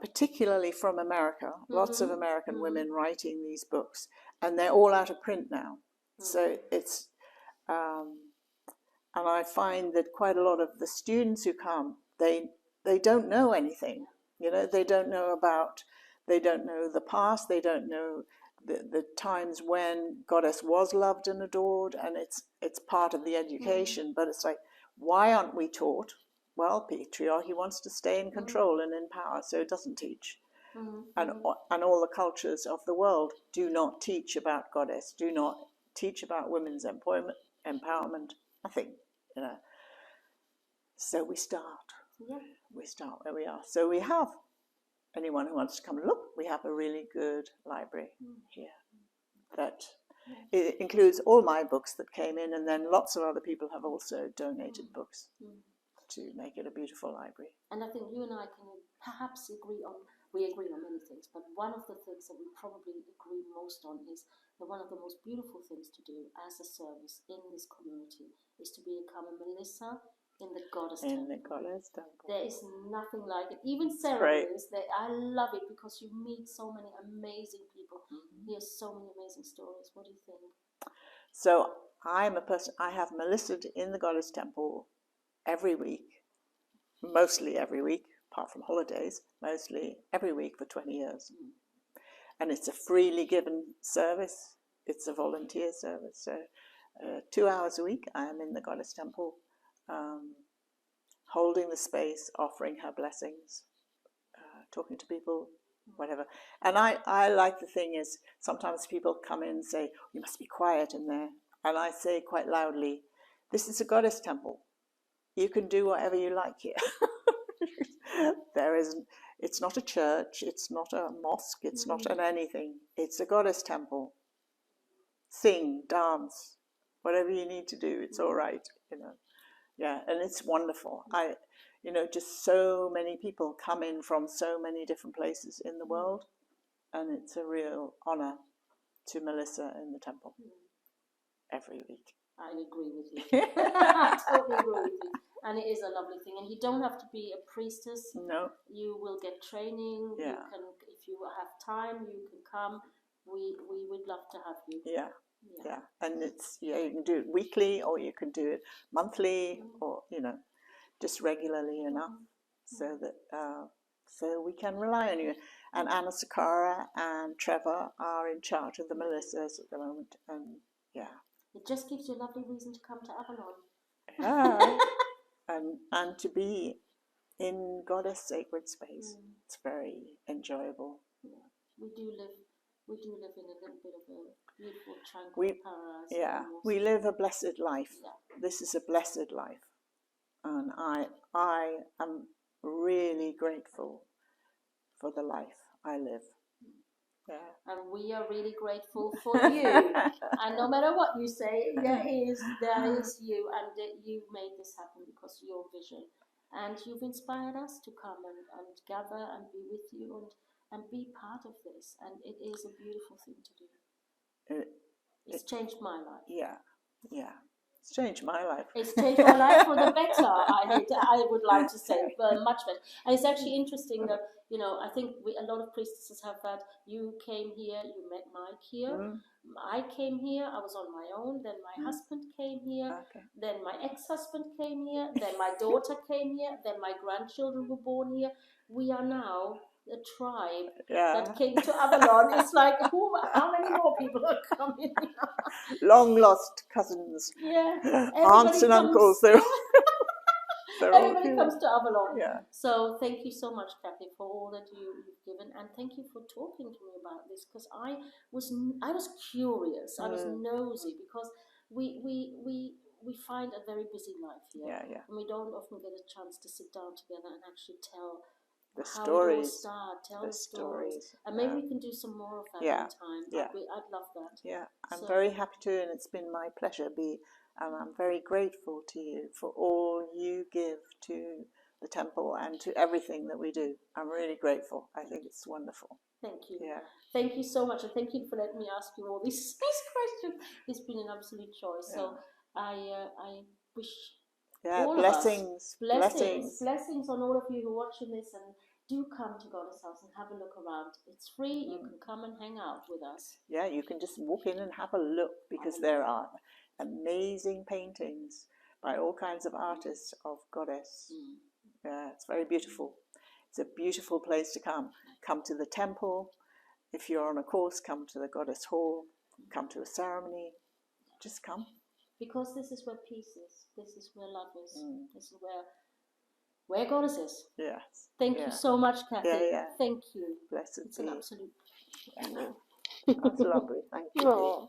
particularly from America, lots of American women writing these books, and they're all out of print now. So it's, and I find that quite a lot of the students who come, they don't know anything. You know, they don't know the past, they don't know the times when goddess was loved and adored, and it's part of the education. But it's like, why aren't we taught? Well, patriarchy wants to stay in control and in power, so it doesn't teach. And all the cultures of the world do not teach about goddess, do not teach about women's empowerment, nothing, you know. So we start where we are. So we have anyone who wants to come and look, we have a really good library here that it includes all my books that came in, and then lots of other people have also donated books to make it a beautiful library. And I think you and I can perhaps agree on many things, but one of the things that we probably agree most on is that one of the most beautiful things to do as a service in this community is to become a Melissa in the goddess temple. In the goddess temple. There is nothing like it. Even ceremonies, I love it because you meet so many amazing people. Hear so many amazing stories. What do you think? So I'm a person, I have Melissa in the goddess temple every week, mostly every week. apart from holidays, mostly every week for 20 years. And it's a freely given service. It's a volunteer service. So 2 hours a week, I am in the Goddess Temple, holding the space, offering her blessings, talking to people, whatever. And I like the thing is, sometimes people come in and say, you must be quiet in there. And I say quite loudly, this is a Goddess Temple. You can do whatever you like here. It's not a church, it's not a mosque, it's not an anything. It's a Goddess Temple. Sing, dance, whatever you need to do, it's all right, Yeah, and it's wonderful. Just so many people come in from so many different places in the world, and it's a real honor to Melissa in the temple every week. I agree with you. I totally agree with you. And it is a lovely thing. And you don't have to be a priestess. No. You will get training. Yeah. You can, if you have time, you can come. We would love to have you. Yeah. And you can do it weekly, or you can do it monthly, or just regularly enough, so that so we can rely on you. And Anna Sakara and Trevor are in charge of the Melissas at the moment, and it just gives you a lovely reason to come to Avalon. Yeah. and to be in Goddess sacred space. It's very enjoyable. Yeah. We do live in a little bit of a beautiful tranquil paradise. Yeah, we live a blessed life. Yeah. This is a blessed life, and I am really grateful for the life I live. Yeah. And we are really grateful for you. And no matter what you say, there is you, and you made this happen because of your vision. And you've inspired us to come and gather and be with you and be part of this. And it is a beautiful thing to do. It's changed my life. Yeah. It's changed my life. It's changed my life for the better. I would like to say, but much better. And it's actually interesting that, I think a lot of priestesses have that. You came here, you met Mike here. I came here, I was on my own. Then my husband came here. Okay. Then my ex-husband came here. Then my daughter came here. Then my grandchildren were born here. We are now a tribe that came to Avalon. It's like, how many more people are coming? Long lost cousins. Yeah. Aunts and uncles. Everybody comes to Avalon. Yeah. So thank you so much, Kathy, for all that you've given, and thank you for talking to me about this, because I was curious, I was nosy, because we find a very busy life here, and we don't often get a chance to sit down together and actually tell the stories. Tell the stories. And maybe we can do some more of that in time. I'd love that. Yeah, I'm very happy to, and it's been my pleasure. And I'm very grateful to you for all you give to the temple and to everything that we do. I'm really grateful. I think it's wonderful. Thank you. Yeah. Thank you so much, and thank you for letting me ask you all these questions. It's been an absolute joy. Yeah. So I wish all blessings on all of you who are watching this, and do come to Goddess House and have a look around. It's free. You can come and hang out with us. Yeah, you can just walk in and have a look, because there are amazing paintings by all kinds of artists of Goddess. Yeah, it's very beautiful. It's a beautiful place to come. Come to the temple. If you're on a course, come to the Goddess Hall. Come to a ceremony. Just come. Because this is where peace is. This is where love is. This is where Goddess is. Yes. Thank you so much, Kathy. Yeah. Thank you. Blessed it's an absolute. That's lovely. Thank you.